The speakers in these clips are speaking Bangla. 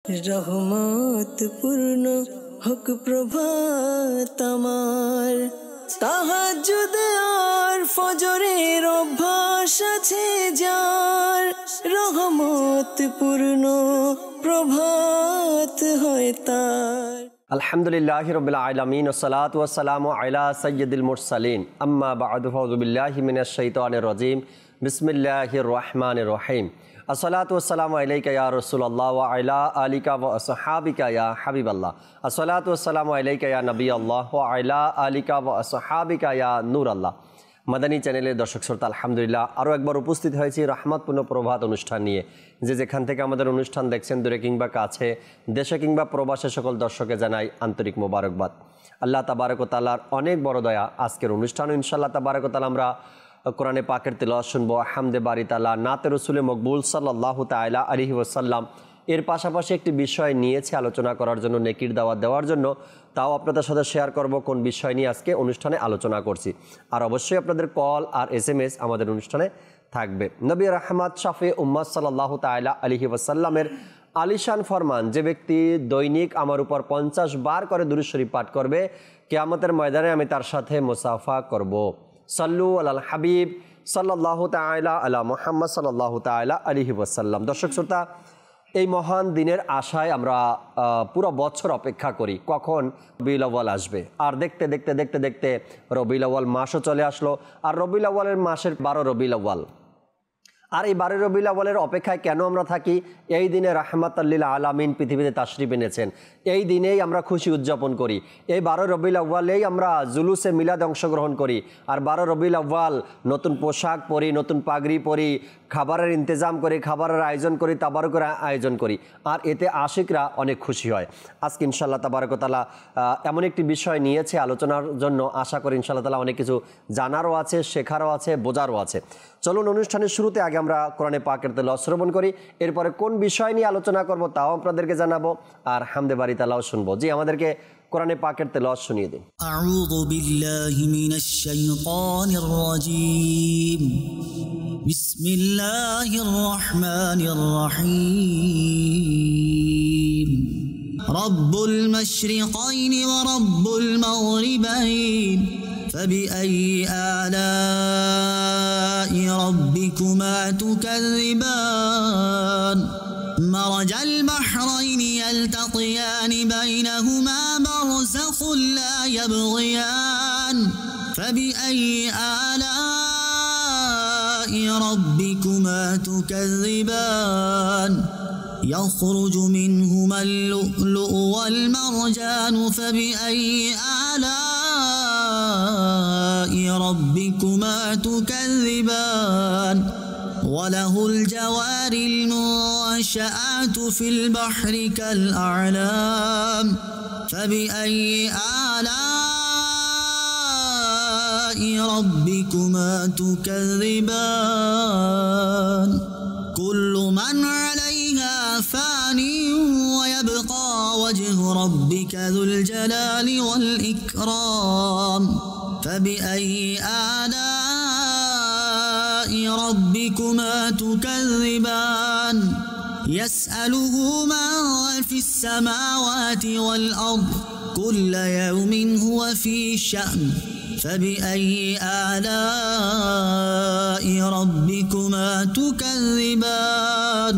রহমত পূর্ণ হোক প্রভাত আমার, তাহাজ্জুদ আর ফজরের অভ্যাস আছে যার, রহমত পূর্ণ প্রভাত হয় তার। আলহামদুলিল্লাহি রাব্বিল আলামিন ওয়াসসালাতু ওয়াসসালামু আলা সাইয়্যিদিল মুরসালিন আম্মা বা'দু ফাউযু বিল্লাহি মিনাশ শাইতানির রাজীম বিসমিল্লাহির রহমানির রহিম। আসসালাতু ওয়াসসালামু আলাইকা ইয়া রাসূলুল্লাহ ওয়া আলা আলিকা ওয়া আসহাবিকা ইয়া হাবিবাল্লাহ। আসসালাতু ওয়াসসালামু আলাইকা ইয়া নবিয়াল্লাহ ওয়া আলা আলিকা ওয়া আসহাবিকা ইয়া নূরাল্লাহ। মাদানী চ্যানেলের দর্শক শ্রোতা, আলহামদুলিল্লাহ আরও একবার উপস্থিত হয়েছি রহমতপূর্ণ প্রভাত অনুষ্ঠান নিয়ে। যেখান থেকে আমাদের অনুষ্ঠান দেখছেন, দূরে কিংবা কাছে, দেশে কিংবা প্রবাসে, সকল দর্শকে জানাই আন্তরিক মোবারকবাদ। আল্লাহ তাবারক ওয়া তাআলার অনেক বড় দয়া। আজকের অনুষ্ঠান ইনশাআল্লাহ তাবারক ওয়া তাআলা আমরা কোরআনে পাকের তিলাওয়াত শুনবো, হামদে বারি তাআলা, নাতে রসুলে মকবুল সাল্লাল্লাহু তাআলা আলাইহি ওয়াসাল্লাম। এর পাশাপাশি একটি বিষয় নিয়েছে আলোচনা করার জন্য, নেকির দাওয়াত দেওয়ার জন্য। তাও আপনাদের সাথে শেয়ার করব কোন বিষয় নিয়ে আজকে অনুষ্ঠানে আলোচনা করছি। আর অবশ্যই আপনাদের কল আর SMS আমাদের অনুষ্ঠানে থাকবে। নবী রাহমাত শাফি উম্মাত সাল্লাল্লাহু তাআলা আলাইহি ওয়াসাল্লামের আলিশান ফরমান, যে ব্যক্তি দৈনিক আমার উপর 50 বার করে দুরূদ শরীফ পাঠ করবে, কিয়ামতের ময়দানে আমি তার সাথে মুসাফা করব। সাল্লু আলাল হাবিব সাল্লাল্লাহু তাআলা আলা মুহাম্মদ সাল্লাল্লাহু তাআলা আলাইহি ওয়াসাল্লাম। দর্শক শ্রোতা, এই মহান দিনের আশায় আমরা পুরো বছর অপেক্ষা করি কখন রবিউল আউয়াল আসবে। আর দেখতে দেখতে দেখতে দেখতে রবিউল আউয়াল মাসও চলে আসলো। আর রবিউল আউয়ালের মাসের 12 রবিউল আউয়াল। আর এই 12 রবিউল আউয়ালের অপেক্ষায় কেন আমরা থাকি? এই দিনে রাহমাতাল লিল আলামিন পৃথিবীতে তাশরিফ এনেছেন। এই দিনেই আমরা খুশি উদযাপন করি। এই 12 রবিউল আউয়ালেই আমরা জুলুসে মিলাদ অংশগ্রহণ করি। আর 12 রবিউল আউয়াল নতুন পোশাক পরি, নতুন পাগড়ি পরি, খাবারের ইন্তজাম করি, খাবারের আয়োজন করি, তাবারুকের আয়োজন করি। আর এতে আশিকরা অনেক খুশি হয়। আজকে ইনশাআল্লাহ তাবারক ওয়া তাআলা এমন একটি বিষয় নিয়েছে আলোচনার জন্য। আশা করি ইনশাআল্লাহ তাআলা অনেক কিছু জানারও আছে, শেখারও আছে, বোঝারও আছে। চলুন অনুষ্ঠানের শুরুতে আগে আমরা কোরআনে পাকের তেলাওয়াত শ্রবণ করি। এরপরে কোন বিষয় নিয়ে আলোচনা করব তাও আপনাদেরকে জানাবো, আর হামদে বারি তাআলাও শুনবো। জি, আমাদেরকে কোরআনে পাকের তেলাওয়াত শুনিয়ে দিন। আউযু বিল্লাহি মিনাশ শাইতানির রাজীম। বিসমিল্লাহির রহমানির রহিম। রব্বুল মাশরিকাইনি ওয়া রব্বুল মাগরিবাইন فبأي آلاء ربكما تكذبان مرج البحرين يلتقيان بينهما برزخ لا يبغيان فبأي آلاء ربكما تكذبان يخرج منهما اللؤلؤ والمرجان فبأي آلاء ربكما تكذبان وله الجوار المنشآت في البحر كالأعلام فبأي آلاء ربكما تكذبان كل من عليها فان ويبقى وجه ربك ذو الجلال والإكرام فبأي آلاء ربكما تكذبان يسأله من في السماوات والأرض كل يوم هو في شأن فبأي آلاء ربكما تكذبان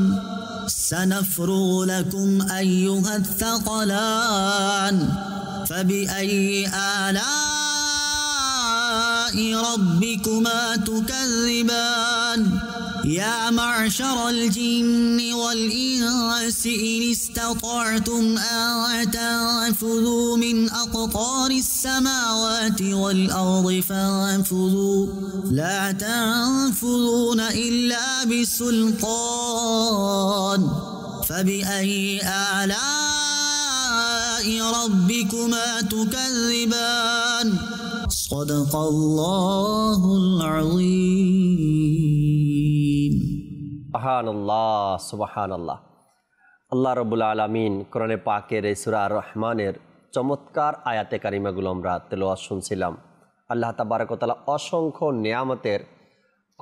سنفرغ لكم أيها الثقلان فبأي آلاء ربكما تكذبان يا معشر الجن والإنس إن استطعتم أن تنفذوا من أقطار السماوات والأرض فانفذوا لا تنفذون إلا بسلطان فبأي آلاء ربكما تكذبان صدق الله العظيم সুবহানাল্লাহ, সুবহানাল্লাহ। আল্লাহ রাব্বুল আলামিন কোরআনে পাকের এই সূরা আর রহমানের চমৎকার আয়াতে কারিমাগুলো আমরা তেলাওয়াত শুনছিলাম। আল্লাহ তাবারক ওয়া তাআলা অসংখ্য নিয়ামতের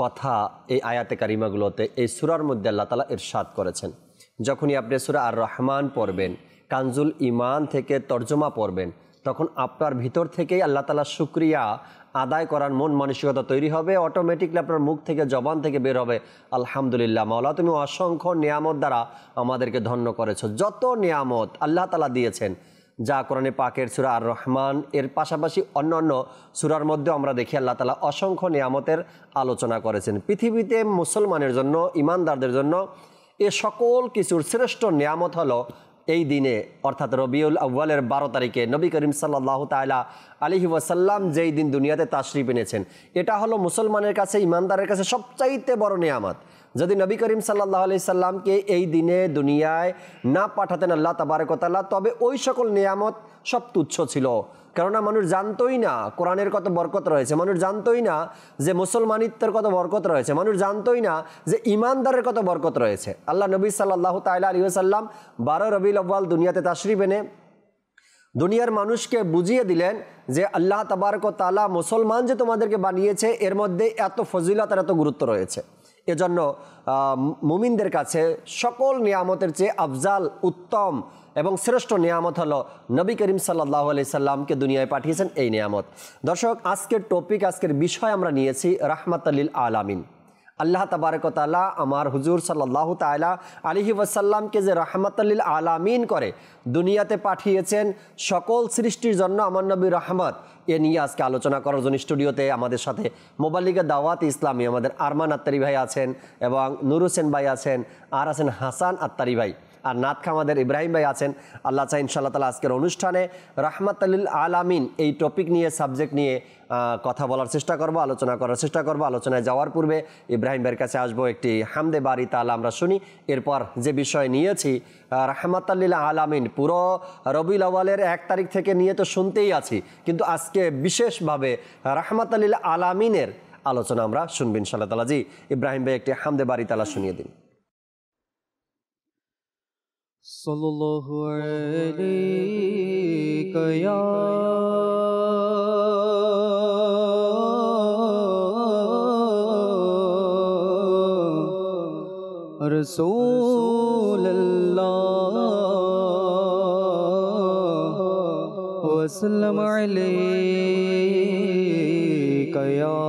কথা এই আয়াতে কারিমাগুলোতে, এই সূরার মধ্যে আল্লাহ তাআলা ইরশাদ করেছেন। যখনই আপনি সূরা আর রহমান পড়বেন, কানজুল ঈমান থেকে তর্জমা পড়বেন, তখন আপনার ভিতর থেকেই আল্লাহ তাআলার শুকরিয়া আদায় করার মন মানসিকতা তৈরি হবে। অটোমেটিকলি আপনার মুখ থেকে, জবান থেকে বের হবে, আলহামদুলিল্লাহ মাওলা, তুমি অসংখ্য নিয়ামত দ্বারা আমাদেরকে ধন্য করেছো। যত নিয়ামত আল্লাহ তাআলা দিয়েছেন, যা কোরআনে পাকের সূরা আর রহমান এর পাশাপাশি অন্যান্য সূরার মধ্যেও আমরা দেখি আল্লাহ তাআলা অসংখ্য নিয়ামতের আলোচনা করেছেন। পৃথিবীতে মুসলমানের জন্য, ইমানদারদের জন্য এ সকল কিছুর শ্রেষ্ঠ নিয়ামত হলো এই দিনে, অর্থাৎ রবিউল আউয়ালের 12 তারিখে নবী করিম সাল্লাল্লাহু তাআলা আলাইহি ওয়াসাল্লাম যেই দিন দুনিয়াতে তাশরিফ এনেছেন, এটা হলো মুসলমানের কাছে, ইমানদারের কাছে সবচাইতে বড় নিয়ামত। যদি নবী করিম সাল্লাল্লাহু আলাইহি সাল্লামকে এই দিনে দুনিয়ায় না পাঠাতেন আল্লাহ তাবারক ওয়া তাআলা, তবে ওই সকল নিয়ামত সব তুচ্ছ ছিল। কেননা মানুষ জানতোই না কোরআনের কত বরকত রয়েছে, মানুষ জানতোই না যে মুসলমানিত্বের কত বরকত রয়েছে, মানুষ জানতোই না যে ইমানদারের কত বরকত রয়েছে। আল্লাহ নবী সাল্লাল্লাহু তাআলা আলাইহি ওয়াসাল্লাম 12 রবিউল আউয়াল দুনিয়াতে তাশরিফ এনে দুনিয়ার মানুষকে বুঝিয়ে দিলেন যে আল্লাহ তাবারক ওয়া তাআলা মুসলমান যে তোমাদেরকে বানিয়েছে, এর মধ্যে এত ফজিলত আর এত গুরুত্ব রয়েছে। এজন্য মুমিনদের কাছে সকল নিয়ামতের চেয়ে আফজাল, উত্তম এবং শ্রেষ্ঠ নিয়ামত হলো নবী করিম সাল্লাল্লাহু আলাইহি সাল্লামকে দুনিয়ায় পাঠিয়েছেন এই নিয়ামত। দর্শক, আজকের টপিক, আজকের বিষয় আমরা নিয়েছি রাহমাতাল লিল আলামিন। আল্লাহ তাবারক ওয়া তাআলা আমার হুজুর সাল্লাল্লাহু তাআলা আলাইহি ওয়াসাল্লামকে যে রাহমাতাল লিল আলামিন করে দুনিয়াতে পাঠিয়েছেন, সকল সৃষ্টির জন্য আমার নবী রহমত, এ নিয়ে আজকে আলোচনা করার জন্য স্টুডিওতে আমাদের সাথে মোবাল্লিগের দাওয়াত ইসলামী আমাদের আরমান আত্তারি ভাই আছেন, এবং নূর হোসেন ভাই আছেন, আর আছেন হাসান আত্তারি ভাই, আর নাতখা আমাদের ইব্রাহিম ভাই আছেন। আল্লাহ চাই ইনশাআল্লাহ তাআলা আজকের অনুষ্ঠানে রাহমাতাল লিল আলামিন এই টপিক নিয়ে, সাবজেক্ট নিয়ে কথা বলার চেষ্টা করব, আলোচনা করার চেষ্টা করব। আলোচনায় যাওয়ার পূর্বে ইব্রাহিম ভাইয়ের কাছে আসবো, একটি হামদে বারি তাআলা আমরা শুনি। এরপর যে বিষয় নিয়েছি রাহমাতাল লিল আলামিন, পুরো রবিউল আউয়ালের 1 তারিখ থেকে নিয়ে তো শুনতেই আছি, কিন্তু আজকে বিশেষভাবে রাহমাতাল লিল আলামিনের আলোচনা আমরা শুনবো ইনশাআল্লাহ তাআলা। জি ইব্রাহিম ভাই, একটি হামদে বারি তাআলা শুনিয়ে দিন। সাল্লাল্লাহু আলাইকা ইয়া রাসূলুল্লাহ ওয়া সাল্লাম আলাইকা ইয়া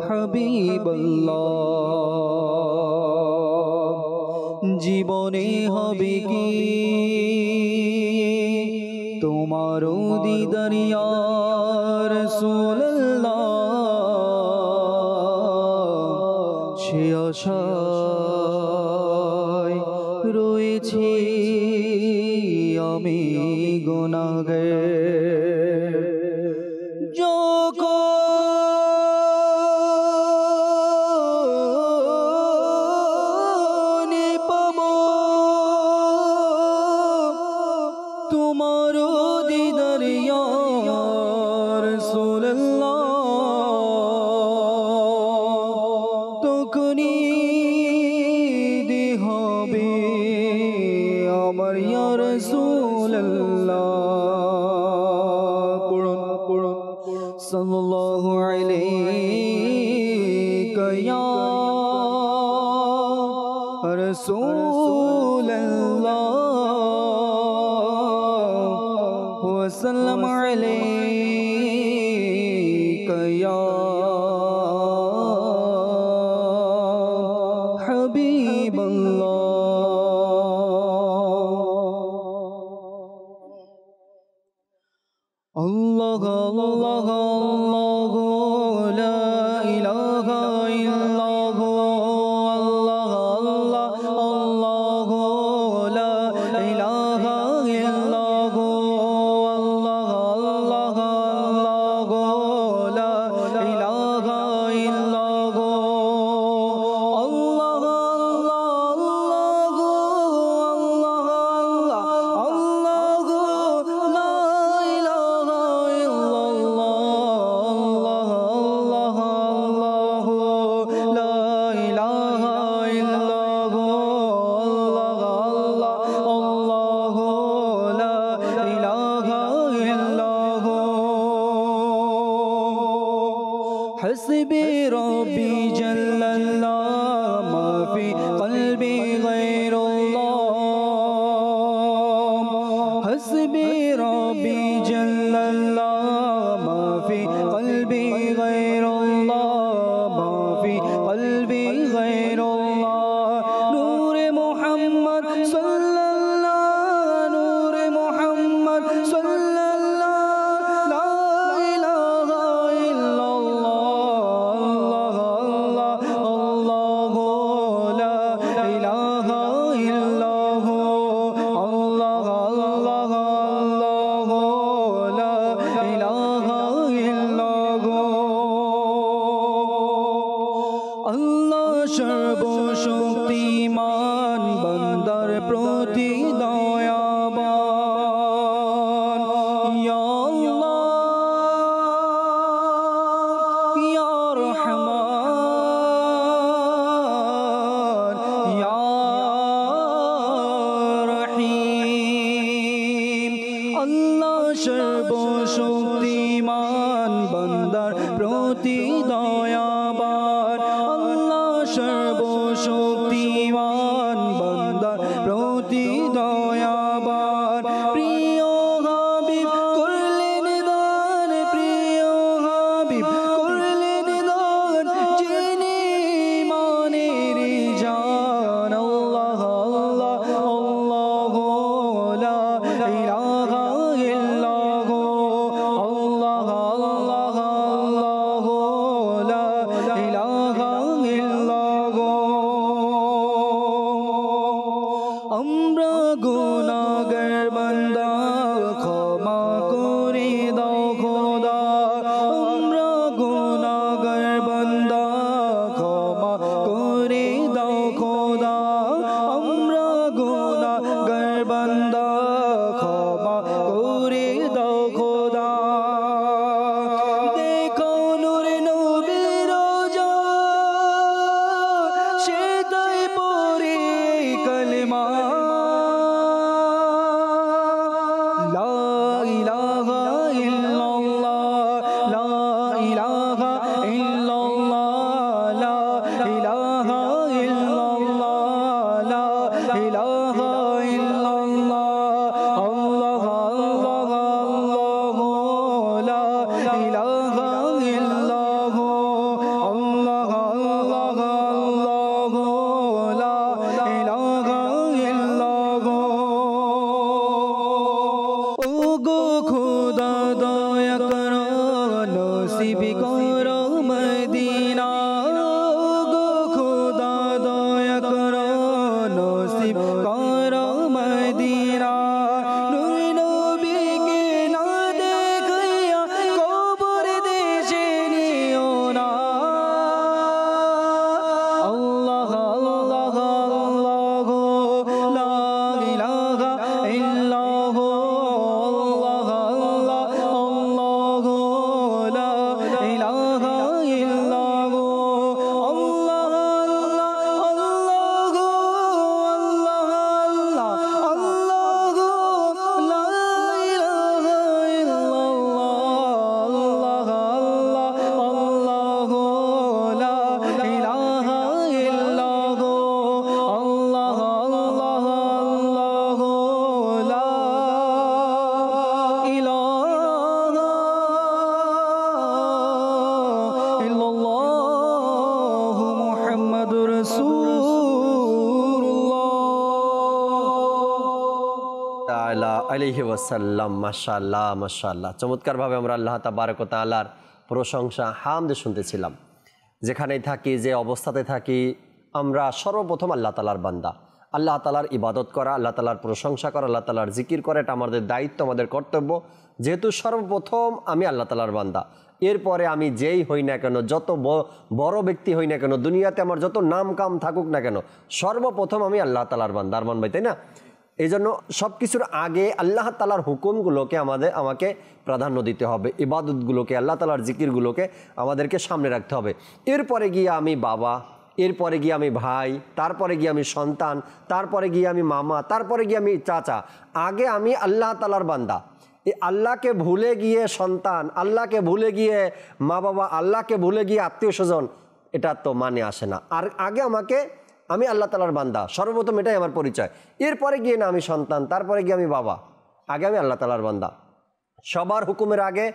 হাবিবাল্লাহ। জীবনে হবে কি তোমার দিদার ইয়া রাসূলুল্লাহ, সে আশায় রয়েছি আমি গুনাহগার। তোমার দিদার ইয়া রাসূলুল্লাহ, তখনই হবে আমার ইয়া রাসূলুল্লাহ। পড়ুন পড়ুন, সাল্লাল্লাহু আলাইকা ইয়া রাসূলুল্লাহ وسلم عليك يا حبيب الله. الله الله الله لا إله إلا الله، الله الله لا إله إلا শক্তিমান বান্দার প্রতি দয়াবান প্রিয় হাবিব করলেন দান প্রিয় হাবিব করলেন দান যিনি মানের জান আল্লাহ আল্লাহ আল্লাহ লা ইলাহা ইল্লাল্লাহ আল্লাহ আল্লাহ আল্লাহ লা ইলাহা ইল্লাল্লাহ আমরা গুনাহগার বান্দা ক্ষমা করে দাও খোদা আমরা গুনাহগার বান্দা ক্ষমা করে দাও খোদা আমরা গুনাহগার বান্দা ক্ষমা করে দাও খোদা দেখো নূরে নবীর রোজা সেটাই পড়ে কলমা লা ইলাহা ইল্লাল্লাহ লা ইলাহা ইল্লাল্লাহ লা ইলাহা ইল্লাল্লাহ লা ইলাহা ইল্লাল্লাহ আল্লাহ আল্লাহ আল্লাহ লা ইলাহা ইল্লাল্লাহ আল্লাহ আল্লাহ আল্লাহ লা ইলাহা ইল্লাল্লাহ ওগো খোদা দয়া করো নসিব করো মদিনা ওগো খোদা দয়া করো নসিব করো মদিনা নূর নবীকে না দেখিয়া কবর দেশে নিও না আল্লাহ আল্লাহ আল্লাহ লা ইলাহা ইল্লাল্লাহ আল্লাহ আল্লাহ আল্লাহ লা ইলাহা ইল্লাল্লাহ আল্লাহ আল্লাহ আল্লাহ আল্লাহ লা ইলাহা ইল্লাল্লাহ আল্লাহ আল্লাহ লা ইলাহা ইল্লাল্লাহ আল্লাহ আল্লাহ আল্লাহ লা ইলাহা ইল্লাল্লাহ মুহাম্মাদুর রাসূলুল্লাহ তাআলা আলাইহি ওয়াসাল্লাম। মাশাআল্লাহ মাশাআল্লাহ, চমৎকারভাবে আমরা আল্লাহ তাবারক ওয়া তাআলার প্রশংসা হামদ শুনতেছিলাম। যেখানেই থাকি, যে অবস্থাতে থাকি, আমরা সর্বপ্রথম আল্লাহ তাআলার বান্দা। আল্লাহ তাআলার ইবাদত করা, আল্লাহ তাআলার প্রশংসা করা, আল্লাহ তাআলার জিকির করা, এটা আমাদের দায়িত্ব, আমাদের কর্তব্য। যেহেতু সর্বপ্রথম আমি আল্লাহ তাআলার বান্দা, এরপরে আমি যেই হই না কেন, যত বড় ব্যক্তি হই না কেন, দুনিয়াতে আমার যত নাম কাম থাকুক না কেন, সর্বপ্রথম আমি আল্লাহ তাআলার বান্দা। আরমান ভাই, তাই না? এই জন্য সব কিছুর আগে আল্লাহ তাআলার হুকুমগুলোকে আমাকে প্রাধান্য দিতে হবে, ইবাদতগুলোকে, আল্লাহ তাআলার জিকিরগুলোকে আমাদেরকে সামনে রাখতে হবে। এরপরে গিয়ে আমি বাবা, এরপরে গিয়ে আমি ভাই, তারপরে গিয়ে আমি সন্তান, তারপরে গিয়ে আমি মামা, তারপরে গিয়ে আমি চাচা। আগে আমি আল্লাহ তাআলার বান্দা। এই আল্লাহকে ভুলে গিয়ে সন্তান, আল্লাহকে ভুলে গিয়ে মা বাবা, আল্লাহকে ভুলে গিয়ে আত্মীয় স্বজন, এটা তো মানে আসে না। আর আগে আমি আল্লাহ তাআলার বান্দা, সর্বপ্রথম এটাই আমার পরিচয়। এরপরে গিয়ে না আমি সন্তান, তারপরে গিয়ে আমি বাবা, আগে আমি আল্লাহ তাআলার বান্দা। সবার হুকুমের আগে,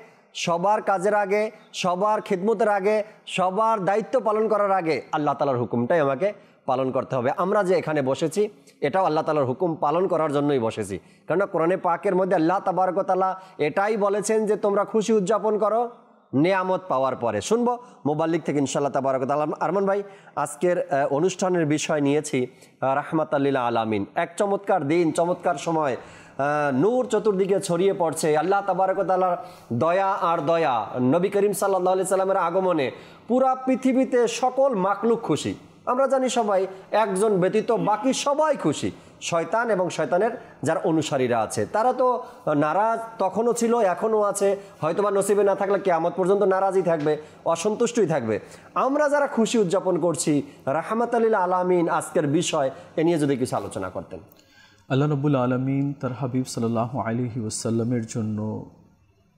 সবার কাজের আগে, সবার খিদমতের আগে, সবার দায়িত্ব পালন করার আগে আল্লাহ তাআলার হুকুমটাই আমাকে পালন করতে হবে। আমরা যে এখানে বসেছি, এটাও আল্লাহ তাআলার হুকুম পালন করার জন্যই বসেছি। কেননা কোরআনে পাকের মধ্যে আল্লাহ তাবারক ওয়া তাআলা এটাই বলেছেন যে তোমরা খুশি উদযাপন করো নেয়ামত পাওয়ার পরে। শুনবো মোবাল্লিক থেকে ইনশাআল্লাহ তাবারক ওয়া তাআলা। আরমান ভাই, আজকের অনুষ্ঠানের বিষয় নিয়েছি রাহমাতাল লিল আলামিন। এক চমৎকার দিন, চমৎকার সময়, নূর চতুর্দিকে ছড়িয়ে পড়ছে। আল্লাহ তাবারক ওয়া তাআলার দয়া আর দয়া, নবী করিম সাল্লাল্লাহু আলাইহি সাল্লামের আগমনে পুরা পৃথিবীতে সকল মাখলুক খুশি। আমরা জানি সবাই, একজন ব্যতীত বাকি সবাই খুশি। শয়তান এবং শয়তানের যারা অনুসারীরা আছে তারা তো নারাজ, তখনও ছিল, এখনও আছে, হয়তোবা নসিবে না থাকলে কিয়ামত পর্যন্ত নারাজই থাকবে, অসন্তুষ্টই থাকবে। আমরা যারা খুশি উদযাপন করছি, রাহমাতাল লিল আলামিন আজকের বিষয়, এ নিয়ে যদি কিছু আলোচনা করতেন। আল্লাহ রাব্বুল আলামিন তার হাবিব সাল্লাল্লাহু আলাইহি ওয়াসাল্লামের জন্য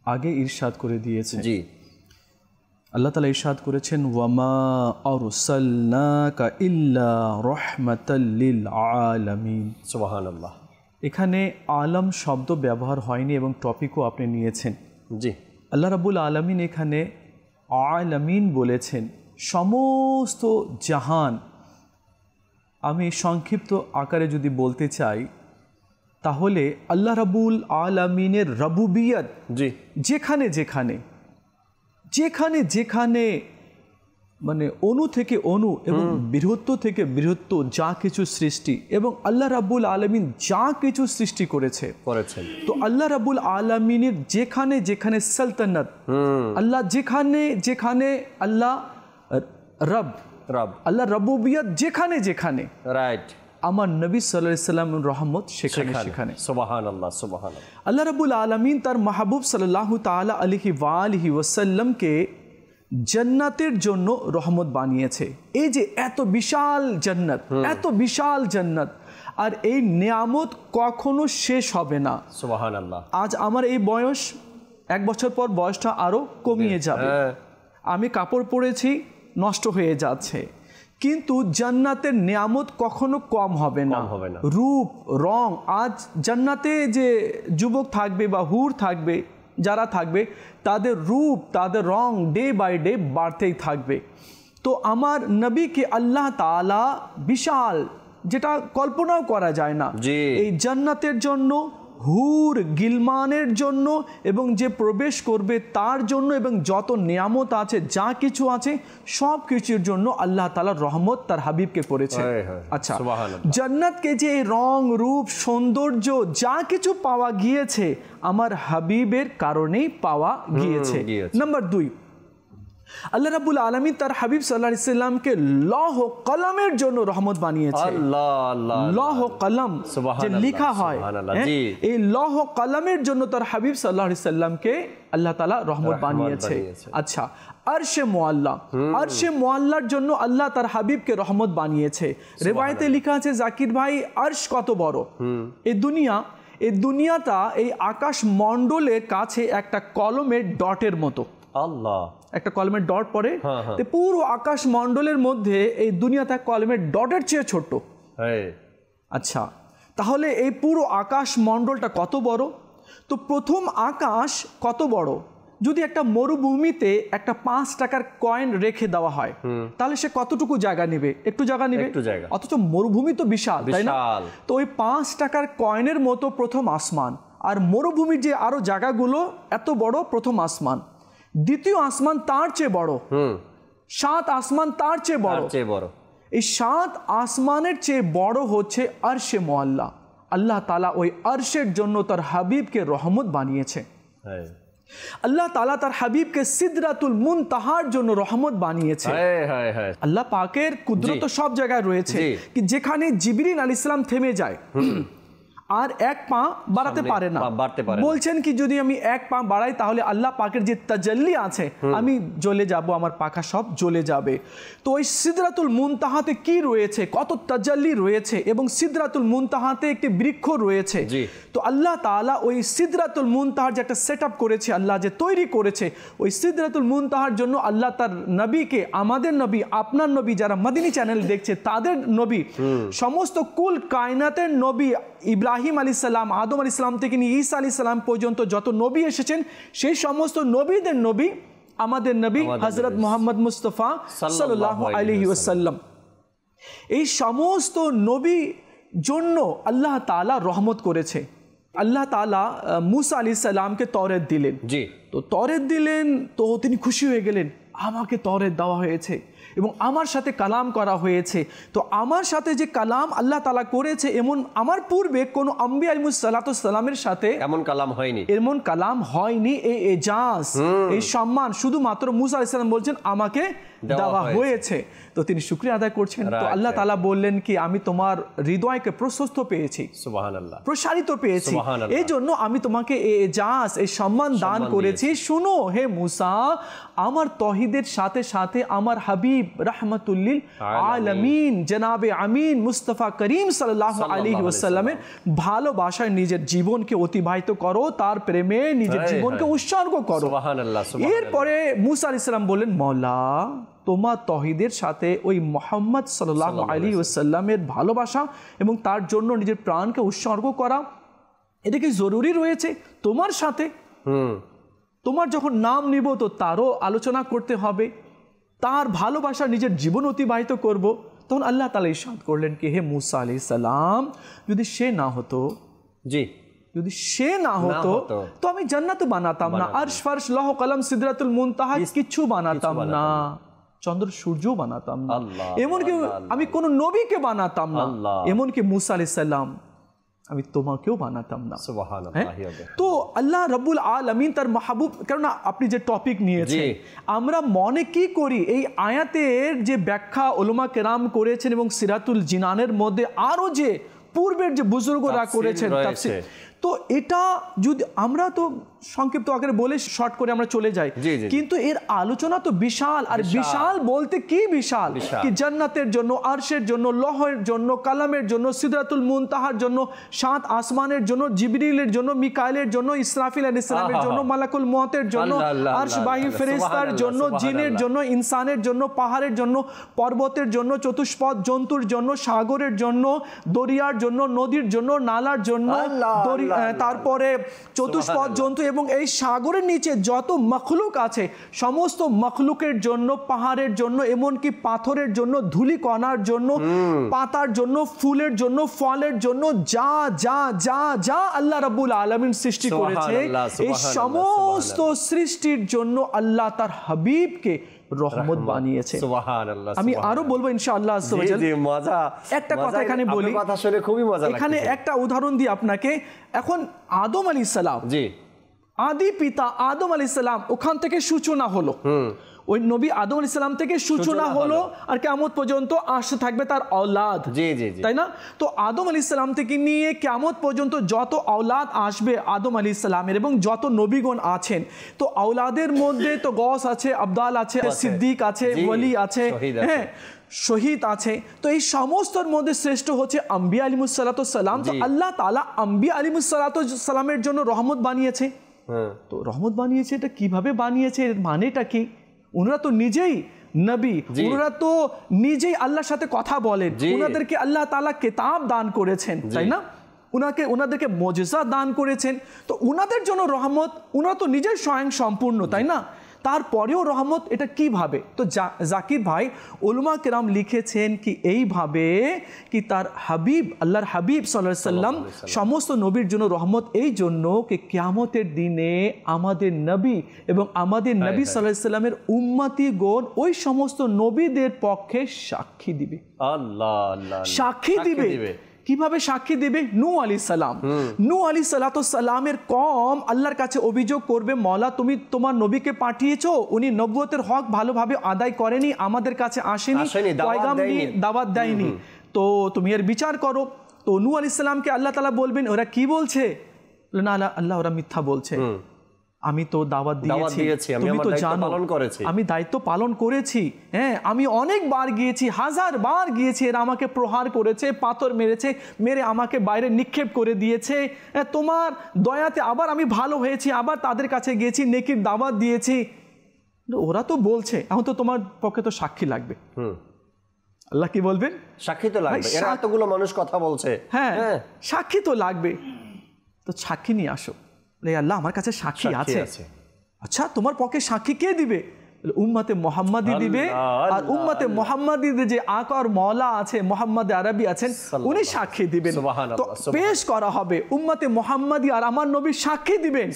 আগে ইরশাদ করে দিয়েছে, জি, আল্লাহ তাআলা ইরশাদ করেছেন ওয়ামা আরসালনাকা ইল্লা রাহমাতাল লিল আলামিন। সুবহানাল্লাহ। এখানে আলম শব্দ ব্যবহার হয়নি এবং টপিকও আপনি নিয়েছেন। জি, আল্লাহ রাব্বুল আলামিন এখানে আলামিন বলেছেন, সমস্ত জাহান। আমি সংক্ষিপ্ত আকারে যদি বলতে চাই তাহলে আল্লাহ রাব্বুল আলামিনের রবুবিয়ত জি, যেখানে যেখানে যেখানে যেখানে মানে অণু থেকে অণু এবং বৃহত্ত থেকে বৃহত্ত যা কিছু সৃষ্টি, এবং আল্লাহ রাব্বুল আলামিন যা কিছু সৃষ্টি করেছেন, তো আল্লাহ রাব্বুল আলামিনের যেখানে যেখানে সালতানাত, আল্লাহ যেখানে যেখানে আল্লাহ রব আল্লাহ রবুবিয়ত যেখানে যেখানে, রাইট, আমার নবী সাল্লাল্লাহু আলাইহি সাল্লাম রহমত সেখানে সেখানে। সুবহানাল্লাহ, সুবহানাল্লাহ। আল্লাহ রাব্বুল আলামিন তার মাহবুব সাল্লাল্লাহু তাআলা আলাইহি ওয়া আলিহি ওয়াসাল্লামকে জান্নাতের জন্য রহমত বানিয়েছে। এই যে এত বিশাল জান্নাত, এত বিশাল জান্নাত, আর এই নিয়ামত কখনো শেষ হবে না। সুবহানাল্লাহ। আজ আমার এই বয়স, 1 বছর পর বয়সটা আরো কমিয়ে যাবে, আমি কাপড় পরেছি নষ্ট হয়ে যাচ্ছে, কিন্তু জান্নাতের নিয়ামত কখনো কম হবে না। রূপ রং, আজ জান্নাতে যে যুবক থাকবে বা হুর থাকবে, যারা থাকবে, তাদের রূপ তাদের রং ডে বাই ডে বাড়তেই থাকবে। তো আমার নবীকে আল্লাহ তাআলা বিশাল, যেটা কল্পনাও করা যায় না, এই জান্নাতের জন্য, হুর গিলমানের জন্য, এবং যে প্রবেশ করবে তার জন্য, এবং যত নিয়ামত আছে, যা কিছু আছে, সব কিছুর জন্য আল্লাহ তাআলার রহমত তার হাবিবকে করেছে। আচ্ছা, জান্নাতকে যে রং রূপ সৌন্দর্য যা কিছু পাওয়া গিয়েছে, আমার হাবিবের কারণেই পাওয়া গিয়েছে। নাম্বার 2, আল্লাহ রাব্বুল আলামিন তার হাবিব সাল্লাল্লাহু আলাইহি সাল্লামকে লৌহ কলমের জন্য রহমত বানিয়েছে। লৌহ কলম যে লেখা হয়, এই লৌহ কলমের জন্য তার হাবিব সাল্লাল্লাহু আলাইহি সাল্লামকে আল্লাহ তাআলা রহমত বানিয়েছে। আচ্ছা, আরশে মুআল্লা, আরশে মুআল্লার জন্য আল্লাহ তার হাবিবকে রহমত বানিয়েছে। রিওয়ায়াতে লেখা আছে, জাকির ভাই, আরশ কত বড়, এই দুনিয়াটা এই আকাশ মণ্ডলের কাছে একটা কলমের ডটের মতো। আল্লাহ, একটা কলমের ডট পড়ে, পুরো আকাশ মণ্ডলের মধ্যে এই দুনিয়াটা কলমের ডটের চেয়ে ছোট। আচ্ছা, তাহলে এই পুরো আকাশ মণ্ডলটা কত বড়? তো প্রথম আকাশ কত বড়? যদি একটা মরুভূমিতে একটা 5 টাকার কয়েন রেখে দেওয়া হয়, তাহলে সে কতটুকু জায়গা নেবে? একটু জায়গা নেবে, অথচ মরুভূমি তো বিশাল, তাই না? তো ওই 5 টাকার কয়েনের মতো প্রথম আসমান, আর মরুভূমির যে আরো জায়গাগুলো এত বড় প্রথম আসমান। দ্বিতীয় আসমান তার চেয়ে বড়, 7 আসমান তার চেয়ে বড়। এই 7 আসমানের চেয়ে বড় হচ্ছে আরশে মুআল্লা। আল্লাহ তাআলা ওই আরশের জন্য তার হাবিবকে রহমত বানিয়েছে। আল্লাহ তাআলা তার হাবিবকে সিদরাতুল মুনতাহার জন্য রহমত বানিয়েছে। আল্লাহ পাকের কুদরত সব জায়গায় রয়েছে, কি যেখানে জিবরিল আলাইহিস সালাম থেমে যায় আর 1 পা বাড়াতে পারে না, বলছেন কি যদি আমি 1 পা বাড়াই তাহলে আল্লাহ পাকের যে তাজাল্লি আছে আমি জ্বলে যাব, আমার পাখা সব জ্বলে যাবে। তো ওই সিদরাতুল মুনতাহাতে কি রয়েছে, কত তাজাল্লি রয়েছে, এবং সিদরাতুল মুনতাহাতে একটি বৃক্ষ রয়েছে। তো আল্লাহ তাআলা ওই সিদরাতুল মুনতাহার যে একটা সেটআপ করেছে, আল্লাহ যে তৈরি করেছে, ওই সিদরাতুল মুনতাহার জন্য আল্লাহ তার নবীকে, আমাদের নবী, আপনার নবী, যারা মদিনী চ্যানেল দেখছে তাদের নবী, সমস্ত কুল কায়নাতের নবী, ইব্রাহিম আলাইহিস সালাম, আদম আলাইহিস সালাম থেকে নিয়ে ঈসা আলাইহিস সালাম পর্যন্ত যত নবী এসেছেন, সেই সমস্ত নবীদের নবী আমাদের নবী হযরত মুহাম্মদ মুস্তাফা সাল্লাল্লাহু আলাইহি ওয়াসাল্লাম। এই সমস্ত নবী জন্য আল্লাহ তাআলা রহমত করেছে। আল্লাহ তাআলা মুসা আলাইহিস সালামকে তওরাত দিলেন, তো তওরাত দিলেন, তো তিনি খুশি হয়ে গেলেন, আমাকে তওরাত দেওয়া হয়েছে এবং আমার সাথে কালাম করা হয়েছে। তো আমার সাথে যে কালাম আল্লাহ তাআলা করেছে, এমন আমার পূর্বে কোনো আম্বিয়া আলাইহিস সালাতু ওয়াস সালামের সাথে এমন কালাম হয়নি। এই এজাজ, এই সম্মান শুধুমাত্র মুসা আলাইহিস সালাম বলছেন আমাকে দেওয়া হয়েছে। তো তিনি শুকরিয়া আদায় করছেন। তো আল্লাহ তাআলা বললেন কি, আমি তোমার হৃদয়কে প্রশস্ত পেয়েছি, সুবহানাল্লাহ, প্রসারিত পেয়েছি, এই জন্য আমি তোমাকে এই এজাজ, এই সম্মান দান করেছি। শুনো হে মুসা, আমার তৌহিদের সাথে সাথে আমার হাবিব রাহমাতুল লিল আলামিন জনাবে আমিন মুস্তাফা করিম সাল্লাল্লাহু আলাইহি ওয়াসাল্লামের ভালোবাসায় নিজের জীবনকে অতিবাহিত করো, তার প্রেমে নিজের জীবনকে উৎসর্গ করো। সুবহানাল্লাহ। এরপরে মুসা আলাইহিস সালাম বললেন, মওলা তোমার তৌহিদের সাথে ওই মুহাম্মদ সাল্লাল্লাহু আলাইহি ওয়াসাল্লামের ভালোবাসা এবং তার জন্য নিজের প্রাণকে উৎসর্গ করা, এটা কি জরুরি রয়েছে তোমার সাথে? তোমার যখন নাম নিব তো তারও আলোচনা করতে হবে, তার ভালোবাসা নিজের জীবন অতিবাহিত করব। তখন আল্লাহ তাআলা ইরশাদ করলেন কি, হে মুসা আলাইহিস সালাম, যদি সে না হতো, জি, যদি সে না হতো তো আমি জান্নাত বানাতাম না, আরশ ফারশ লৌহ কলম সিদরাতুল মুনতাহা কিছু বানাতাম না, চন্দ্র সূর্য বানাতাম না, এমনকি আমি কোন নবীকে বানাতাম না, এমনকি মুসা আলাইহিস সালাম আমি তোমাকেও বানাতাম না। তো আল্লাহ রাব্বুল আলামিন তার মাহবুব, কারণ আপনি যে টপিক নিয়েছেন, আমরা মনে কি করি এই আয়াতের যে ব্যাখ্যা উলামা কেরাম করেছেন এবং সিরাতুল জিনানের মধ্যে আরো যে পূর্বের যে বুজুর্গরা করেছেন তাফসীর, তো এটা যদি আমরা তো সংক্ষিপ্ত আকারে বলে শর্ট করে আমরা চলে যাই, কিন্তু এর আলোচনা তো বিশাল। আর বিশাল বলতে কি বিশাল, কি জান্নাতের জন্য, আরশের জন্য, লৌহের জন্য, কালামের জন্য, সিদরাতুল মুনতাহার জন্য, সাত আসমানের জন্য, জিবরিলের জন্য, মিকাইলের জন্য, ইসরাফিল আলাইহিস সালামের জন্য, মালাকুল মউতের জন্য, আরশবাহী ফেরেশতার জন্য, জিনের জন্য, ইনসানের জন্য, পাহাড়ের জন্য, পর্বতের জন্য, চতুষ্পদ জন্তুর জন্য, সাগরের জন্য, দরিয়ার জন্য, নদীর জন্য, নালার জন্য, তারপরে চতুষ্পদ জন্তু এবং এই সাগরের নিচে যত মখলুক আছে সমস্ত মখলুকের জন্য, পাহাড়ের জন্য, এমনকি পাথরের জন্য, ধূলিকণার জন্য, পাতার জন্য, ফুলের জন্য, ফলের জন্য, যা যা যা যা আল্লাহ রাব্বুল আলামিন সৃষ্টি করেছে, এই সমস্ত সৃষ্টির জন্য আল্লাহ তার হাবিবকে রহমত বানিয়েছে। সুবহানাল্লাহ। আমি আরো বলবো ইনশাআল্লাহ আযza ওয়া জাল। মজা একটা কথা এখানে বলি, কথা শুনে খুবই মজা লাগছে। এখানে একটা উদাহরণ দিই আপনাকে। এখন আদম আলাইহিস সালাম, জি, আদি পিতা আদম আলাইহিস সালাম, ওখান থেকে সূচনা হলো, ওই নবী আদম আলাইহিস সালাম থেকে সূচনা হলো, আর কিয়ামত পর্যন্ত আসতে থাকবে তার আওলাদ, জি জি, তাই না? তো আদম আলাইহিস সালাম থেকে নিয়ে কিয়ামত পর্যন্ত যত আওলাদ আসবে আদম আলাইহিস সালামের এবং যত নবীগণ আছেন, তো আওলাদের মধ্যে তো গস আছে, আবদাল আছে, সিদ্দিক আছে, ওয়ালি আছে, হ্যাঁ, শহীদ আছে। তো এই সমস্তর মধ্যে শ্রেষ্ঠ হচ্ছে আম্বিয়া আলাইহিস সালাতু সালাম। তো আল্লাহ তাআলা আম্বিয়া আলাইহিস সালাতু সালামের জন্য রহমত বানিয়েছে। তো রহমত বানিয়েছে, এটা কিভাবে বানিয়েছে, এর মানেটা কি? ওনারা তো নিজেই নবী, ওনারা তো নিজেই আল্লাহর সাথে কথা বলেন, ওনাদেরকে আল্লাহ তাআলা কিতাব দান করেছেন, তাই না? ওনাদেরকে মুজিজা দান করেছেন। তো ওনাদের জন্য রহমত, ওনারা তো নিজেই স্বয়ং সম্পূর্ণ, তাই না? তারপরেও রহমত, এটা কিভাবে? তো জাকির ভাই উলামা কেরাম লিখেছেন কি এইভাবে, কি তার হাবিব আল্লাহর হাবিব সাল্লাল্লাহু আলাইহি সাল্লাম সমস্ত নবীর জন্য রহমত এই জন্য কি কিয়ামতের দিনে আমাদের নবী এবং আমাদের নবী সাল্লাল্লাহু আলাইহি সাল্লামের উম্মতিগণ ওই সমস্ত নবীদের পক্ষে সাক্ষী দিবে। আল্লাহ আল্লাহ, সাক্ষী দিবে। কিভাবে সাক্ষী দিবে? নূহ আলাইহিস সালাম, নূহ আলাইহিস সালাতু সালামের কওম আল্লাহর কাছে অভিযোগ করবে, মওলা তুমি তোমার নবীকে পাঠিয়েছো, উনি নবুয়তের হক ভালোভাবে আদায় করেনি, আমাদের কাছে আসেনি, পয়গাম নিয়ে দাওয়াত দেয়নি, তো তুমি এর বিচার করো। তো নূহ আলাইহিস সালামকে আল্লাহ তাআলা বলবেন, ওরা কি বলছে? না আল্লাহ, ওরা মিথ্যা বলছে, আমি তো দাওয়াত দিয়েছি, তুমি তো জানো আমি দায়িত্ব পালন করেছি, হ্যাঁ, আমি অনেকবার গিয়েছি, 1000 বার গিয়েছি, এরা আমাকে প্রহার করেছে, পাথর মেরেছে, মেরে আমাকে বাইরে নিক্ষেপ করে দিয়েছে, তোমার দয়াতে আবার আমি ভালো হয়েছি, আবার তাদের কাছে গিয়েছি, নেকির দাওয়াত দিয়েছি। ওরা তো বলছে, এখন তো তোমার পক্ষে তো সাক্ষী লাগবে। আল্লাহ কি বলবেন? সাক্ষী তো লাগবে, এরা এতগুলো মানুষ কথা বলছে, হ্যাঁ সাক্ষী তো লাগবে, তো সাক্ষী নিয়ে আসো। আল্লাহ আমার কাছে সাক্ষী আছে। আচ্ছা, তোমার পক্ষে সাক্ষী কে দিবে? উম্মতে মুহাম্মাদি দিবে। আর উম্মতে মুহাম্মাদিদের যে আকা আর মাওলা আছে, মুহাম্মদ আরবি আছেন, উনি সাক্ষী দিবেন। তো পেশ করা হবে, উম্মতে মুহাম্মাদি আর আমার নবী সাক্ষী দিবেন,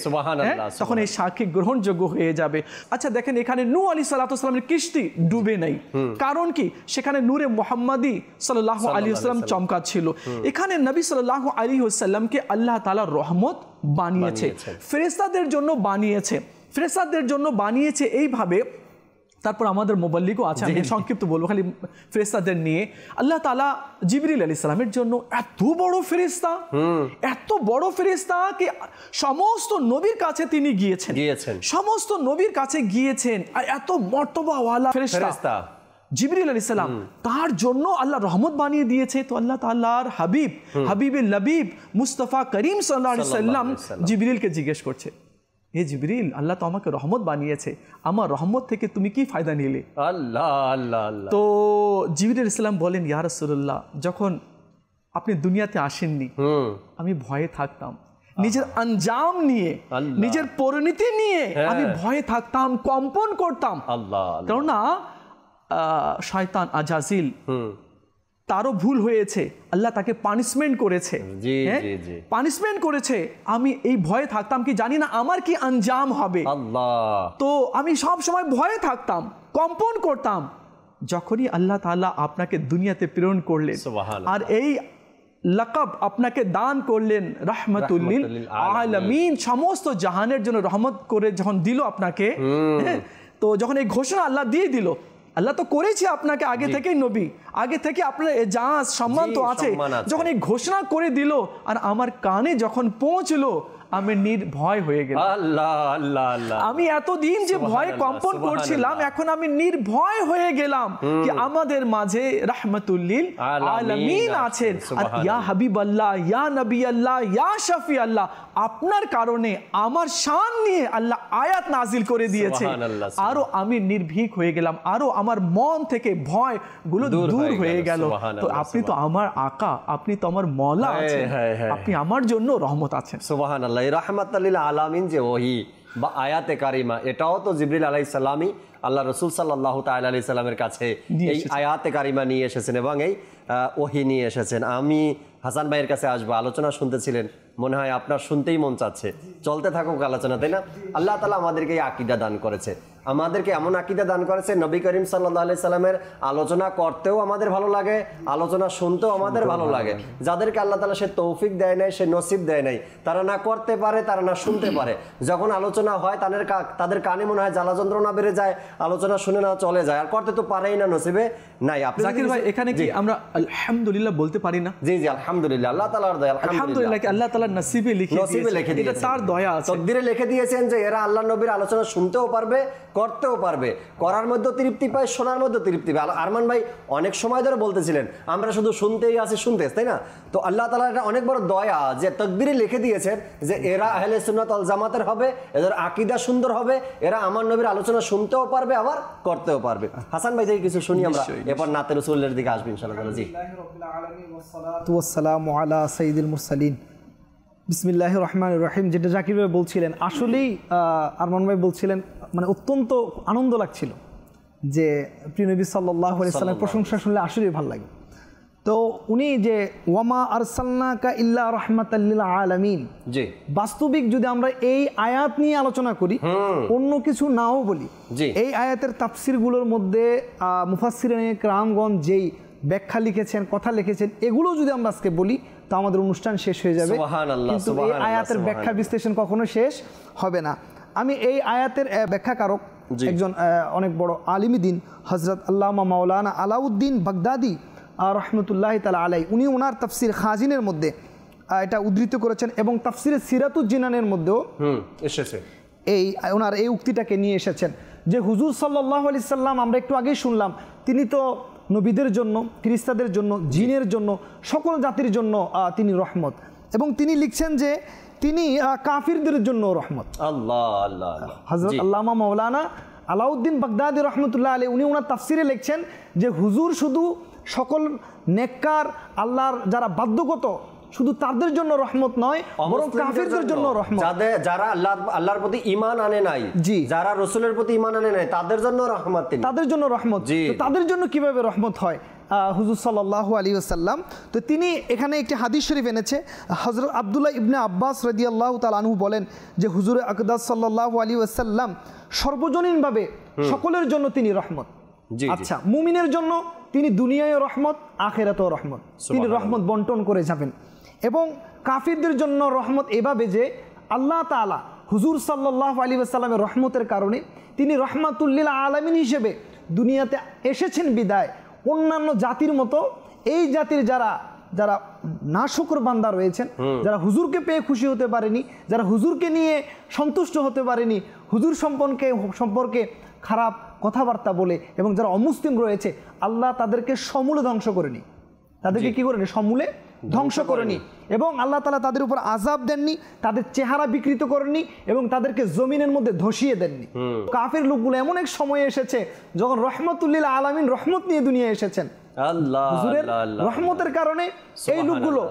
তখন এই সাক্ষী গ্রহণযোগ্য হয়ে যাবে। আচ্ছা দেখেন, এখানে নূহ আলাইহিস সালাতু সালামের কিস্তি ডুবে নাই, কারণ কি? সেখানে নূরে মুহাম্মাদি সাল্লাল্লাহু আলাইহি ওয়াসাল্লাম চমকাচ্ছিল। এখানে নবী সাল্লাল্লাহু আলাইহি ওয়াসাল্লামকে আল্লাহ তাআলা রহমত বানিয়েছে, ফেরেশতাদের জন্য বানিয়েছে, ফেরেশতাদের জন্য বানিয়েছে এইভাবে। তারপর আমাদের মুবাল্লিগও আছে, আমি সংক্ষিপ্ত বলবো খালি ফেরেশতাদের নিয়ে। আল্লাহ তাআলা জিবরিল আলাইহিস সালামের জন্য এত বড় ফেরেশতা, এত বড় ফেরেশতা কি সমস্ত নবীর কাছে তিনি গিয়েছেন, সমস্ত নবীর কাছে গিয়েছেন, আর এত মর্তবাওয়ালা ফেরেশতা জিবরিল আলাইহিস সালাম, তার জন্য আল্লাহ রহমত বানিয়ে দিয়েছে। তো আল্লাহ তাআলার হাবিব, হাবিবে লবিব মুস্তাফা করিম সাল্লাল্লাহু আলাইহি সাল্লাম জিবরিলকে জিজ্ঞেস করছে, হে জিবরিল, আল্লাহ তো আমাকে রহমত বানিয়েছে, আমার রহমত থেকে তুমি কি ফায়দা নিলে? আল্লাহ আল্লাহ আল্লাহ। তো জিবরিল ইসলাম বলেন, ইয়া রাসূলুল্লাহ, যখন আপনি দুনিয়াতে আসেননি আমি ভয়ে থাকতাম, নিজের আঞ্জাম নিয়ে, নিজের পরিণতি নিয়ে আমি ভয়ে থাকতাম, কম্পন করতাম। আল্লাহ, কেননা শয়তান আজাজিল, তারও ভুল হয়েছে, আল্লাহ তাকে পানিশমেন্ট করেছে, পানিশমেন্ট করেছে। আমি এই ভয়ে থাকতাম কি জানি না আমার কি আঞ্জাম হবে। আল্লাহ, তো আমি সব সময় ভয়ে থাকতাম, কম্পন করতাম। যখনই আল্লাহ তাআলা আপনাকে দুনিয়াতে প্রেরণ করলেন আর এই লকব আপনাকে দান করলেন রাহমাতুল লিল আলামিন, সমস্ত জাহানের জন্য রহমত করে যখন দিল আপনাকে, তো যখন এই ঘোষণা আল্লাহ দিয়ে দিল, আল্লাহ তো করেছে আপনাকে আগে থেকেই নবী, আগে থেকে আপনার এজাজ সম্মান তো আছে, যখন এই ঘোষণা করে দিল আর আমার কানে যখন পৌঁছলো, আমি নির্ভয় হয়ে গেলাম। আল্লাহ আল্লাহ আল্লাহ। আমি এতদিন যে ভয়ে কম্পন করছিলাম, এখন আমি নির্ভয় হয়ে গেলাম কি আমাদের মাঝে রাহমাতুল লিল আলামিন আছেন। আর ইয়া হাবিবাল্লাহ, ইয়া নবী আল্লাহ, ইয়া শফি আল্লাহ, আপনার কারণে আমার শান নিয়ে আল্লাহ আয়াত নাজিল করে দিয়েছে। আরো আমি নির্ভীক হয়ে গেলাম, আরো আমার মন থেকে ভয় গুলো দূর হয়ে গেল। তো আপনি তো আমার আকা, আপনি তো আমার মওলা আছেন, আপনি আমার জন্য রহমত আছেন। সুবহানাল্লাহ। এই রাহমাতুল লিল আলামিন যে ওহী বা আয়াতে কারিমা, এটাও তো জিবরিল আলাইহিস সালামই আল্লাহ রাসূল সাল্লাল্লাহু তাআলা আলাইহি সাল্লামের কাছে এই আয়াতে কারিমা নিয়ে এসেছেন এবং এই ওহী নিয়ে এসেছেন। আমি হাসান ভাইয়ের কাছে আসবো, আলোচনা শুনতেছিলেন, মনে হয় আপনার শুনতেই মন চাচ্ছে, চলতে থাকুক আলোচনা, তাই না? আল্লাহ তাআলা আমাদেরকে এই আকীদা দান করেছে, আমাদেরকে এমন আকীদা দান করেছে, নবী করিম সাল্লাল্লাহু আলাইহি সাল্লামের আলোচনা করতেও আমাদের ভালো লাগে, আলোচনা শুনতেও আমাদের ভালো লাগে। যাদেরকে আল্লাহ তাআলা সে তৌফিক দেয় নাই, সে নসিব দেয় নাই, তারা না করতে পারে, তারা না শুনতে পারে। যখন আলোচনা হয় তাদের কানে মনে হয় জ্বালা যন্ত্রণা বেড়ে যায়, আলোচনা শুনে না চলে যায়, আর করতে তো পারেই না, নসিবে নাই। আপনি জাকির ভাই, এখানে কি আমরা আলহামদুলিল্লাহ বলতে পারি না? জি জি, আলহামদুলিল্লাহ, আল্লাহ তাআলার দয়া, আলহামদুলিল্লাহ কি আল্লাহ তাআলা নসিবে লিখে দিয়েছেন, এটা তার দয়া আছে, তকদিরে লিখে দিয়েছেন যে এরা আল্লাহর নবীর আলোচনা শুনতেও পারবে, করতেও পারবে, করার মধ্যে তৃপ্তি পায়, শোনার মধ্যে তৃপ্তি পায়। আরমান ভাই অনেক সময় ধরে বলতেছিলেন আমরা শুধু শুনতেই আছি, শুনতে, তাই না? তো আল্লাহ তাআলার এটা অনেক বড় দয়া যে তকদিরে লিখে দিয়েছেন যে এরা আহলে সুন্নাত ওয়াল জামাতের হবে, এদের আকীদা সুন্দর হবে, এরা আমার নবীর আলোচনা শুনতেও পারবে, আবার করতেও পারবে। হাসান ভাই থেকে কিছু শুনি আমরা, এরপর নাতে রাসূলের দিকে আসবেন ইনশাআল্লাহ। জি, ওয়াসসালামু আলা সাইয়্যিদিল মুরসালিন, বিসমিল্লাহির রহমানির রহিম। যেটা জাকির ভাই বলছিলেন, আসলেই আরমান ভাই বলছিলেন, মানে অত্যন্ত আনন্দ লাগছিল যে প্রিয় নবী সাল্লাল্লাহু আলাইহি সাল্লামের প্রশংসা শুনলে আসলেই ভালো লাগে। তো উনি যে ওয়ামা আরসালনাকা ইল্লা রাহমাতাল লিল আলামিন, জি, বাস্তবিক যদি আমরা এই আয়াত নিয়ে আলোচনা করি, অন্য কিছু নাও বলি, এই আয়াতের তাফসিরগুলোর মধ্যে মুফাসসিরিনে কেরামগণ যেই ব্যাখ্যা লিখেছেন, কথা লিখেছেন, এগুলো যদি আমরা আজকে বলি তো আমাদের অনুষ্ঠান শেষ হয়ে যাবে, কিন্তু এই আয়াতের ব্যাখ্যা বিশ্লেষণ কখনো শেষ হবে না। আমি এই আয়াতের ব্যাখ্যাকারক একজন অনেক বড় আলিম দ্বীন হযরত আল্লামা মাওলানা আলাউদ্দিন বাগদাদি রহমতুল্লাহ তাআলা আলাইহি, উনি ওনার তাফসির খাজিনের মধ্যে এটা উদ্ধৃত করেছেন এবং তাফসিরে সিরাতুজ জিনানের মধ্যেও এসেছে এই ওনার এই উক্তিটাকে নিয়ে এসেছেন যে হুজুর সাল্লাল্লাহু আলাইহি সাল্লাম, আমরা একটু আগেই শুনলাম, তিনি তো নবীদের জন্য, ফেরেশতাদের জন্য, জিনের জন্য, সকল জাতির জন্য তিনি রহমত, এবং তিনি লিখছেন যে তিনি কাফিরদের জন্য রহমত। আল্লাহ আল্লাহ। হযরত আল্লামা মাওলানা আলাউদ্দিন বাগদাদি রহমতুল্লাহ আলাইহি উনি ওনার তাফসিরে লিখছেন যে হুজুর শুধু সকল নেককার আল্লাহর যারা বাধ্যগত শুধু তাদের জন্য রহমত নয়, বরং কাফিরদের জন্য রহমত, যারা আল্লাহর প্রতি ঈমান আনে নাই, যারা রাসূলের প্রতি ঈমান আনে নাই, তাদের জন্য রহমত, তাদের জন্য রহমত। তো তাদের জন্য কিভাবে রহমত হয় হুজুর সাল্লাল্লাহু আলাইহি ওয়াসাল্লাম, তো তিনি এখানে একটি হাদিস শরীফ এনেছে। হযরত আব্দুল্লাহ ইবনে আব্বাস রাদিয়াল্লাহু তাআলা আনহু বলেন যে হুজুর আকদাস সাল্লাল্লাহু আলাইহি ওয়াসাল্লাম সর্বজনীনভাবে সকলের জন্য তিনি রহমত। আচ্ছা, মুমিনের জন্য তিনি দুনিয়ায় রহমত, আখিরাতেও রহমত, তিনি রহমত বন্টন করে যাবেন। এবং কাফিরদের জন্য রহমত এভাবে যে আল্লাহ তাআলা হুজুর সাল্লাল্লাহু আলাইহি ওয়াসাল্লামের রহমতের কারণে তিনি রাহমাতুল লিল আলামিন হিসেবে দুনিয়াতে এসেছেন বিদায় অন্যান্য জাতির মতো এই জাতির যারা নাশুকর বান্দা রয়েছেন, যারা হুজুরকে পেয়ে খুশি হতে পারেনি, যারা হুজুরকে নিয়ে সন্তুষ্ট হতে পারেনি, হুজুর সম্পর্কে খারাপ কথাবার্তা বলে এবং যারা অমুসলিম রয়েছে আল্লাহ তাদেরকে সমূলে ধ্বংস করেনি, তাদেরকে কি করেনি, সমূলে ধ্বংস করেনি। এবং আল্লাহ তাআলা তাদের উপর আযাব দেননি, তাদের চেহারা বিকৃত করেননি এবং তাদেরকে জমিনের মধ্যে ধসিয়ে দেননি। কাফের লোকগুলো এমন এক সময়ে এসেছে যখন রহমতুল্লিল আলামিন রহমত নিয়ে দুনিয়ায় এসেছেন, হুজুরের রহমতের কারণে এই লোকগুলো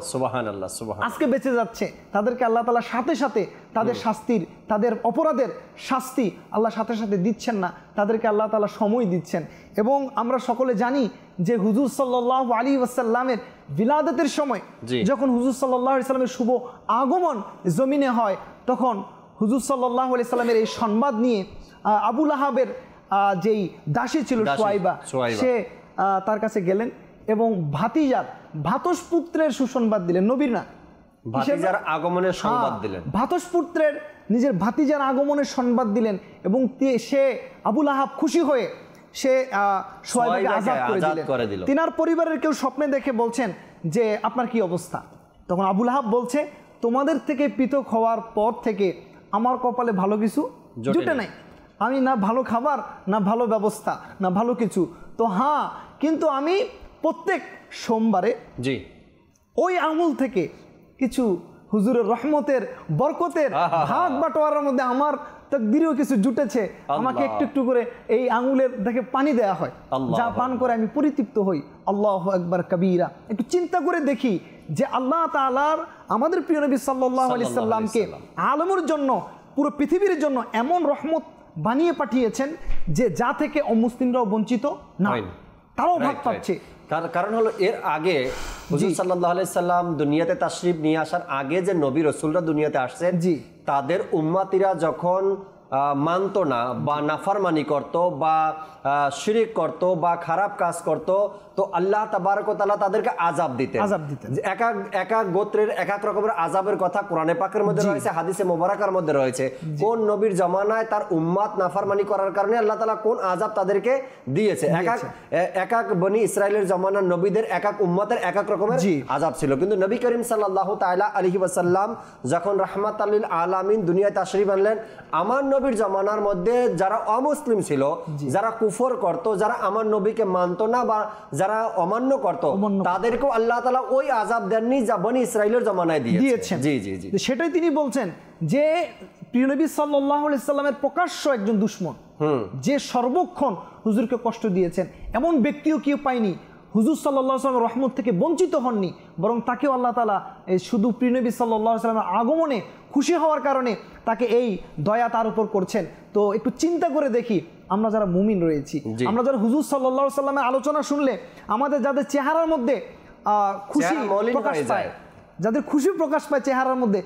আজকে বেঁচে যাচ্ছে। তাদেরকে আল্লাহ তাআলা সাথে সাথে তাদের শাস্তির, তাদের অপরাধের শাস্তি আল্লাহ সাথে সাথে দিচ্ছেন না, তাদেরকে আল্লাহ তাআলা সময় দিচ্ছেন। এবং আমরা সকলে জানি যে হুজুর সাল্লাল্লাহু আলাইহি ওয়াসাল্লামের বিলাদতের সময় যখন হুজুর সাল্লাল্লাহু আলাইহি ওয়াসাল্লামের শুভ আগমন জমিনে হয়, তখন হুজুর সাল্লাল্লাহু আলাইহি ওয়াসাল্লামের এই সংবাদ নিয়ে আবু লাহাবের যেই দাসী ছিল সুয়াইবা, সে তার কাছে গেলেন এবং ভাতিজার ভাতসপুত্রের সুসংবাদ দিলেন, নবীর না, ভাতিজার আগমনের সংবাদ দিলেন, ভাতসপুত্রের নিজের ভাতিজার আগমনের সংবাদ দিলেন। এবং সে আবু লাহাব খুশি হয়ে সে সুয়াইবাকে আযাদ করে দিলেন। তিনার পরিবারের কেউ স্বপ্নে দেখে বলছেন যে আপনার কি অবস্থা? তখন আবু লাহাব বলছে তোমাদের থেকে পৃথক হওয়ার পর থেকে আমার কপালে ভালো কিছু জুটে নাই, আমি না ভালো খাবার, না ভালো ব্যবস্থা, না ভালো কিছু। তো হ্যাঁ, কিন্তু আমি প্রত্যেক সোমবারে ওই আমল থেকে কিছু হুজুরের রহমতের বরকতের ভাগ বাটোয়ারার মধ্যে আমার তাকদীরেও কিছু জুটেছে, আমাকে একটু একটু করে এই আঙুলের দেখে পানি দেয়া হয়, যা পান করে আমি পরিতৃপ্ত হই। আল্লাহু আকবার কবীরা। একটু চিন্তা করে দেখি যে আল্লাহ তাআলার আমাদের প্রিয় নবী সাল্লাল্লাহু আলাইহি সাল্লামকে আলমের জন্য, পুরো পৃথিবীর জন্য এমন রহমত বানিয়ে পাঠিয়েছেন যে যা থেকে অমুসলিমরাও বঞ্চিত না, তারাও ভাগ পাচ্ছে। তার কারণ হলো এর আগে হুজুর সাল্লাল্লাহু আলাইহি সাল্লাম দুনিয়াতে তাশরিফ নিয়ে আসার আগে যে নবী রাসূলরা দুনিয়াতে আসছেন, তাদের উম্মতিরা যখন মানত না বা নাফরমানি করত বা শিরিক করত বা খারাপ কাজ করত, তো আল্লাহ তাবারক ওয়া তাআলা তাদেরকে আযাব দিতেন। এক এক গোত্রের এক এক রকমের আযাবের কথা কোরআনে পাকের মধ্যে রয়েছে, হাদিসে মোবারকার মধ্যে রয়েছে। কোন নবীর জামানায় তার উম্মত নাফরমানি করার কারণে আল্লাহ তাআলা কোন আযাব তাদেরকে দিয়েছে। এক এক বনি ইসরাইলের জামানার নবীদের এক এক উম্মতের এক এক রকমের আযাব ছিল। কিন্তু নবী করিম সাল্লাল্লাহু তাআলা আলাইহি ওয়াসাল্লাম যখন রাহমাতাল লিল আলামিন দুনিয়ায় তাশরিফ আনলেন, আমার নবীর জামানার মধ্যে যারা অমুসলিম ছিল, যারা কুফর করত, যারা আমার নবীকে মানত না বা যারা অমান্য করত, তাদেরকেও আল্লাহ তাআলা ওই আযাব দেননি যা বনি ইসরাইলের জামানায় দিয়েছেন। জি জি জি, সেটাই তিনি বলছেন যে প্রিয় নবী সাল্লাল্লাহু আলাইহি সাল্লামের প্রকাশ্য একজন দুশমন, যে সর্বক্ষণ হুজুরকে কষ্ট দিয়েছেন, এমন ব্যক্তিও কেউ পায়নি হুজুর সাল্লাল্লাহু আলাইহি ওয়াসাল্লামের রহমত থেকে বঞ্চিত হননি, বরং তাকেও আল্লাহ তাআলা শুধু প্রিয় নবী সাল্লাল্লাহু আলাইহি ওয়াসাল্লামের আগমনে খুশি হওয়ার কারণে তাকে এই দয়া তার উপর করছেন। তো একটু চিন্তা করে দেখি, আমরা যারা মুমিন রয়েছি, আমরা যারা হুজুর সাল্লাল্লাহু আলাইহি ওয়াসাল্লামের আলোচনা শুনলে আমাদের যাদের চেহারার মধ্যে খুশি প্রকাশ পায়, যাদের খুশি প্রকাশ পায় চেহারার মধ্যে,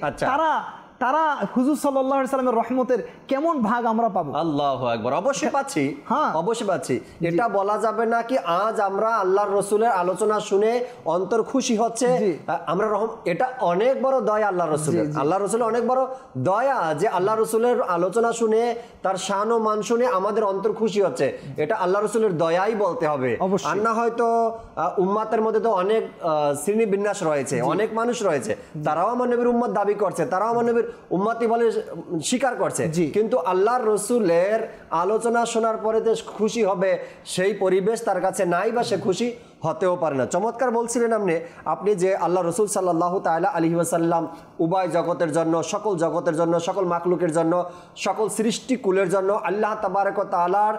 তারা হুজুর সাল্লাল্লাহু আলাইহি ওয়াসাল্লামের রহমতের কেমন ভাগ আমরা পাবো? আল্লাহু আকবার। অবশ্যই পাচ্ছি, অবশ্যই পাচ্ছি। এটা বলা যাবে না কি আজ আমরা আল্লাহর রাসূলের আলোচনা শুনে অন্তর খুশি হচ্ছে, আমরা এটা অনেক বড় দয়া আল্লাহর রাসূলের। আল্লাহর রাসূলের অনেক বড় দয়া যে আল্লাহর রাসূলের আলোচনা শুনে, তার শান ও মান শুনে আমাদের অন্তর খুশি হচ্ছে, এটা আল্লাহর রাসূলের দয়াই বলতে হবে। আর না হয়তো উম্মতের মধ্যে তো অনেক শ্রেণী বিন্যাস রয়েছে, অনেক মানুষ রয়েছে, তারাও আমার নবীর উম্মত দাবি করছে, তারাও আমার নবীর উম্মতি বলে স্বীকার করছে, কিন্তু আল্লাহর রাসূলের আলোচনা শোনার পরে যে খুশি হবে সেই পরিবেশ তার কাছে নাই বা সে খুশি হতেও পারে না। চমৎকার বলছিলেন আপনি যে আল্লাহ রাসূল সাল্লাল্লাহু তাআলা আলাইহি ওয়াসাল্লাম উভয় জগতের জন্য, সকল জগতের জন্য, সকল মাখলুকের জন্য, সকল সৃষ্টিকুলের জন্য আল্লাহ তাবারক ওয়া তাআলার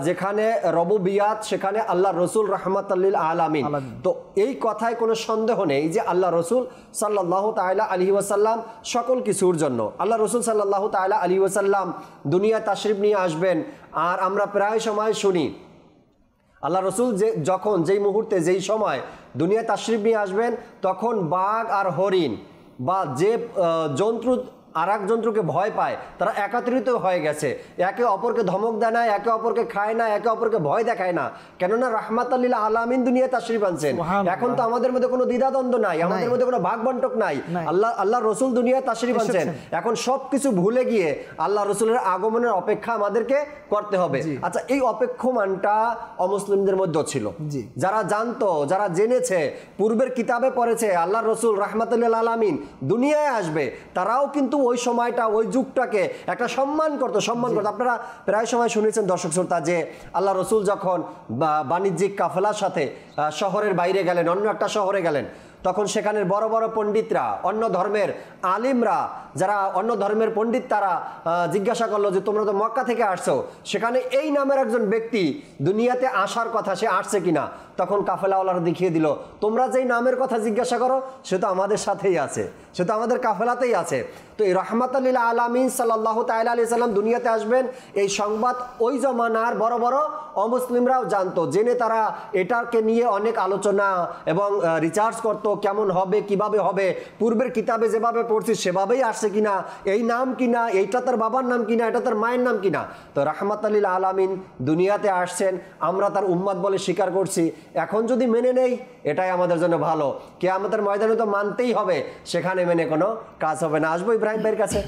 যেখানে রবুবিয়াত সেখানে আল্লাহ রাসূল রাহমাতাল লিল আলামিন। তো এই কথায় কোনো সন্দেহ নেই যে আল্লাহ রাসূল সাল্লাল্লাহু তাআলা আলাইহি ওয়াসাল্লাম সকল কিছুর জন্য। আল্লাহ রাসূল সাল্লাল্লাহু তাআলা আলাইহি ওয়াসাল্লাম দুনিয়ায় তাশরিফ নিয়ে আসবেন, আর আমরা প্রায় সময় শুনি আল্লাহ রসুল যখন যেই মুহূর্তে যেই সময় দুনিয়ায় তাশরিফ নিয়ে আসবেন, তখন বাঘ আর হরিণ বা যে জন্তু আর এক জন্তুকে ভয় পায় তারা একত্রিত হয়ে গেছে, একে অপরকে ধমক দেয় না, একে অপরকে খায় না, একে অপরকে ভয় দেখায় না, কেননা রাহমাতাল লিল আলামিন দুনিয়ায় তাশরিফ আনছেন। এখন তো আমাদের মধ্যে কোনো দ্বিধাদ্বন্দ্ব নাই, আমাদের মধ্যে কোনো ভাগ বন্টক নাই, আল্লাহ রসুল দুনিয়ায় তাশরিফ আনছেন। এখন সবকিছু ভুলে গিয়ে আল্লাহ রসুলের আগমনের অপেক্ষা আমাদেরকে করতে হবে। আচ্ছা, এই অপেক্ষমানটা অমুসলিমদের মধ্যে ছিল, যারা জানতো, যারা জেনেছে, পূর্বের কিতাবে পড়েছে আল্লাহ রসুল রাহমাতাল লিল আলামিন দুনিয়ায় আসবে, তারাও কিন্তু ওই সময়টা ওই যুগটাকে একটা সম্মান করতো। আপনারা প্রায় সময় শুনেছেন দর্শক শ্রোতা যে আল্লাহ রসুল যখন বাণিজ্যিক কাফেলার সাথে শহরের বাইরে গেলেন, অন্য একটা শহরে গেলেন, তখন সেখানের বড় বড় পণ্ডিতরা, অন্য ধর্মের আলিমরা, যারা অন্য ধর্মের পণ্ডিত, তারা জিজ্ঞাসা করলো যে তোমরা তো মক্কা থেকে আসছো, সেখানে এই নামের একজন ব্যক্তি দুনিয়াতে আসার কথা, সে আসছে কিনা? তখন কাফেলাওয়ালারা দেখিয়ে দিল, তোমরা যেই নামের কথা জিজ্ঞাসা করো সে তো আমাদের সাথেই আছে, সে তো আমাদের কাফেলাতেই আছে। তো এই রাহমাতাল লিল আলামিন সাল্লাল্লাহু তাআলা আলাইহি সাল্লাম দুনিয়াতে আসবেন, এই সংবাদ ওই জমানার বড় বড় অমুসলিমরাও জানতো, জেনে তারা এটাকে নিয়ে অনেক আলোচনা এবং রিসার্চ করতো, কেমন হবে, কিভাবে হবে, পূর্বের কিতাবে যেভাবে পড়ছি সেভাবেই আসছে কিনা, এই নাম কিনা, এইটা তার বাবার নাম কিনা, এটা তার মায়ের নাম কিনা। তো রাহমাতাল লিল আলামিন দুনিয়াতে আসছেন, আমরা তার উম্মত বলে স্বীকার করছি। এখন যদি মেনে নেই এটাই আমাদের জন্য ভালো, কিয়ামতের ময়দানে তো মানতেই হবে, সেখানে মেনে কোনো কাজ হবে না। আসবো ইব্রাহিম ভাইয়ের কাছে,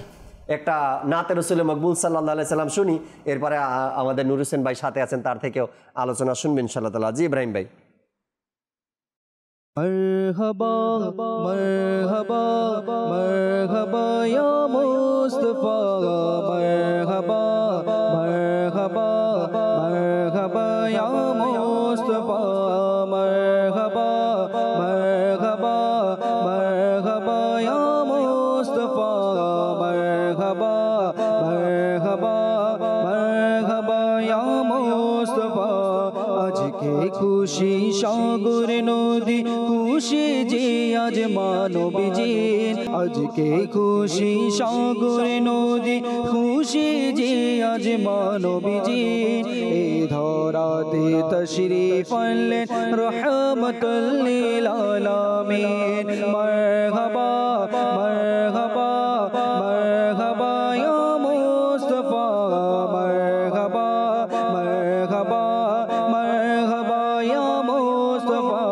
একটা নাতে রসুল মকবুল সাল্লাল্লাহু আলাইহি সাল্লাম শুনি, এরপরে আমাদের নূর হোসেন ভাই সাথে আছেন, তার থেকেও আলোচনা শুনবেন ইনশাআল্লাহ তাআলা। জি ইব্রাহিম ভাই। मरहबा मरहबा मरहबा या मुस्तफा, मरहबा मरहबा मरहबा या मुस्तफा, मरहबा मरहबा मरहबा या मुस्तफा, मरहबा मरहबा मरहबा या मुस्तफा। आज के खुशी सागर नदी খুশি যে আজ মানবী, আজকে খুশি সাগর নদী খুশি যে আজ মানবী, এই ধরাতে তশরিফ আনলেন রহমাতুল লিল আলামিন। মারহাবা মারহাবা মারহাবা ইয়া মুস্তাফা, মারহাবা মারহাবা মারহাবা ইয়া মুস্তাফা,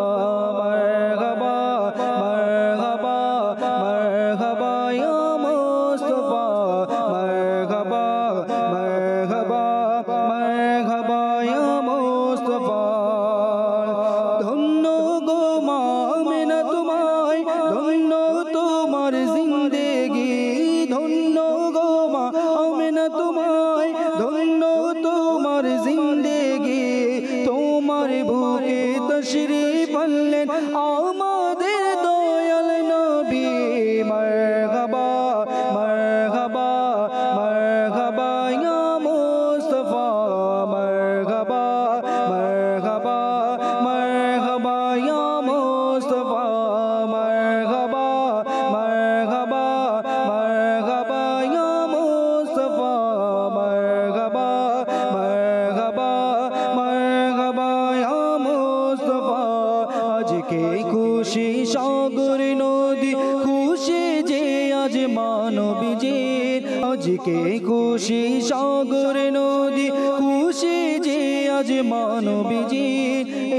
আজকে খুশি সাগর নদী খুশি যে আজ মানবী,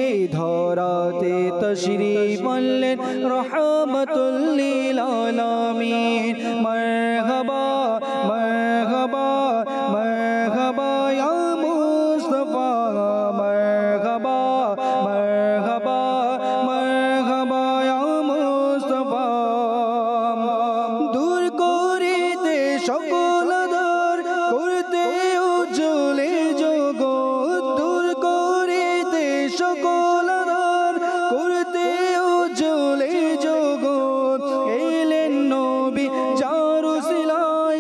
এই ধরাতে তশরিফ আনলেন রহমাতুল লিল আলামিন। মারহাবা মারহাবা মারহাবা ইয়া মুস্তাফা, মারহাবা মারহাবা মারহাবা ইয়া মুস্তাফা। দূর করিতে সকল দর করতে উজ্জ্বলে জগৎ, দূর করিতে সকল দর করতে উজ্জ্বলে জগৎ, এলেন নবী যার উসিলায়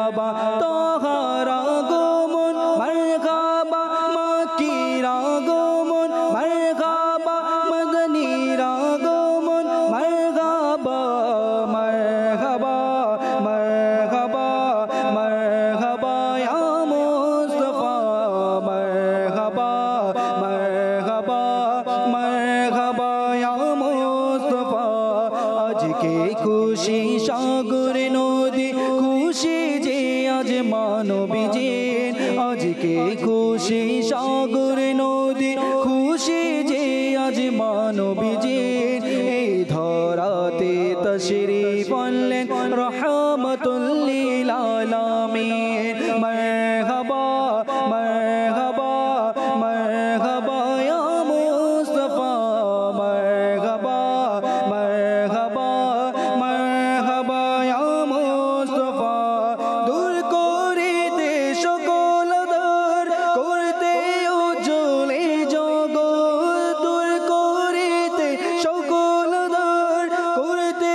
মারহাবা তাহার আগমন মারহাবা মাকির আগমন মারহাবা মদনীর আগমন মারহাবা মারহাবা মারহাবা মারহাবা ইয়া মুস্তাফা মারহাবা মারহাবা মারহাবা ইয়া মুস্তাফা আজকে খুশি সাগর নদী খুশি যে আজ মানবীজির আজকে খুশি সাগর নদী খুশি যে আজ মানবীজির এই ধরাতে তশরিফ আনলেন রহমাতুল লিল আলামিন মারহাবা মারহাবা মারহাবা ইয়া মুস্তাফা মারহাবা মারহাবা মারহাবা ইয়া মুস্তাফা দূর করিতে সকল দর করতে উজ্জ্বলে জগৎ দূর করিতে সকল দর করতে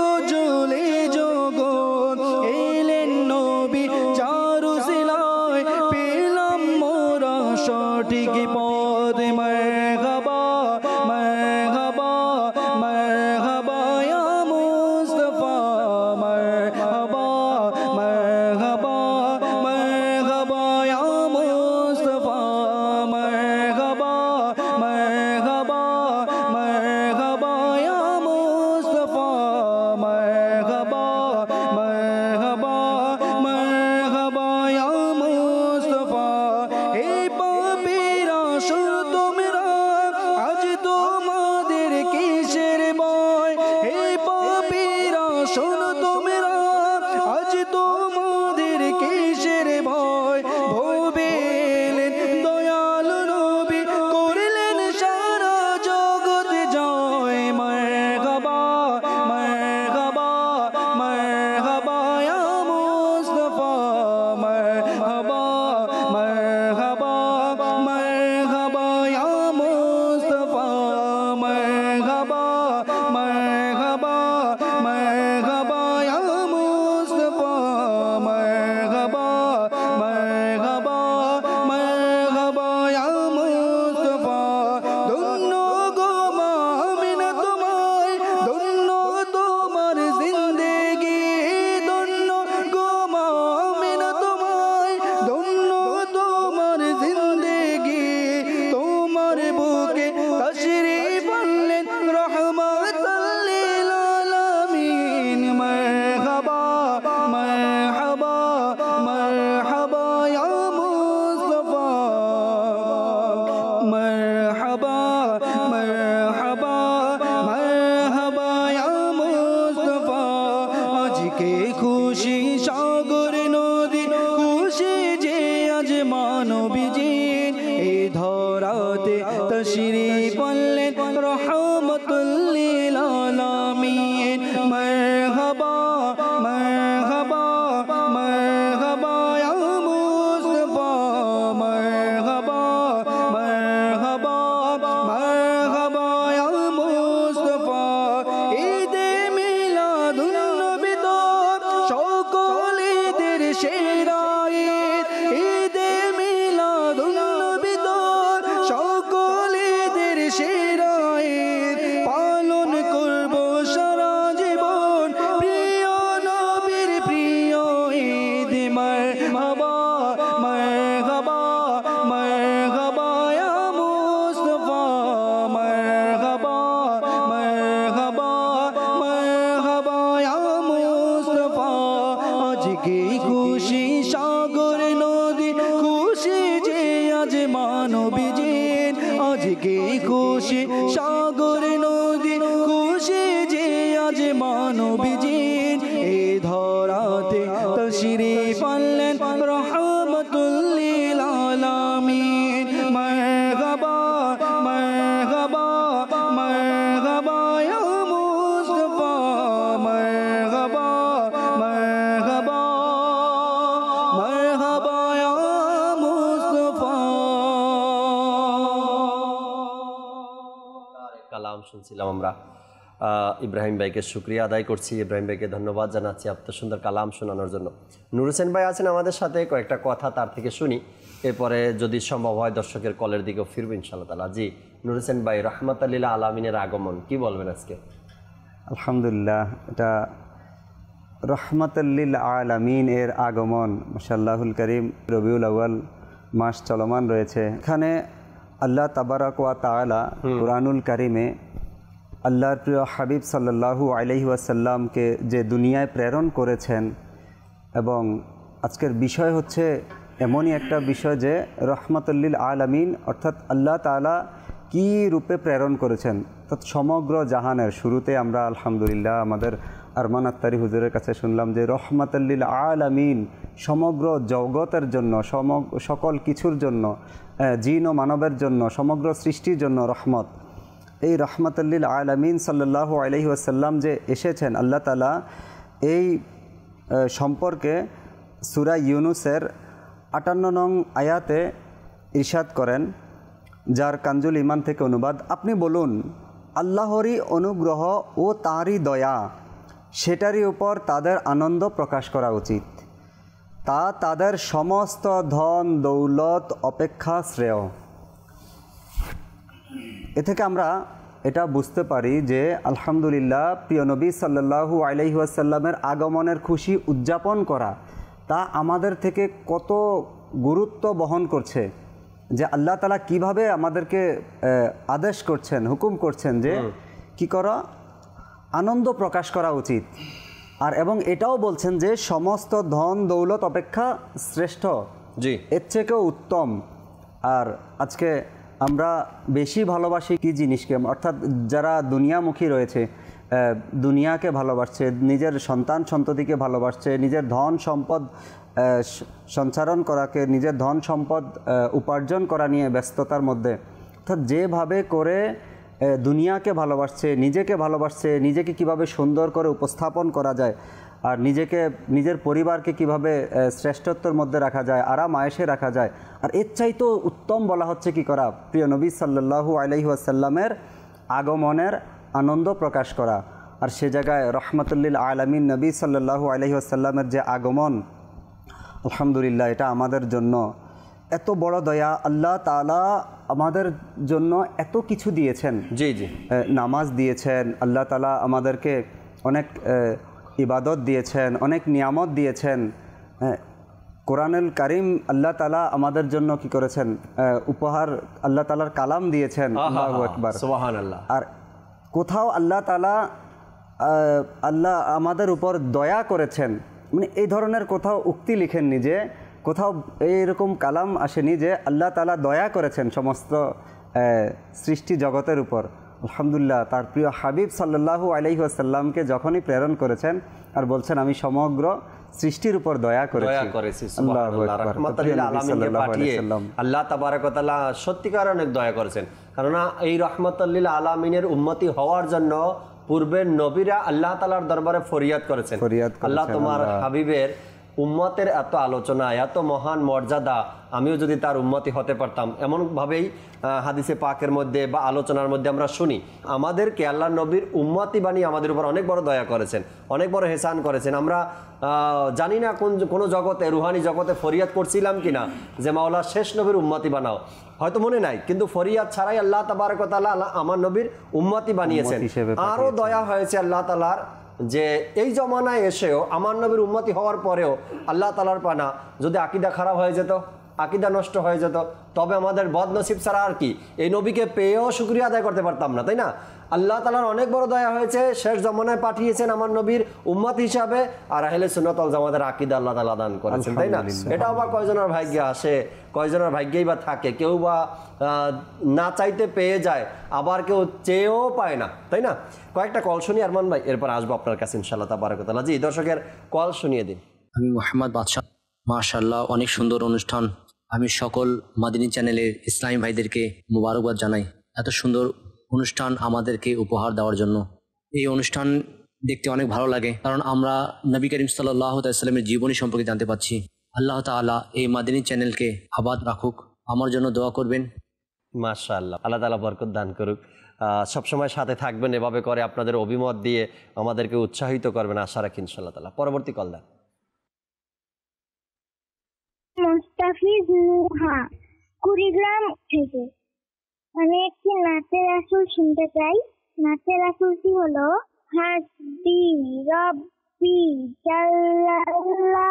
উজ্জ্বলে জগৎ এলেন নবী চারু সিলায় পেলাম মোরা সঠিক পথ মারহাবা মারহাবা মারহাবা ইয়া মুস্তাফা মারহাবা মারহাবা মারহাবা ইয়া মুস্তাফা মারহাবা মারহাবা মারহাবা ইয়া মুস্তাফা মারহাবা মারহাবা মারহাবা ইয়া মুস্তাফা এই পাপীরা শুনো তোমরা আজ তোমাদের কিসের ভয় এই পাপীরা শুনো তোমরা আজ তোমাদের কিসের ভয় ভবেলেন দয়ালু নবী করলেন সারা জগৎ জয় মারহাবা মারহাবা মারহাবা ইয়া মুস্তাফা মারহাবা মারহাবা মারহাবা ইয়া মুস্তাফা মারহাবা মারহাবা মারহাবা ইয়া মুস্তাফা মারহাবা মারহাবা মারহাবা ইয়া মুস্তাফা ধন্য গো মা আমিনা তোমায় ধন্য তোমার জিন্দেগি ধন্য গো মা আমিনা তোমায় ধন্য তোমার জিন্দেগি তোমার বুকে তশরিফ আনলেন রহমাতুল লিল আলামিন মারহাবা মারহাবা মারহাবা ইয়া মুস্তাফা মারহাবা মারহাবা মারহাবা ইয়া মুস্তাফা আজকে খুশি সাগর নদী খুশি যে আজ মানবীজির এই ধরাতে তশরিফ আনলেন রহমাতুল লিল আলামিন মারহাবা মারহাবা মারহাবা ইয়া মুস্তাফা মারহাবা মারহাবা মারহাবা ইয়া মুস্তাফা ঈদে মিলাদুন নবী তো সকল ঈদের সেরা ঈদ ঈদে মিলাদুন নবী তো সকল ঈদের সেরা ঈদ পালন করব সারা জীবন প্রিয় নবীর প্রিয় ঈদ মারহাবা মারহাবা মারহাবা ইয়া মুস্তাফা মারহাবা মারহাবা মারহাবা ইয়া মুস্তাফা আজকে খুশি সাগর নদী খুশি যে আজ মানবীজির আজকে খুশি সাগর নদী খুশি যে আজ মানবীজির এই ধরাতে তশরিফ আনলেন রহমাতুল লিল আলামিন মারহাবা মারহাবা মারহাবা ইয়া মুস্তাফা মারহাবা মারহাবা মারহাবা ইয়া মুস্তাফা কালাম শুনছিলাম আমরা ইব্রাহিম ভাইকে শুকরিয়া আদায় করছি, ইব্রাহিম ভাইকে ধন্যবাদ জানাচ্ছি আপনার সুন্দর কালাম শোনানোর জন্য। নূর হোসেন ভাই আছেন আমাদের সাথে, কয়েকটা কথা তার থেকে শুনি, এরপরে যদি সম্ভব হয় দর্শকের কলের দিকেও ফিরবো ইনশাআল্লাহ তাআলা। জি নূর হোসেন ভাই, রাহমাতাল লিল আলামিনের আগমন কি বলবেন আজকে? আলহামদুলিল্লাহ, এটা রহমাতুল লিল আলামিন এর আগমন, মাশাআল্লাহুল করিম। রবিউল আউয়াল মাস চলমান রয়েছে, এখানে আল্লাহ তাবারাক ওয়া তাআলা কুরআনুল কারিমে আল্লাহর প্রিয় হাবিব সাল্লাল্লাহু আলাইহি ওয়াসাল্লামকে যে দুনিয়ায় প্রেরণ করেছেন, এবং আজকের বিষয় হচ্ছে এমনই একটা বিষয় যে রহমাতুল লিল আলামিন অর্থাৎ আল্লাহ তাআলা কি রূপে প্রেরণ করেছেন অর্থাৎ সমগ্র জাহানের। শুরুতে আমরা আলহামদুলিল্লাহ আমাদের আরমান আত্তারি হুজুরের কাছে শুনলাম যে রহমাতুল লিল আলামিন সমগ্র জগতের জন্য, সকল কিছুর জন্য, জিন ও মানবের জন্য, সমগ্র সৃষ্টির জন্য রহমত। এই রহমাতুল লিল আলামিন সাল্লাল্লাহু আলাইহি ওয়াসাল্লাম যে এসেছেন, আল্লাহ তাআলা এই সম্পর্কে সূরা ইউনুসের 58 নং আয়াতে ইরশাদ করেন, যার কানজুল ইমান থেকে অনুবাদ, আপনি বলুন আল্লাহরই অনুগ্রহ ও তাঁরই দয়া, সেটারই উপর তাদের আনন্দ প্রকাশ করা উচিত, তা তাদের সমস্ত ধন দৌলত অপেক্ষা শ্রেয়। এ থেকে আমরা এটা বুঝতে পারি যে আলহামদুলিল্লাহ প্রিয় নবী সাল্লাল্লাহু আলাইহি ওয়াসাল্লামের আগমনের খুশি উদযাপন করা তা আমাদের থেকে কত গুরুত্ব বহন করছে, যে আল্লাহ তাআলা কিভাবে আমাদেরকে আদেশ করছেন, হুকুম করছেন যে কি করা, আনন্দ প্রকাশ করা উচিত। আর এবং এটাও বলছেন যে সমস্ত ধন দৌলত অপেক্ষা শ্রেষ্ঠ, জি এর থেকেও উত্তম। আর আজকে আমরা বেশি ভালোবাসি কি জিনিসকে, অর্থাৎ যারা দুনিয়ামুখী রয়েছে, দুনিয়াকে ভালোবাসছে, নিজের সন্তান সন্ততিকে ভালোবাসছে, নিজের ধন সম্পদ সঞ্চারণ করাকে, নিজের ধন সম্পদ উপার্জন করা নিয়ে ব্যস্ততার মধ্যে, অর্থাৎ যেভাবে করে দুনিয়াকে ভালোবাসছে, নিজেকে ভালোবাসছে, নিজেকে কিভাবে সুন্দর করে উপস্থাপন করা যায়, আর নিজের পরিবারকে কিভাবে শ্রেষ্ঠত্বের মধ্যে রাখা যায়, আরাম আয়েশে রাখা যায়, আর এর চাইতেও উত্তম বলা হচ্ছে কি করা, প্রিয় নবী সাল্লাল্লাহু আলাইহি ওয়াসাল্লামের আগমনের আনন্দ প্রকাশ করা। আর সে জায়গায় রহমাতুল লিল আলামিন নবী সাল্লাল্লাহু আলাইহি ওয়াসাল্লামের যে আগমন, আলহামদুলিল্লাহ এটা আমাদের জন্য এত বড় দয়া। আল্লাহ তাআলা আমাদের জন্য এত কিছু দিয়েছেন, জি জি, নামাজ দিয়েছেন, আল্লাহ তাআলা আমাদেরকে অনেক ইবাদত দিয়েছেন, অনেক নিয়ামত দিয়েছেন, কোরআনুল কারীম আল্লাহ তাআলা আমাদের জন্য কি করেছেন, উপহার আল্লাহ তাআলার কালাম দিয়েছেন, আল্লাহু আকবার, সুবহানাল্লাহ। আর কোথাও আল্লাহ তাআলা আল্লাহ আমাদের উপর দয়া করেছেন, মানে এই ধরনের কোথাও উক্তি লিখেননি, যে কোথাও এইরকম কালাম আসেনি যে আল্লাহ তাআলা দয়া করেছেন সমস্ত সৃষ্টি জগতের উপর। আলহামদুলিল্লাহ তার প্রিয় হাবিব সাল্লাল্লাহু আলাইহি ওয়াসাল্লামকে যখনই প্রেরণ করেছেন আর বলছেন আমি সমগ্র সৃষ্টির উপর দয়া করেছি, সুবহানাল্লাহ, রাহমাতুল লিল আলামিনকে পাঠিয়ে আল্লাহ তাবারক ওয়া তাআলা সত্যিকার অনেক দয়া করেছেন। কেননা এই রাহমাতুল লিল আলামিনের উম্মতি হওয়ার জন্য পূর্বের নবীরা আল্লাহ তাআলার দরবারে ফরিয়াদ করেছেন, আল্লাহ তোমার হাবিবের উম্মতের এত আলোচনা, এত মহান মর্যাদা, আমিও যদি তার উম্মতি হতে পারতাম। এমনভাবেই হাদিসে পাকের মধ্যে বা আলোচনার মধ্যে আমরা শুনি আমাদেরকে আল্লাহ নবীর উম্মতি বানিয়ে আমাদের উপর অনেক বড় দয়া করেছেন, অনেক বড় হেসান করেছেন। আমরা জানি না কোনো জগতে, রুহানি জগতে ফরিয়াদ করছিলাম কিনা যে মাওলা শেষ নবীর উম্মতি বানাও, হয়তো মনে নাই, কিন্তু ফরিয়াদ ছাড়াই আল্লাহ তাবারক ওয়া তাআলা আমার নবীর উম্মতি বানিয়েছেন। আরও দয়া হয়েছে আল্লাহ তাআলার যে এই জমানায় এসেও আমার নবীর উম্মতি হওয়ার পরেও আল্লাহ তাআলার পানা, যদি আকীদা খারাপ হয়ে যেত, আকীদা নষ্ট হয়ে যেত, তবে আমাদের বদনসিব ছাড়া আর কি, এই নবীকে পেয়েও শুকরিয়া আদায় করতে পারতাম না, তাই না? আল্লাহ তাআলার অনেক বড় দয়া হয়েছে, শেষ জমানায় পাঠিয়েছেন আমার নবীর উম্মত হিসাবে, আর আহলে সুন্নাত ওয়াল জামাতের আকীদা আল্লাহ তাআলা দান করেছেন, তাই না? এটাও বা কয়জনের ভাগ্যে আসে, কয়জনের ভাগ্যেই বা থাকে, কেউ বা না চাইতে পেয়ে যায়, আবার কেউ চেয়েও পায় না, তাই না? কয়েকটা কল শুনি আরমান ভাই, এরপর আসবো আপনার কাছে ইনশাআল্লাহ তাবারক ওয়া তাআলা। জি দর্শকের কল শুনিয়ে দিন। আমি মোহাম্মদ বাদশাহ। মাশাআল্লাহ, অনেক সুন্দর অনুষ্ঠান। আমি সকল মাদিনী চ্যানেলের ইসলামী ভাইদেরকে মোবারকবাদ জানাই এত সুন্দর অনুষ্ঠান আমাদেরকে উপহার দেওয়ার জন্য। এই অনুষ্ঠান দেখতে অনেক ভালো লাগে, কারণ আমরা নবী করিম সাল্লাল্লাহু আলাইহি ওয়াসাল্লামের জীবনী সম্পর্কে জানতে পারছি। আল্লাহ তাআলা এই মাদিনী চ্যানেলকে আবাদ রাখুক, আমার জন্য দোয়া করবেন। মাশাআল্লাহ, আল্লাহ তাআলা বরকত দান করুক। সবসময় সাথে থাকবেন, এভাবে করে আপনাদের অভিমত দিয়ে আমাদেরকে উৎসাহিত করবেন আশা রাখি ইনশাআল্লাহ তাআলা। পরবর্তী কল দেন। মুস্তাফিজ নুহা, কুড়িগ্রাম থেকে। আমি একটি নাচের আসল শুনতে চাই। নাচের আসলটি হলো হাসবি রব্বি জাল্লাল্লাহ।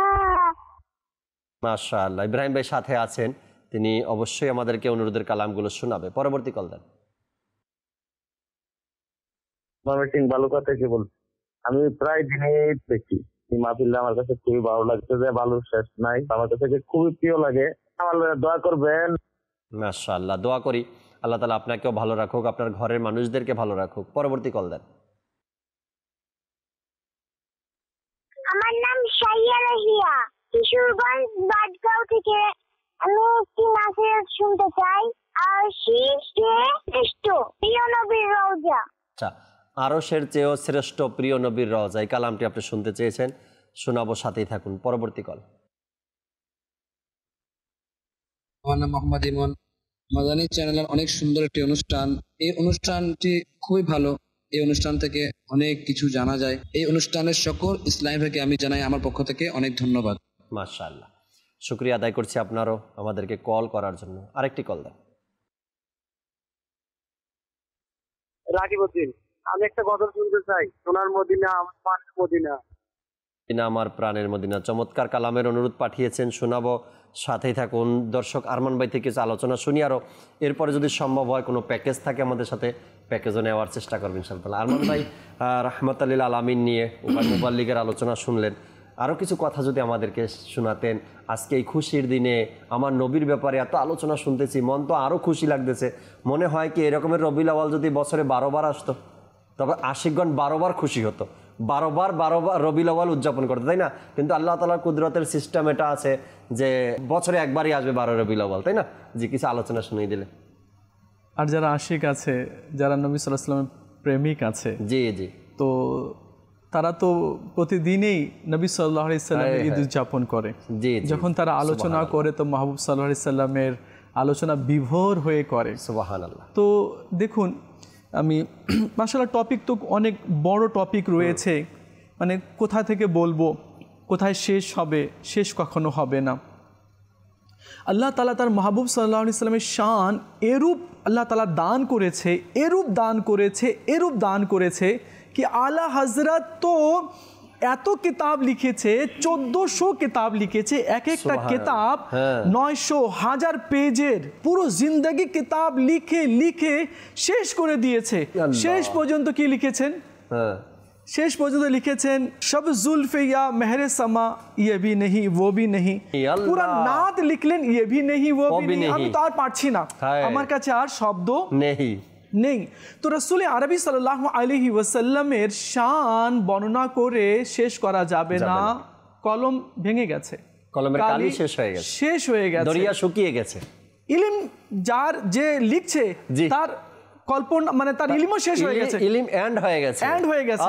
মাশাআল্লাহ, ইব্রাহিম ভাই সাথে আছেন, তিনি অবশ্যই আমাদেরকে অনুরোধের কালামগুলো শোনাবে। পরবর্তী কল দেন। বালুকা থেকে বলছি। আমি প্রায় দিনে দেখি মাহফিলটা, আমার কাছে খুবই ভালো লাগছে, যে ভালো শেষ নাই, আমার কাছে খুবই প্রিয় লাগে। আমার দোয়া করবেন। মাশাআল্লাহ, দোয়া করি আল্লাহ তাআলা আপনাকেও ভালো রাখুক, আপনার ঘরের মানুষদেরকে ভালো রাখুক। পরবর্তী কল দেন। আমার নাম শাইয়া রাহিয়া, কিশোরগঞ্জ বাডগাঁও থেকে। আমি একটি নাচের শুনতে চাই। আর শ্রেষ্ঠ প্রিয় নবীর রওজা। আচ্ছা, আরশের চেয়েও শ্রেষ্ঠ প্রিয় নবীর রওজা, এই কালামটি আপনি শুনতে চেয়েছেন, শোনাবো, সাথেই থাকুন। পরবর্তী কল। আমার নাম মোহাম্মদ ইমন। মাদানী চ্যানেলের অনেক সুন্দর একটি অনুষ্ঠান, এই অনুষ্ঠানটি খুবই ভালো। এই অনুষ্ঠান থেকে অনেক কিছু জানা যায়। এই অনুষ্ঠানের সকল ইসলামী ভাইকে আমি জানাই আমার পক্ষ থেকে অনেক ধন্যবাদ। মাশাআল্লাহ, শুকরিয়া আদায় করছি আপনারও আমাদেরকে কল করার জন্য। আরেকটি কল দেন। রাকিবউদ্দিন, আমি একটা গজল শুনতে চাই। সোনার মদিনা আমার প্রাণের মদিনা। আমার প্রাণের মদিনা, চমৎকার কালামের অনুরোধ পাঠিয়েছেন, শোনাবো, সাথেই থাকুন। দর্শক আরমান ভাই থেকে কিছু আলোচনা শুনি আরও, এরপরে যদি সম্ভব হয় কোনো প্যাকেজ থাকে আমাদের সাথে প্যাকেজও নেওয়ার চেষ্টা করবেন ইনশাআল্লাহ। আরমান ভাই রাহমাতুল লিল আলামিন নিয়ে মুবাল্লিগের আলোচনা শুনলেন, আরও কিছু কথা যদি আমাদেরকে শোনাতেন। আজকে এই খুশির দিনে আমার নবীর ব্যাপারে এত আলোচনা শুনতেছি, মন তো আরও খুশি লাগতেছে। মনে হয় কি এরকমের রবিউল আউয়াল যদি বছরে 12 বার আসতো, তবে আশিকগণ 12 বার খুশি হতো, 12 বার রবিউল আউয়াল উদযাপন করতো, তাই না? কিন্তু আল্লাহ তাআলার কুদরতের সিস্টেম এটা আছে যে বছরে একবারই আসবে 12 রবিউল আউয়াল, তাই না? যে কিছু আলোচনা শুনিয়ে দিলে। আর যারা আশিক আছে, যারা নবী সাল্লাল্লাহু আলাইহি ওয়াসাল্লামের প্রেমিক আছে, জি জি, তো তারা তো প্রতিদিনই নবী সাল্লাল্লাহু আলাইহি সাল্লামের ঈদ উদযাপন করে। জি, যখন তারা আলোচনা করে তো মাহবুব সাল্লাল্লাহু আলাইহি সাল্লামের আলোচনা বিভোর হয়ে করে। সুবহানাল্লাহ। তো দেখুন, আমি মাশাআল্লাহ টপিক তো অনেক বড় টপিক রয়েছে, মানে কোথা থেকে বলবো, কোথায় শেষ হবে, শেষ কখনো হবে না। আল্লাহ তাআলা তার মাহবুব সাল্লাল্লাহু আলাইহি সাল্লামের শান এরূপ আল্লাহ তাআলা দান করেছে, এরূপ দান করেছে कि आला हजरत तो এত কিতাব লিখেছে, 1400 কিতাব লিখেছে। এক একটা কিতাব 900,000 পেজের, পুরো জিন্দগি কিতাব লিখে লিখে শেষ করে দিয়েছে। শেষ পর্যন্ত কি লিখেছেন? শেষ পর্যন্ত লিখেছেন সব জুলফে ইয়া মেহরে সমা ইয়ে ভি নেহি वो भी नहीं। পুরো নাত লিখলেন ইয়ে ভি নেহি वो भी नहीं। আমি তো আর পারছি না, আমার কাছে আর শব্দ নেই। তো রাসূল আরবি সাল্লাল্লাহু আলাইহি ওয়াসাল্লামের শান বর্ণনা করে শেষ করা যাবে না। কলম ভেঙে গেছে, কলমের কালি শেষ হয়ে গেছে, দরিয়া শুকিয়ে গেছে। ইলম যার যে লিখছে তার কল্পনা, মানে তার ইলমও শেষ হয়ে গেছে, ইলম এন্ড হয়ে গেছে।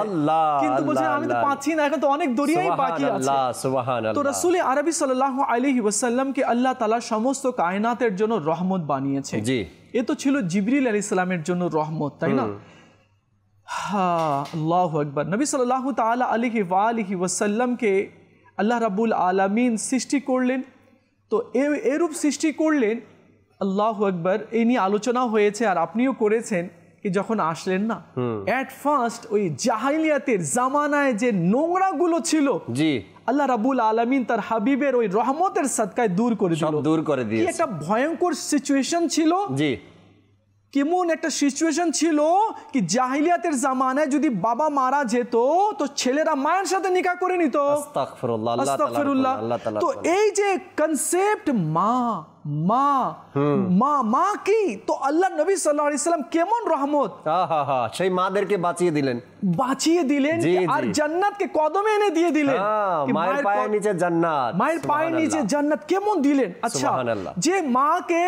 আল্লাহ, কিন্তু বলছে আমি তো পাচ্ছি না, এখন তো অনেক দরিয়াই বাকি আছে। সুবহানাল্লাহ। তো রাসূল আরবি সাল্লাল্লাহু আলাইহি ওয়াসাল্লামকে আল্লাহ তাআলা সমস্ত কায়নাতের জন্য রহমত বানিয়েছে। জি, এ তো ছিল জিবরিল আলাইহিস সালামের জন্য রহমত, তাই না? হ্যাঁ, আল্লাহু আকবার। নবী সাল্লাল্লাহু তাআলা আলাইহি ওয়া আলিহি ওয়াসাল্লামকে আল্লাহ রাব্বুল আলামিন সৃষ্টি করলেন। তো এরূপ সৃষ্টি করলেন, আল্লাহু আকবার। এই নিয়ে আলোচনা হয়েছে আর আপনিও করেছেন কি যখন আসলেন না, এট ফার্স্ট ওই জাহিলিয়াতের জামানায় যে নোংরাগুলো ছিল, জি, আল্লাহ রাব্বুল আলামিন তার হাবিবের ওই রহমতের সাদকায় দূর করে দিল, দূর করে দিয়েছে। কি একটা ভয়ঙ্কর সিচুয়েশন ছিল, জি, কেমন একটা সিচুয়েশন ছিল কি জাহিলিয়াতের জামানায় যদি বাবা মারা যেত তো ছেলেরা মায়ের সাথে নিকাহ করে নিত। আস্তাগফিরুল্লাহ, আস্তাগফিরুল্লাহ। তো এই যে কনসেপ্ট মা মা মা মা কি, তো আল্লাহ নবী সাল্লাল্লাহু আলাইহি সাল্লাম কেমন রহমত, সেই মাদেরকে বাঁচিয়ে দিলেন আর জান্নাতকে কদমে এনে দিয়ে দিলেন। মায়ের পায়ের নিচে জান্নাত, মায়ের পায়ের নিচে জান্নাত কেমন দিলেন। আচ্ছা, যে মাকে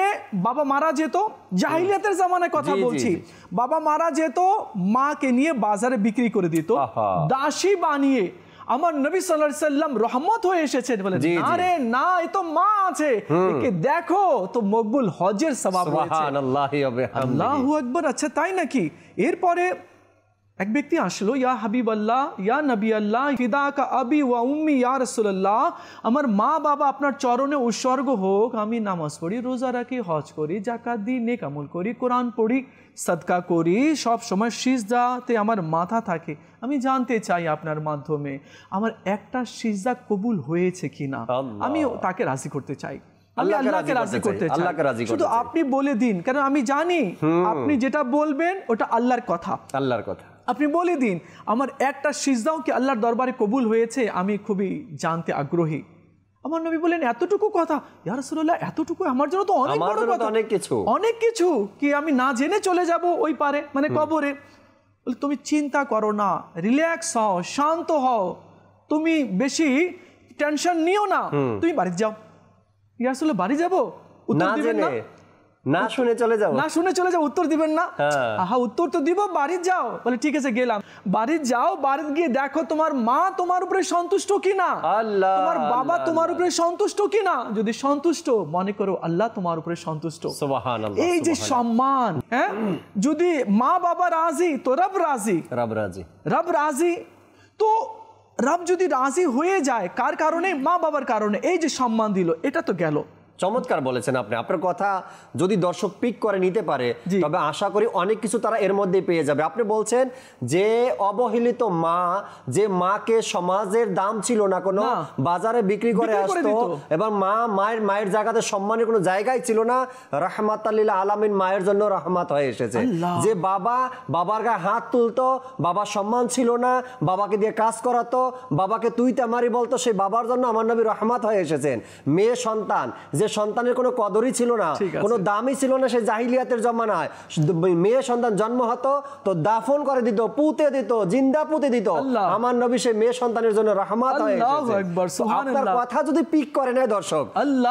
বাবা মারা যেত, জাহিলিয়াতের জামানায় কথা বলছি, বাবা মারা যেত, মাকে নিয়ে বাজারে বিক্রি করে দিত দাসী বানিয়ে, আমার নবী সাল্লাল্লাহু আলাইহি সাল্লাম রহমত হয়ে এসেছেন, বলে না রে না, এ তো মা আছে, একে দেখো তো মকবুল হজের সওয়াব হয়েছে। সুবহানাল্লাহি ওয়া বিহামদিহি, আল্লাহু আকবার। আচ্ছা তাই নাকি? এরপরে এক ব্যক্তি আসলো, ইয়া হাবিবাল্লাহ, ইয়া নবী আল্লাহ, ফিদাকা আবি ওয়া উম্মি ইয়া রাসূলুল্লাহ, আমার মা বাবা আপনার চরণে উৎসর্গ হোক, আমি নামাজ পড়ি, রোজা রাখি, হজ করি, যাকাত দিই, নেক আমল করি, কোরআন পড়ি, সাদকা করি, সব সময় সিজদাতে আমার মাথা থাকে, আমি জানতে চাই আপনার মাধ্যমে আমার একটা সিজদা কবুল হয়েছে কিনা, আমি তাকে রাজি করতে চাই, আল্লাহকে রাজি করতে চাই, শুধু আপনি বলে দিন, কারণ আমি জানি আপনি যেটা বলবেন ওটা আল্লাহর কথা, আল্লাহর কথা, আপনি বলে দিন আমার একটা সিজদাও কি আল্লাহর দরবারে কবুল হয়েছে, আমি খুবই জানতে আগ্রহী। আমার নবী বলেন এতটুকু কথা, ইয়া রাসূলুল্লাহ এতটুকু আমার জন্য তো অনেক বড় কথা, অনেক কিছু কি আমি না জেনে চলে যাব ওই পারে, মানে কবরে। বলে তুমি চিন্তা করো না, রিল্যাক্স হও, শান্ত হও, তুমি বেশি টেনশন নিও না, তুমি বাড়ি যাও। ইয়া রাসূলুল্লাহ বাড়ি যাব? উত্তর দিবেন না, না শুনে চলে যাও, না শুনে চলে যাও, উত্তর দিবেন না? আহা উত্তর তো দিব, বাড়ি যাও। বলে ঠিক আছে গেলাম। বাড়ি যাও, বাড়ি গিয়ে দেখো তোমার মা তোমার উপরে সন্তুষ্ট কিনা, তোমার বাবা তোমার উপরে সন্তুষ্ট কিনা, যদি সন্তুষ্ট মনে করো আল্লাহ তোমার উপরে সন্তুষ্ট। সুবহানাল্লাহ, এই যে সম্মান, হ্যাঁ, যদি মা বাবা রাজি তো রব রাজি, রব রাজি, রব রাজি। তো রব যদি রাজি হয়ে যায় কার কারণে? মা বাবার কারণে। এই যে সম্মান দিল, এটা তো গেল। চমৎকার বলেছেন আপনি। আপনার কথা যদি দর্শক পিক করে নিতে পারে তবে আশা করি অনেক কিছু তারা এর মধ্যে পেয়ে যাবে। আপনি বলছেন যে অবহেলিত মা, যে মাকে সমাজের দাম ছিল না, কোনো বাজারে বিক্রি করে আসতো এবং মায়ের জায়গাতে সম্মানের কোনো জায়গায় ছিল না, রাহমাতাল লিল আলামিন মায়ের জন্য রহমত হয়ে এসেছে। যে বাবার গায়ে হাত তুলতো, বাবার সম্মান ছিল না, বাবাকে দিয়ে কাজ করাতো, বাবাকে তুই তামারি বলতো, সেই বাবার জন্য আমার নবী রহমত হয়ে এসেছেন। মেয়ে সন্তান, যে সন্তানের কোনো কদরই ছিল না, কোনো দামই ছিল না সেই জাহিলিয়াতের জমানায়, মেয়ে সন্তান জন্ম হতো তো দাফন করে দিত, পুঁতে দিত, জিন্দা পুঁতে দিত। আমার নবী সেই মেয়ে সন্তানের জন্য রহমত হয়ে এসেছে। আপনার কথা যদি পিক করে নেয় দর্শক,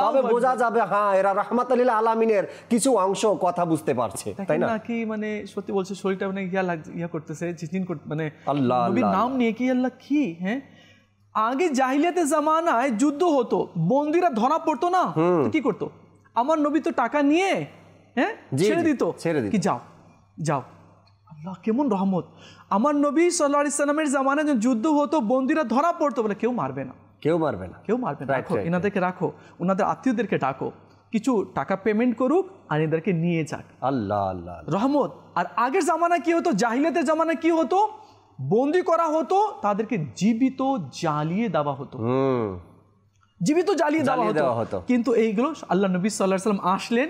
তবে বোঝা যাবে হ্যাঁ এরা রাহমাতুল লিল আলামিনের কিছু অংশ কথা বুঝতে পারছে, তাই না? কি মানে সত্যি বলছে, শরীরটা মানে ইয়া করতেছে, মানে আল্লাহ নবীর নাম নিয়ে কি আল্লাহ কি। হ্যাঁ, আগে জাহিলিয়াতের জামানায় যুদ্ধ হতো, বন্দীরা ধরা পড়তো না, কি করতো? আমার নবী তো টাকা নিয়ে ছেড়ে দিত, কি যাও যাও। আল্লাহ কেমন রহমত। আমার নবী সাল্লাল্লাহু আলাইহি সাল্লামের জামানায় যুদ্ধ হতো, বন্দীরা ধরা পড়তো, বলে কেউ মারবে না, কেউ মারবে না, কেউ মারবে না, রাখো এনাদেরকে, রাখো ওনাদের আত্মীয়দেরকে ডাকো, কিছু টাকা পেমেন্ট করুক আর এদেরকে নিয়ে যাক। আল্লাহ আল্লাহ রহমত। আর আগের জামানায় কি হতো, জাহিলিয়াতের জামানায় কি হতো, বন্দি করা হতো, তাদেরকে জীবিত জ্বালিয়ে দেওয়া হতো, জীবিত জ্বালিয়ে দেওয়া হতো। কিন্তু এইগুলো আল্লাহ নবী সাল্লাল্লাহু আলাইহি সাল্লাম আসলেন,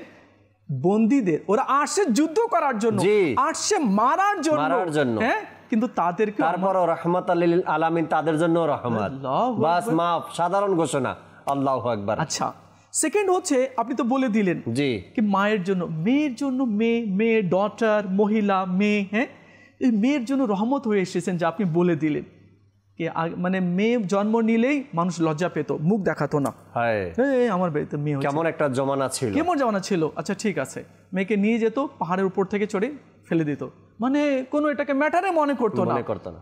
বন্দীদের, ওরা আসছে যুদ্ধ করার জন্য, আসছে মারার জন্য, হ্যাঁ, কিন্তু তাদেরকে তারপরও রাহমাতুল লিল আলামিন তাদের জন্য রহমত, বাস মাফ, সাধারণ ঘোষণা। আল্লাহু আকবার। আচ্ছা, সেকেন্ড হচ্ছে আপনি তো বলে দিলেন জি কি মায়ের জন্য, মেয়ের জন্য, মেয়ে ডটার, মহিলা মেয়ে, হ্যাঁ, এই মেয়ের জন্য রহমত হয়ে এসেছেন, যে আপনি বলে দিলেন কি মানে মেয়ে জন্ম নিলেই মানুষ লজ্জা পেত, মুখ দেখাতো না, আমার বাড়িতে মেয়ে, কেমন একটা জমানা ছিল, কেমন জমানা ছিল। আচ্ছা ঠিক আছে, মেয়েকে নিয়ে যেত, পাহাড়ের উপর থেকে চড়ে ফেলে দিত, মানে কোনো এটাকে ম্যাটারে মনে করতো না,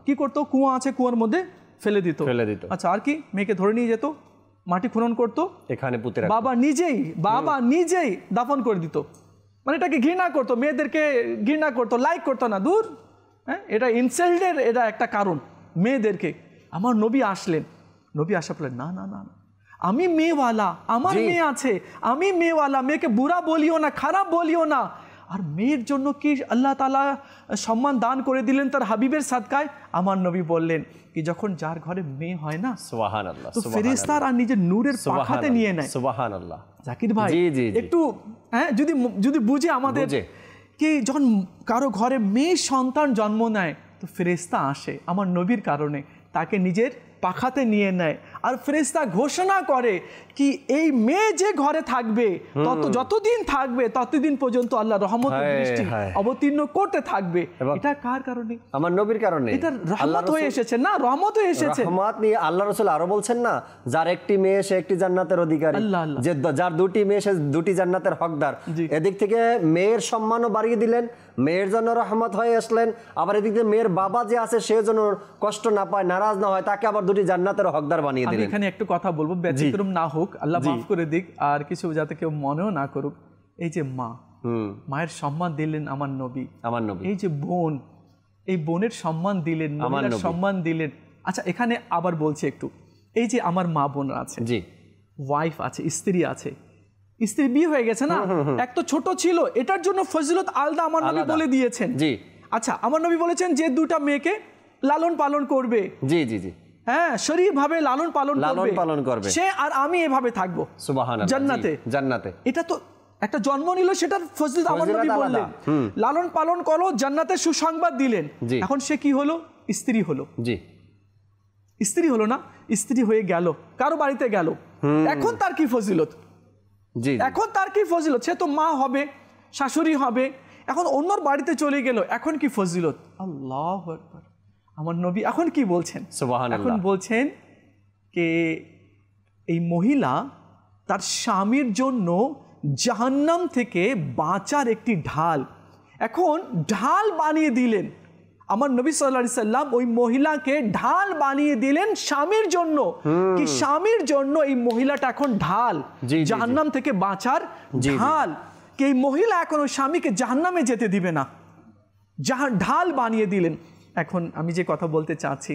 কি করতো, কুয়া আছে, কুয়ার মধ্যে ফেলে দিত। আচ্ছা আর কি, মেয়েকে ধরে নিয়ে যেত, মাটি খনন করতো, এখানে পুঁতে রাখতো, বাবা নিজেই দাফন করে দিত, মানে এটাকে ঘৃণা করতো, মেয়েদেরকে ঘৃণা করতো, লাইক করতো না, দূর, হ্যাঁ, এটা ইনসাল্টের এটা একটা কারণ মেয়েদেরকে। আমার নবী আসলেন, নবী আসা বললেন না না না, আমি মেয়েওয়ালা, আমার মেয়ে আছে, আমি মেয়েওয়ালা, মেয়েকে বুড়া বলিও না, খারাপ বলিও না। আর মেয়ের জন্য কি আল্লাহ তাআলা সম্মান দান করে দিলেন তার হাবিবের সাদকায়। আমার নবী বললেন কি, যখন যার ঘরে মেয়ে হয় না, সুবহানাল্লাহ, তো ফেরেশতারা আর নিজের নূরের পাখাতে নিয়ে নেয়। সুবহানাল্লাহ। জাকির ভাই একটু হ্যাঁ যদি বুঝে আমাদের কি, যখন কারো ঘরে মেয়ে সন্তান জন্ম নেয় তো ফেরেশতা আসে আমার নবীর কারণে, তাকে নিজের পাখাতে নিয়ে নেয় আর ফেরেশতা ঘোষণা করে কি এই মেয়ে যে ঘরে থাকবে যতদিন থাকবে ততদিন পর্যন্ত আল্লাহ রহমতের দৃষ্টি অবতীর্ণ করতে থাকবে। এটা কার কারণে? আমার নবীর কারণে। এটা রহমত হয়ে এসেছে না, রহমত হয়ে এসেছে। রহমত নিয়ে আল্লাহ রাসূল আরো বলছেন না, যার একটি মেয়ে সে একটি জান্নাতের অধিকারী, যে যার দুটি মেয়ে সে দুটি জান্নাতের হকদার। এদিক থেকে মেয়ের সম্মানও বাড়িয়ে দিলেন, মেয়ের জন্য রহমত হয়ে আসলেন। আবার এদিক থেকে মেয়ের বাবা যে আছে সে যেন কষ্ট না পায়, নারাজ না হয়, তাকে আবার দুটি জান্নাতের হকদার বানিয়ে দিলেন। এখানে একটু কথা বলবো, ব্যতিক্রম না হোক, আল্লাহ মাফ করে দিক, আর কিছু যাতে কেউ মনেও না করুক। এই যে মা, মায়ের সম্মান দিলেন আমার নবী। এই যে বোন, এই বোনের সম্মান দিলেন, মহিলার সম্মান দিলেন। আচ্ছা, এখানে আবার বলছি একটু, এই যে আমার মা বোন আছে, ওয়াইফ আছে, স্ত্রী আছে, স্ত্রী বিয়ে হয়ে গেছে না, এক তো ছোট ছিল, এটার জন্য ফজিলত আলাদা আমার নবী বলে দিয়েছেন। আচ্ছা, আমার নবী বলেছেন যে দুটা মেয়েকে লালন পালন করবে, হ্যাঁ, শরীর ভাবে লালন পালন করবে, সে আর আমি এভাবে থাকবো সুবহানাল্লাহ জান্নাতে। এটা তো একটা জন্ম নিল, সেটার ফজিলত আমার নবী বললেন। লালন পালন করো, জান্নাতের সুসংবাদ দিলেন। এখন সে কি হলো? স্ত্রী হলো। স্ত্রী হলো না, স্ত্রী হয়ে গেল, কারো বাড়িতে গেল, এখন তার কি ফজিলত? এখন তার কি ফজিলত? সে তো মা হবে, শাশুড়ি হবে, এখন অন্যর বাড়িতে চলে গেল, এখন কি ফজিলত? আল্লাহু আকবার। আমার নবী এখন কি বলছেন? এখন বলছেন যে এই মহিলা তার স্বামীর জন্য জাহান্নাম থেকে বাঁচার একটি ঢাল, এখন ঢাল বানিয়ে দিলেন। আমার নবী সাল্লাল্লাহু আলাইহি সাল্লাম ওই মহিলাকে ঢাল বানিয়ে দিলেন স্বামীর জন্য, কি স্বামীর জন্য এই মহিলাটা এখন ঢাল, জাহান্নাম থেকে বাঁচার ঢাল। কি এই মহিলা এখন ওই স্বামীকে জাহান্নামে যেতে দিবে না, ঢাল বানিয়ে দিলেন। এখন আমি যে কথা বলতে চাচ্ছি,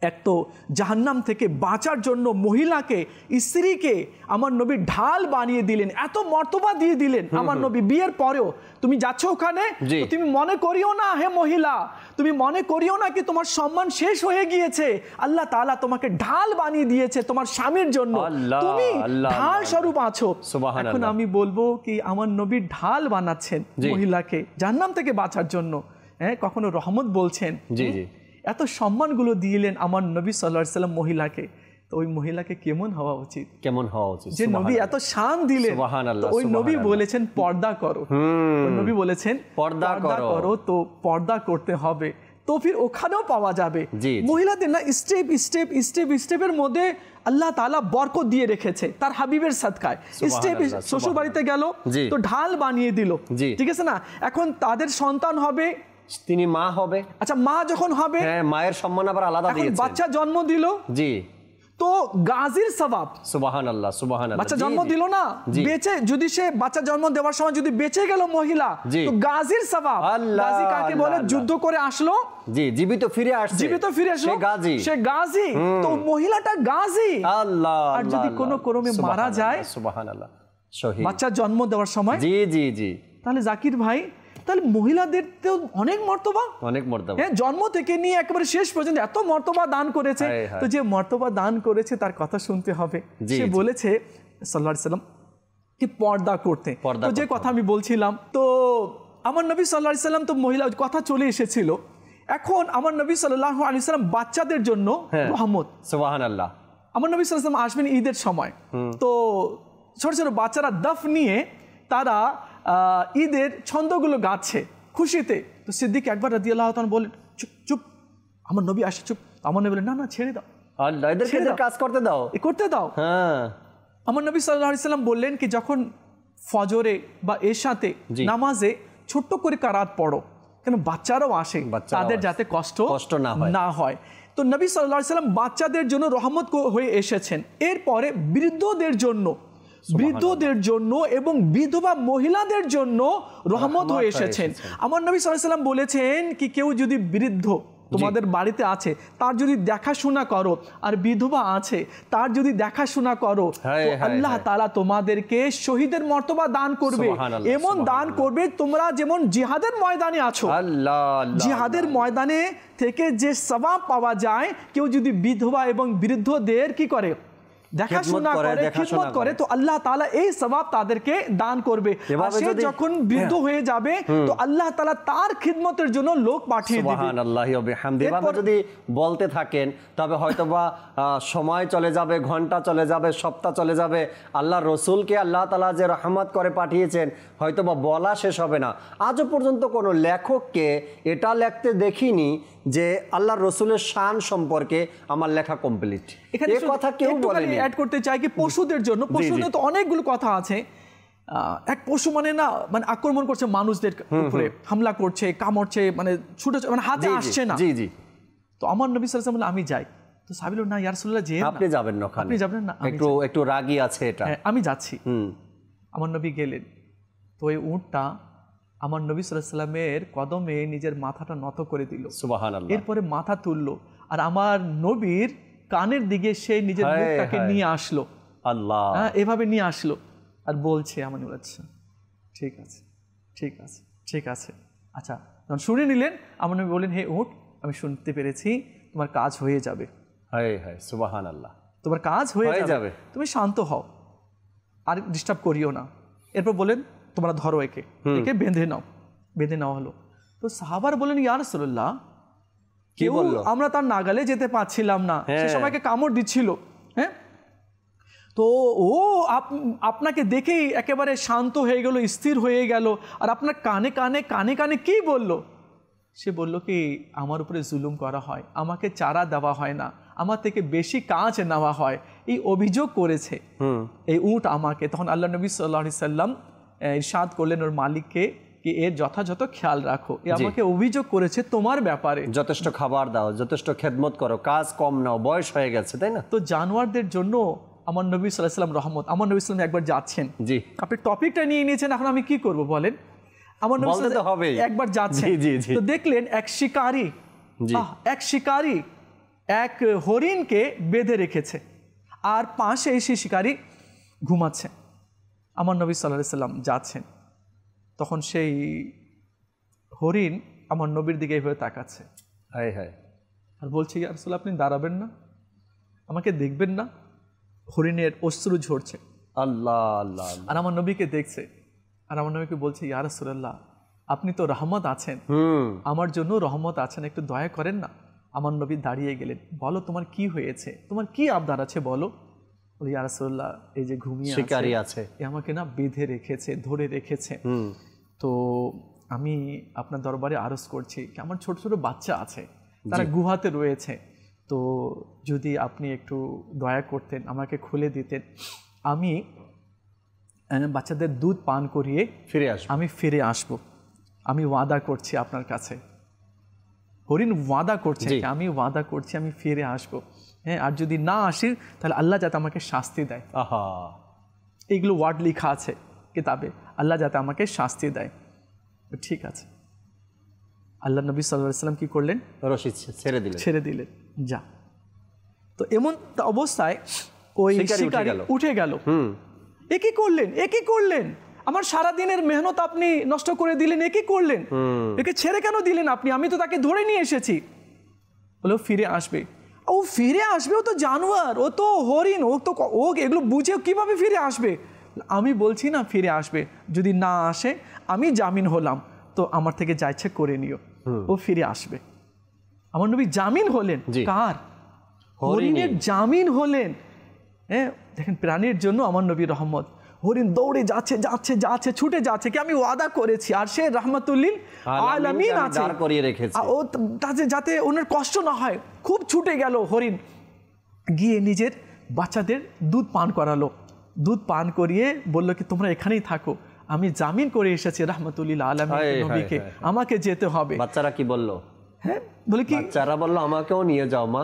এক তো জাহান্নাম থেকে বাঁচার জন্য মহিলাকে, স্ত্রীকে আমার নবী ঢাল বানিয়ে দিলেন, এত মর্তবা দিয়ে দিলেন। আমার নবী বিয়ের পরেও তুমি যাচ্ছ ওখানে, তুমি মনে করিও না হে মহিলা, তুমি মনে করিও না কি তোমার সম্মান শেষ হয়ে গিয়েছে, আল্লাহ তাআলা তোমাকে ঢাল বানিয়ে দিয়েছে তোমার স্বামীর জন্য, তুমি ঢাল স্বরূপ আছো। এখন আমি বলবো কি আমার নবী ঢাল বানাচ্ছেন মহিলাকে জাহান্নাম থেকে বাঁচার জন্য, হ্যাঁ, কখনো রহমত বলছেন। এত সম্মানগুলো দিলেন আমার নবী সাল্লাল্লাহু আলাইহি সাল্লাম মহিলাকে, তো ওই মহিলাকে কেমন হওয়া উচিত? যে নবী এত শান দিলেন, ওই নবী বলেছেন পর্দা করো, ওই নবী বলেছেন পর্দা করো, তো পর্দা করতে হবে। তো ফির ওখানেও পাওয়া যাবে মহিলাদের না স্টেপের মধ্যে আল্লাহ তাআলা বরকত দিয়ে রেখেছে তার হাবিবের সাদকায়। স্টেপ শ্বশুর বাড়িতে গেল তো ঢাল বানিয়ে দিল, ঠিক আছে না? এখন তাদের সন্তান হবে, তিনি মা হবে। আচ্ছা, মা যখন হবে, হ্যাঁ, মায়ের সম্মান আবার আলাদা দিয়েছে। বাচ্চা জন্ম দিল, তো গাজীর সওয়াব, সুবহানাল্লাহ সুবহানাল্লাহ, বাচ্চা জন্ম দিল না, বেঁচে যদি সে বাচ্চা জন্ম দেওয়ার সময় যদি বেঁচে গেল মহিলা, তো গাজীর সওয়াব। গাজী কাকে বলে? যুদ্ধ করে আসলো, জীবিত ফিরে আসছে, সে গাজী, তো মহিলাটা গাজী। আল্লাহ, আর যদি কোনো ক্রমে মারা যায়, সুবহানাল্লাহ, শহীদ, বাচ্চা জন্ম দেওয়ার সময়, তাহলে জাকির ভাই, তাহলে মহিলাদের তো অনেক মর্তবা, হ্যাঁ, জন্ম থেকে নিয়ে একেবারে শেষ পর্যন্ত এত মর্তবা দান করেছে। তো যে মর্তবা দান করেছে তার কথা শুনতে হবে। সে বলেছে সাল্লাল্লাহু আলাইহি সাল্লাম কি পর্দা করতে। তো যে কথা আমি বলছিলাম, তো আমার নবী সাল্লাল্লাহু আলাইহি সাল্লাম, তো মহিলা কথা চলে এসেছিল। এখন আমার নবী সাল্লাল্লাহু আলাইহি সাল্লাম বাচ্চাদের জন্য রহমত, সুবহানাল্লাহ। আমার নবী সাল্লাল্লাহু আলাইহি সাল্লাম আসবেন ঈদের সময়, তো ছোট ছোট বাচ্চারা দফ নিয়ে তারা ঈদের ছন্দগুলো গাচ্ছে খুশিতে। তো সিদ্দিক আকবর রাদিয়াল্লাহু তাআলা বলেন, চুপ চুপ, আমার নবী আসে, চুপ। আমার নবী বলেন, না না, ছেড়ে দাও, আল্লাহ এদেরকে কাজ করতে দাও, করতে দাও। হ্যাঁ, আমার নবী সাল্লাল্লাহু আলাইহি সাল্লাম বললেন কি যখন ফজরে বা এশাতে নামাজে ছোট্ট করে কারাত পড়ো, কেন বাচ্চারাও আসে, তাদের যাতে কষ্ট না হয়। তো নবী সাল্লাল্লাহু আলাইহি সাল্লাম বাচ্চাদের জন্য রহমত হয়ে এসেছেন। এরপরে বৃদ্ধদের জন্য এবং বিধবা মহিলাদের জন্য রহমত হয়ে এসেছেন। আমার নবী সাল্লাল্লাহু আলাইহি সাল্লাম বলেছেন কি কেউ যদি বৃদ্ধ তোমাদের বাড়িতে আছে, তার যদি দেখাশোনা করো, আর বিধবা আছে তার যদি দেখাশোনা করো, আল্লাহ তাআলা তোমাদেরকে শহীদের মর্তবা দান করবে, এমন দান করবে তোমরা যেমন জিহাদের ময়দানে আছো, জিহাদের ময়দানে থেকে যে সওয়াব পাওয়া যায়, কেউ যদি বিধবা এবং বৃদ্ধদের কি করে, দেখাশোনা করে, খিদমত করে, তো আল্লাহ তাআলা এই সওয়াব তাদেরকে দান করবে। আর সে যখন বৃদ্ধ হয়ে যাবে তো আল্লাহ তাআলা তার খিদমতের জন্য লোক পাঠিয়ে দিবে। সুবহানাল্লাহি ওয়া বিহামদিহি। এভাবে যদি বলতে থাকেন তবে হয়তোবা সময় চলে যাবে, ঘন্টা চলে যাবে, সপ্তাহ চলে যাবে। আল্লাহর রাসূলকে আল্লাহ তাআলা যে রহমত করে পাঠিয়েছেন হয়তোবা বলা শেষ হবে না। আজও পর্যন্ত কোনো লেখককে এটা লিখতে দেখিনি যে আল্লাহর রাসূলের শান সম্পর্কে আমার লেখা কমপ্লিট। এই কথা কেউ বলেনি। অ্যাড করতে চাই কি পশুদের জন্য, পশুদের তো অনেকগুলো কথা আছে। এক পশু মানে না মানে আক্রমণ করছে মানুষদের উপরে, হামলা করছে, কামড়ছে, মানে ছুটে মানে হাতে আসছে না। জি জি। তো আমার নবী সাল্লাল্লাহু আলাইহি ওয়াসাল্লাম আমি যাই, তো সাহাবী বলল না ইয়া রাসূলুল্লাহ যে আপনি যাবেন না, আপনি যাবেন না, একটু রাগী আছে এটা। আমি যাচ্ছি। আমার নবী গেলেন, তো ওই উটটা আমার নবী সাল্লাল্লাহু আলাইহি ওয়াসাল্লামের কদমে নিজের মাথাটা নত করে দিল। সুবহানাল্লাহ। এরপরে মাথা তুললো আর আমার নবীর কানের দিকে সে নিজের মুখটাকে নিয়ে আসলো। আল্লাহ, এভাবে নিয়ে আসলো আর বলছে আমার নবী আচ্ছা ঠিক আছে ঠিক আছে ঠিক আছে। আচ্ছা যখন শুনে নিলেন আমার নবী বললেন হে উট আমি শুনতে পেরেছি তোমার কাজ হয়ে যাবে। হায় হায় সুবহানাল্লাহ, তোমার কাজ হয়ে যাবে, তুমি শান্ত হও আর ডিস্টার্ব করিও না। এরপর বলেন তোমরা ধরো একে, একে বেঁধে নাও। বেঁধে নেওয়া হলো। তো সাহাবার বলেন ইয়া রাসূলুল্লাহ কেউ আমরা তার নাগালে যেতে পারছিলাম না, সে সবাইকে কামড় দিচ্ছিল। হ্যাঁ, তো ও আপনাকে দেখেই একেবারে শান্ত হয়ে গেল, স্থির হয়ে গেল। আর আপনার কানে কানে কানে কানে কি বলল? সে বলল কি আমার উপরে জুলুম করা হয়, আমাকে চারা দেওয়া হয় না, আমার থেকে বেশি কাজ নেওয়া হয়, এই অভিযোগ করেছে এই উট আমাকে। তখন আল্লাহ নবী সাল্লাল্লাহু আলাইহি সাল্লাম ইরশাদ করলেন ওর মালিককে কি এর যথাযথ খেয়াল রাখো, এ আমাকে অভিযোগ করেছে তোমার ব্যাপারে, যথেষ্ট খাবার দাও, যথেষ্ট খেদমত করো, কাজ কম নাও, বয়স হয়ে গেছে তাই না। তো জানোয়ারদের জন্য আমার নবী সাল্লাল্লাহু আলাইহি সাল্লাম রহমত। আমার নবী সাল্লাল্লাহু আলাইহি একবার যাচ্ছেন, জি আপনি টপিকটা নিয়ে নিয়েছেন, এখন আমি কি করব বলেন। আমার নবী সাল্লাল্লাহু আলাইহি একবার যাচ্ছেন, তো দেখলেন এক শিকারী এক হরিণকে বেঁধে রেখেছে আর পাশে সেই শিকারী ঘুমাচ্ছে। আমার নবী সাল্লাল্লাহু আলাইহি সাল্লাম যাচ্ছেন, তখন সেই হরিণ আমার নবীর দিকে এইভাবে তাকাচ্ছে আর বলছে ইয়া রাসূলুল্লাহ আপনি দাঁড়াবেন না, আমাকে দেখবেন না? হরিণের অশ্রু ঝরছে। আল্লাহ আল্লাহ। আর আমার নবীকে দেখছে আর আমার নবীকে বলছে ইয়া রাসূলুল্লাহ আপনি তো রহমত আছেন, আমার জন্য রহমত আছেন, একটু দয়া করেন না। আমার নবী দাঁড়িয়ে গেলেন, বলো তোমার কি হয়েছে, তোমার কি আবদার আছে বলো। বলি ইয়া রাসূলুল্লাহ এই যে ঘুমিয়ে শিকারী আছে এ আমাকে না বেঁধে রেখেছে, ধরে রেখেছে, তো আমি আপনার দরবারে আরজ করছি আমার ছোট ছোট বাচ্চা আছে, তারা গুহাতে রয়েছে, তো যদি আপনি একটু দয়া করতেন আমাকে খুলে দিতেন, আমি বাচ্চাদের দুধ পান করিয়ে আমি ফিরে আসব, আমি ওয়াদা করছি আপনার কাছে। হরিণ ওয়াদা করছে আমি ওয়াদা করছি আমি ফিরে আসব, হ্যাঁ, আর যদি না আসি তাহলে আল্লাহ যাতে আমাকে শাস্তি দেয়। এইগুলো ওয়ার্ড লেখা আছে কিতাবে, আল্লাহ যাতে আমাকে শাস্তি দেয়। ঠিক আছে, আল্লাহ নবী সাল্লাল্লাহু আলাইহি সাল্লাম কি করলেন? রশি ছেড়ে দিলেন যা। তো এমন অবস্থায় ওই শিকারী উঠে গেল। এ কি করলেন? আমার সারা দিনের মেহনত আপনি নষ্ট করে দিলেন, এ কি করলেন? একে ছেড়ে কেন দিলেন আপনি? আমি তো তাকে ধরে নিয়ে এসেছি। বলে ফিরে আসবে। ও ফিরে আসবে? ও তো জানোয়ার, ও তো হরিণ, ও এগুলো বুঝে কিভাবে ফিরে আসবে? আমি বলছি না ফিরে আসবে, যদি না আসে আমি জামিন হলাম, তো আমার থেকে যা ইচ্ছে করে নিও, ও ফিরে আসবে। আমার নবী জামিন হলেন। কার? হরিণের জামিন হলেন। হ্যাঁ, দেখেন প্রাণীর জন্য আমার নবী রহমত। হরিণ দৌড়ে যাচ্ছে ছুটে যাচ্ছে কি আমি ওয়াদা করেছি, আর সে রাহমাতুল্লিল আলামিন আছে, ও যাতে ওনার কষ্ট না হয়, খুব ছুটে গেল হরিণ, গিয়ে নিজের বাচ্চাদের দুধ পান করালো। দুধ পান করিয়ে বলল কি তোমরা এখানেই থাকো, আমি জামিন করে এসেছি রাহমাতুল্লিল আলামিন নবীকে, আমাকে যেতে হবে। বাচ্চারা কি বলল? হ্যাঁ, বলে কি বাচ্চারা বলল আমাকেও নিয়ে যাও মা,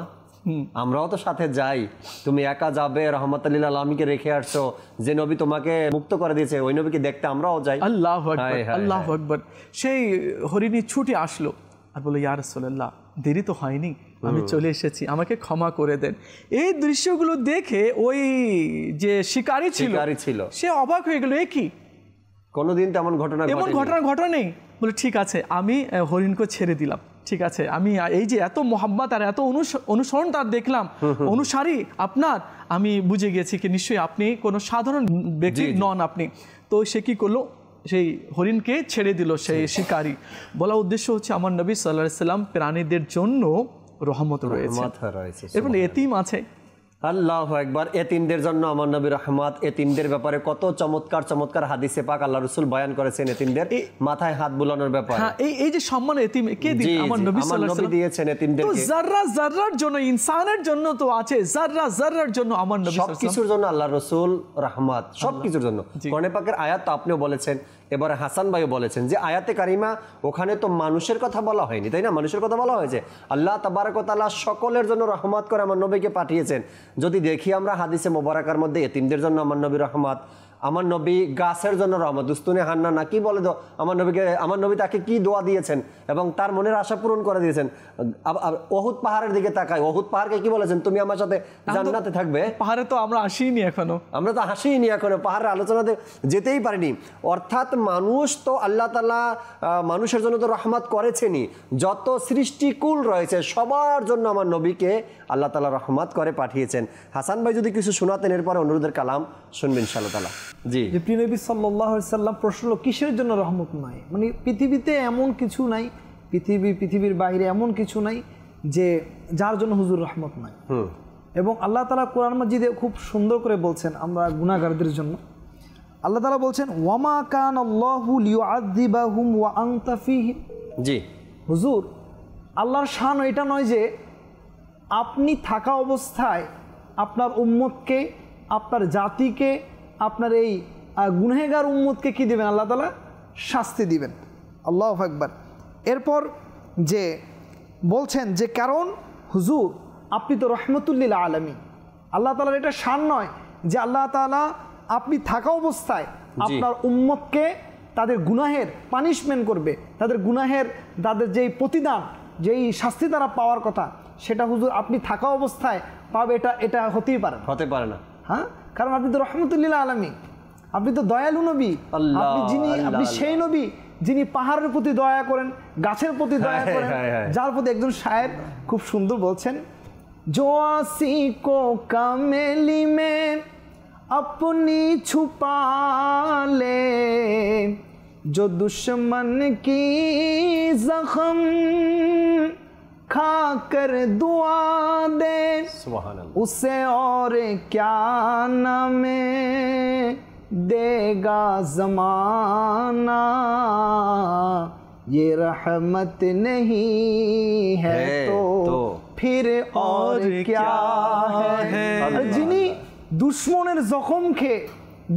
আমরাও তো সাথে যাই, তুমি একা যাবে, রহমতুল্লিল আলামিনকে রেখে আসছো, যে নবী তোমাকে মুক্ত করে দিয়েছে ওই নবীকে দেখতে আমরাও যাই। আল্লাহু আকবার, আল্লাহু আকবার। সেই হরিণী ছুটে আসলো আর বলল ইয়া রাসূলুল্লাহ দেরি তো হয়নি, আমি চলে এসেছি, আমাকে ক্ষমা করে দেন। এই দৃশ্যগুলো দেখে ওই যে শিকারী ছিল সে অবাক হয়ে গেল, এ কি, কোনোদিন তেমন ঘটনা ঘটনা নেই। বলে ঠিক আছে আমি হরিণকে ছেড়ে দিলাম, ঠিক আছে, আমি এই যে এত মোহাব্বত আর এত অনুসরণ তার দেখলাম, অনুসারী আপনার, আমি বুঝে গেছি কি নিশ্চয়ই আপনি কোনো সাধারণ ব্যক্তি নন আপনি। তো সে কি করলো, সেই হরিণকে ছেড়ে দিল সেই শিকারী। বলা উদ্দেশ্য হচ্ছে আমার নবী সাল্লাল্লাহু আলাইহি সাল্লাম প্রাণীদের জন্য রহমত রয়েছে। এরপর এতিম আছে, আল্লাহু আকবার, এতিমদের জন্য আমার নবী রহমত। এতিমদের ব্যাপারে কত চমৎকার চমৎকার হাদিসে পাক আল্লাহ রাসূল বয়ান করেছেন এতিমদের মাথায় হাত বুলানোর ব্যাপারে। হ্যাঁ, এই যে সম্মান এতিম কে দিন? আমার নবী সাল্লাল্লাহু আলাইহি ওয়াসাল্লাম দিয়েছেন এতিমদেরকে। তো যাররা যাররার জন্য, ইনসানের জন্য তো আছে, যাররা যাররার জন্য আমার নবী সাল্লাল্লাহু আলাইহি ওয়াসাল্লাম সবকিছুর জন্য আল্লাহ রাসূল রহমত, সবকিছুর জন্য। কোরআন পাকের আয়াত তো আপনিও বলেছেন, এবারে হাসান ভাইও বলেছেন যে আয়াতে কারিমা ওখানে তো মানুষের কথা বলা হয়নি, তাই না? মানুষের কথা বলা হয়েছে। আল্লাহ তাবারক ওয়া তাআলা সকলের জন্য রহমত করে আমার নবীকে পাঠিয়েছেন। যদি দেখি আমরা হাদিসে মোবারকার মধ্যে এতিমদের জন্য আমার নবী রহমত, আমার নবী গাছের জন্য রহমত, দুস্তুনে হান্না না কি বলে দো, আমার নবী তাকে কি দোয়া দিয়েছেন এবং তার মনের আশা পূরণ করে দিয়েছেন। ওহুদ পাহাড়ের দিকে তাকায়, ওহুদ পাহাড়কে কি বলেছেন, তুমি আমার সাথে জান্নাতে থাকবে। পাহাড়ে তো আমরা আসিনি এখনো, পাহাড়ের আলোচনাতে যেতেই পারিনি। অর্থাৎ মানুষ তো আল্লাহ তাআলা মানুষের জন্য তো রহমত করেছেনই, যত সৃষ্টিকুল রয়েছে সবার জন্য আমার নবীকে আল্লাহ তাআলা রহমত করে পাঠিয়েছেন। হাসান ভাই যদি কিছু শোনাতেন, এরপরে অনুরোধের কালাম শুনবেন ইনশাআল্লাহ তাআলা। জি, যে প্রিয় নবী সাল্লাল্লাহু আলাইহি সাল্লাম প্রশ্ন হলো কিসের জন্য রহমত নয়? মানে পৃথিবীতে এমন কিছু নাই, পৃথিবীর বাইরে এমন কিছু নাই যে যার জন্য হুজুর রহমত নাই। এবং আল্লাহ তাআলা কোরআন মাজিদে খুব সুন্দর করে বলছেন আমরা গুনাহগারদের জন্য। আল্লাহ তাআলা বলছেন ওয়ামা কানাল্লাহু লিয়ুআযিবাহুম ওয়া আনতা ফীহিম। জি হুজুর, আল্লাহর শান এটা নয় যে আপনি থাকা অবস্থায় আপনার উম্মতকে, আপনার জাতিকে, আপনার এই গুনহেগার উম্মতকে কি দিবেন? আল্লাহ তাআলা শাস্তি দিবেন। আল্লাহু আকবার। এরপর যে বলছেন যে কারণ হুজুর আপনি তো রহমতুল লিল আলামিন। আল্লাহ তাআলার এটা শান নয় যে আল্লাহ তাআলা আপনি থাকা অবস্থায় আপনার উম্মতকে তাদের গুনাহের পানিশমেন্ট করবে, তাদের গুনাহের তাদের যেই প্রতিদান, যেই শাস্তি তারা পাওয়ার কথা সেটা হুজুর আপনি থাকা অবস্থায় পাবে, এটা হতে পারে না। হ্যাঁ, কারণ আপনি তো রহমতুল লিল আলামিন, আপনি তো দয়ালু নবী, আপনি সেই নবী যিনি পাহাড়ের প্রতি দয়া করেন, গাছের প্রতি দয়া করেন, যার প্রতি একজন শায়ের খুব সুন্দর বলছেন जो आसी को कामेली में अपनी छुपा ले, जो दुश्मन की जख्म खा कर दुआ दे, उसे और क्या नामे देगा जमाना, ये रहमत नहीं है तो फिर और क्या है। যিনি দুশমনের জখম খেয়ে,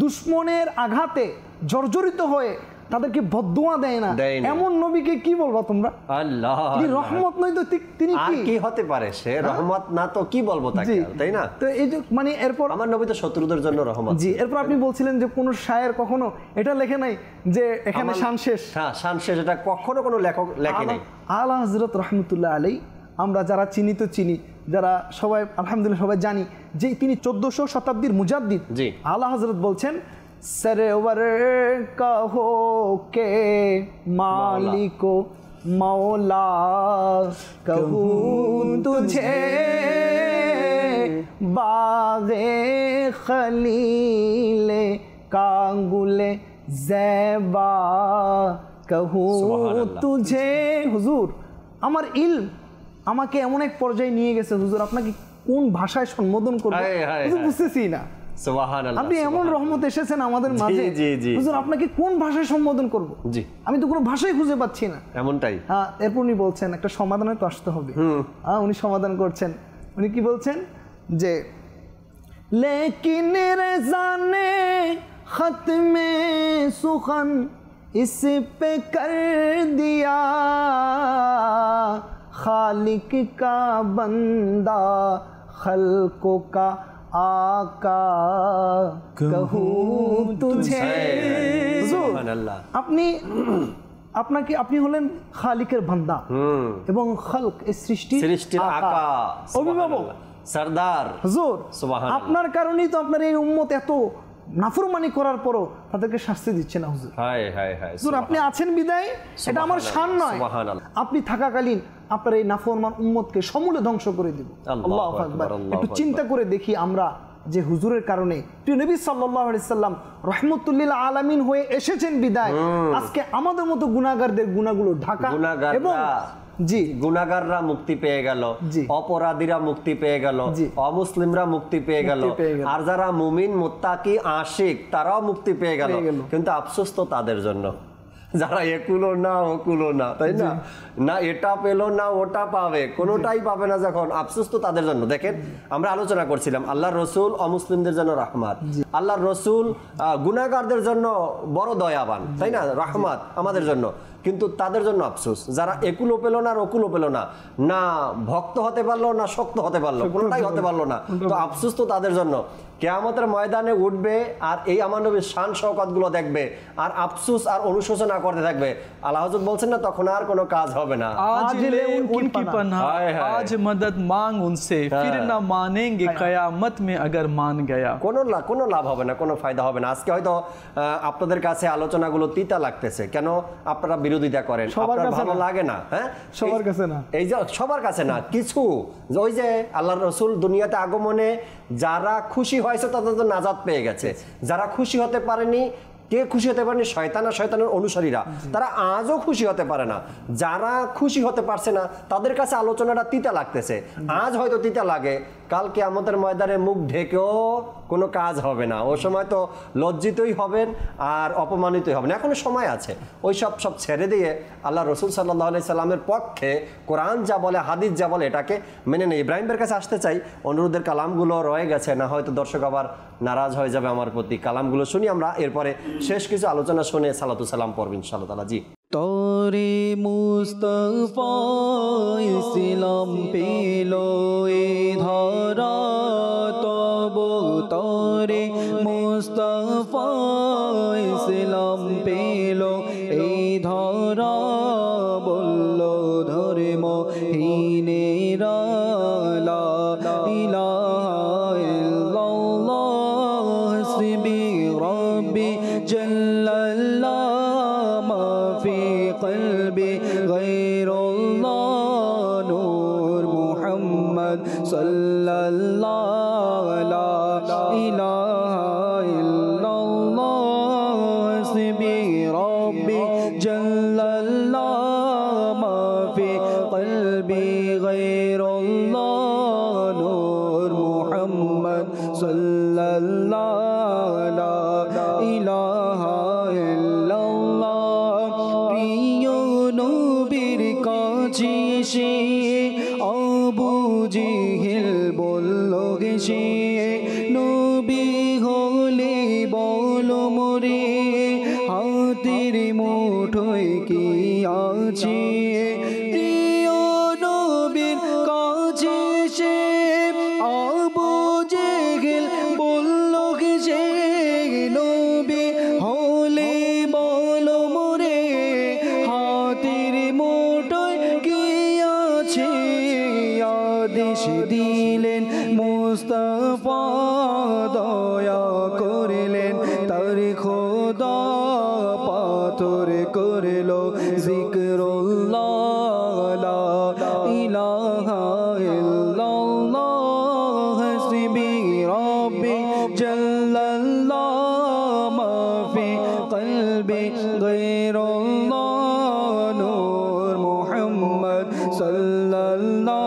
দুশমনের আঘাতে জর্জরিত হয়ে তাদেরকে বদদুয়া দেয় না, এমন নবীকে কি বলবো তোমরা? আল্লাহ, তিনি রহমত নয় তো তিনি কি হতে পারে? সে রহমত না তো কি বলবো তাকে, তাই না? তো এই যে মানে এরপর আমার নবী তো শত্রুদের জন্য রহমত। জি, এরপর আপনি বলছিলেন যে কোন শায়ের কখনো এটা লেখে নাই যে এখানে শান শেষ। হ্যাঁ, শান শেষ, এটা কখনো কোনো লেখক লেখে নাই। আলা হযরত রাহমাতুল্লাহ আলাইহি, আমরা যারা চিনি তো চিনি, যারা সবাই আলহামদুলিল্লাহ সবাই জানি যে তিনি 1400 শতাব্দীর মুজাদ্দিদ। জি, আলা হযরত বলছেন सरवर कहो के मालिको मौला कहूँ तुझे बागे खलीले कांगुले ज़ैबा कहूँ तुझे। হুজুর, আমার ইলম আমাকে এমন এক পর্যায়ে নিয়ে গেছে হুজুর, আপনাকে কোন ভাষায় সম্বোধন করব বুঝতেছি না। আপনি এমন রহমত এসেছেন আমাদের মাঝে হুজুর, আপনাকে কোন ভাষায় সম্বোধন করব? জি, আমি তো কোনো ভাষাই খুঁজে পাচ্ছি না। এমনটাই। হ্যাঁ, এরপর উনি বলছেন একটা সমাধানে তো আসতে হবে। উনি সমাধান করছেন, উনি কি বলছেন যে লেকিন রেজানে খতমে সুখন इस पे कर दिया खालिक का बंदा खल्कों का आका कहूँ तुझे। আপনি হলেন খালিকের বান্দা এবং খালক এই সৃষ্টির আকা, অভিভাবক, সরদার। হুজুর, আপনার কারণেই তো আপনার এই উম্মত এত নাফরমানি করার পরও তাদেরকে শাস্তি দিচ্ছে না হুজুর। হায় হায় হায়, হুজুর আপনি আছেন বিদায়, এটা আমার শান নয়, আপনি থাকাকালীন আপনার এই নাফরমান উম্মতকে সমূলে ধ্বংস করে দিব। আল্লাহু আকবার। একটু চিন্তা করে দেখি আমরা যে হুজুরের কারণে প্রিয় নবী সাল্লাল্লাহু আলাইহি সাল্লাম রহমতুল্লিল আলামিন হয়ে এসেছেন বিদায়, আজকে আমাদের মতো গুনাহগারদের গুনাহগুলো ঢাকা এবং জি গুনাহগাররা মুক্তি পেয়ে গেল, অপরাধীরা মুক্তি পেয়ে গেল, অমুসলিমরা মুক্তি পেয়ে গেল, আর যারা মুমিন মুত্তাকি আশিক তারাও মুক্তি পেয়ে গেল। কিন্তু আফসোস তো তাদের জন্য যারা একুলো না ওকুলো না, তাই না, না এটা পেলো না ওটা পাবে, কোনোটাই পাবে না যখন, আফসোস তো তাদের জন্য। দেখেন আমরা আলোচনা করছিলাম আল্লাহর রসুল অমুসলিমদের জন্য রহমত, আল্লাহর রসুল গুনাহগারদের জন্য বড় দয়াবান, তাই না, রহমত আমাদের জন্য। কিন্তু তাদের জন্য আফসোস যারা একুলো পেলো না আর ওকুলো পেলো না, না ভক্ত হতে পারলো না শক্ত হতে পারলো, কোনোটাই হতে পারলো না, তো আফসোস তো তাদের জন্য। কিয়ামতের ময়দানে উঠবে আর এই আমার নবীর শান শওকত গুলো দেখবে আর আফসোস আর অনুশোচনা করতে থাকবে। আল্লাহ হযরত বলছেন না, তখন আর কোনো কাজ হবে না। আজ ले उनकी पनाह, आज मदद मांग उनसे, फिर ना मानेंगे कयामत में अगर मान गया। কোনো লাভ হবে না, কোনো ফায়দা হবে না। আজকে হয়তো আপনাদের কাছে আলোচনাগুলো তিতা লাগতেছে, কেন আপনারা বিরোধিতা করেন, আপনার ভালো লাগে না, হ্যাঁ সবার কাছে না, এই যে সবার কাছে না, কিছু ওই যে আল্লাহর রাসূল দুনিয়াতে আগমনে যারা খুশি হয়েছে তাদের তো নাজাত পেয়ে গেছে, যারা খুশি হতে পারেনি, কে খুশি হতে পারেনি, শয়তান আর শয়তানের অনুসারীরা, তারা আজও খুশি হতে পারে না। যারা খুশি হতে পারছে না তাদের কাছে আলোচনাটা তিতা লাগতেছে, আজ হয়তো তিতা লাগে, কালকে আমাদের ময়দানে মুখ ঢেকেও কোনো কাজ হবে না। ও সময় তো লজ্জিতই হবেন আর অপমানিতই হবেন। এখনো সময় আছে, ওই সব ছেড়ে দিয়ে আল্লাহ রসুল সাল্লাল্লাহু আলাইহি সাল্লামের পক্ষে কোরআন যা বলে হাদিস যা বলে এটাকে মেনে নেই। ইব্রাহিমের কাছে আসতে চাই, অনুরোধের কালামগুলো রয়ে গেছে, না হয়তো দর্শক আবার নারাজ হয়ে যাবে আমার প্রতি। কালামগুলো শুনি আমরা, এরপরে শেষ কিছু আলোচনা শুনে সালাতু সালাম পড়বেন ইনশাআল্লাহ তাআলা। জি তোরে মুস্তফা ইসলাম পেলো এ ধরা, তব তোরে মুস্তফা ইসলাম পেলো এই ধরা, বলল ধর্ম হীনেরা লা ইলাহা ইল্লাল্লাহ হাসবি রব্বি জাল্লাল্লাহ قلبي غير الله نور محمد صلى الله لا إله إلا الله حسبي ربي جل الله ما في قلبي غير الله نور محمد صلى الله لا إله إلا الله সে আবু জেহেল বলল সে নবী হলে বলো মোরে হাতের মুঠোয় কি আছে, প্রিয় নবীর কাছে সে আবু জেহেল বলল সে নবী হলে বলো মোরে হাতের মুঠোয় আদেশ দিলেন মুস্তাফা দয়া করলেন তার খোদা পাথর করলো জিকরুল্লাহ লা ইলাহা ইল্লাল্লাহ হাসবি রব্বি জাল্লাল্লাহ মা ফি কলবি গায়রুল্লাহ নূর মুহাম্মদ সাল্লাল্লাহু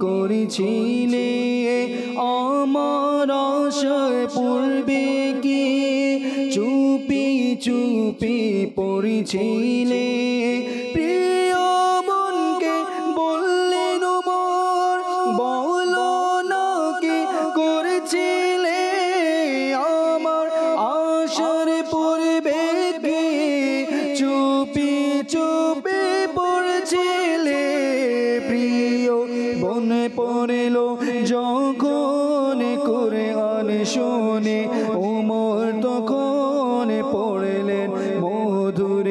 করেছিলে আমার আশায় পড়বে কি চুপি চুপি পড়েছিলে, প্রিয় বোনকে বললেন মোর বলো না কি করেছিলে আমার আশার পড়বে কি চুপি চুপি পড়েছিলে, প্রিয় বনে পড়ল যখন কোরআন শুনে ওমর তখন পড়লেন মধুর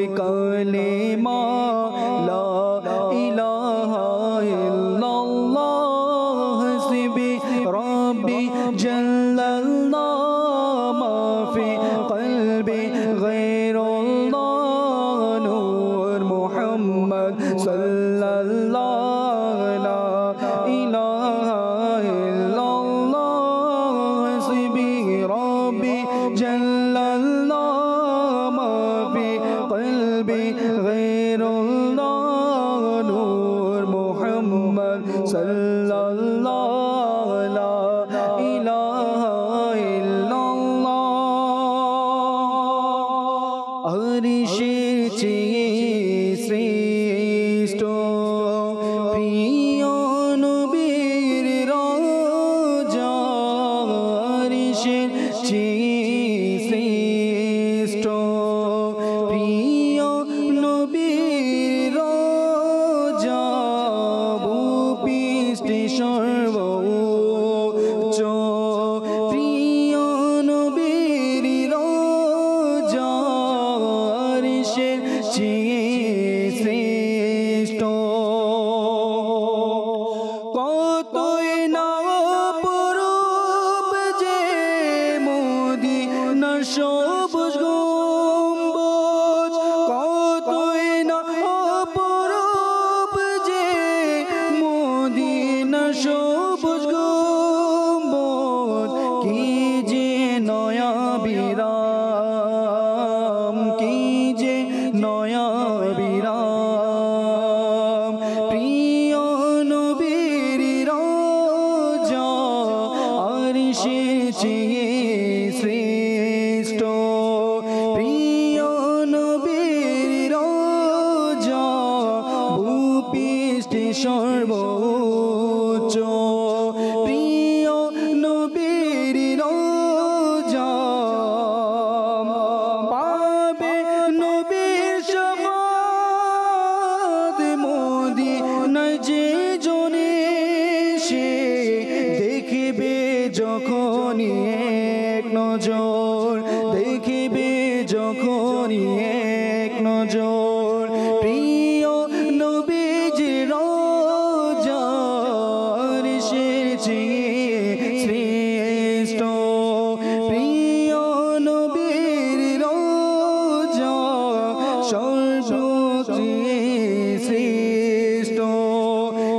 চেয়ে শ্রেষ্ঠ প্রিয় নবীর রোজা আরশের চেয়ে শ্রেষ্ঠ প্রিয় নবীর রোজা ভূপৃষ্ঠে সর্বোচ্চ প্রিয় নবীর রোজা আরশের চেয়ে শ্রেষ্ঠ কতই না অপরূপ যে মদিনার সবুজ গম্বুজ কতই না অপরূপ যে মদিনার সবুজ গম্বুজ কি যে নয়া বিরাম কি যে নয়া বিরাম প্রিয় নবীর রোজা আরশের চেয়ে শ্রেষ্ঠ প্রিয় নবীর রোজা ভূপৃষ্ঠে সর্বোচ্চ প্রিয় নবীর রোজা পাবে নবীর শাফাত মদিনায় যে জনে সে দেখিবে যখনই এক নজর দেখিবে যখনই এক নজর প্রিয় নবীজির রোজা আরশের চেয়ে শ্রেষ্ঠ প্রিয় নবীর রোজা সর্বচেয়ে শ্রেষ্ঠ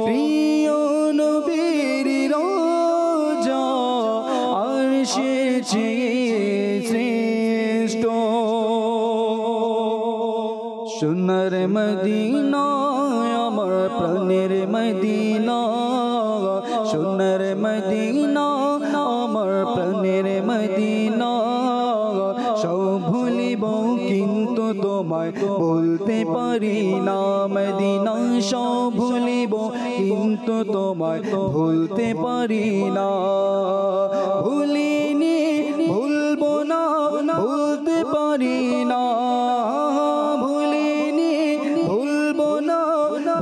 প্রিয় নবীর রোজা আরশের চেয়ে শ্রেষ্ঠ সোনার মদিনা আমার প্রাণের মদিনা সোনার মদিনা আমার প্রাণের মদিনা সব ভুলিব কিন্তু তোমায় বলতে পারি না মদিনা সব ভুলিব কিন্তু তোমায় ভুলতে পারি না ভুলিনি ভুলবো না ভুলতে পারি না ভুলিনি ভুলবো না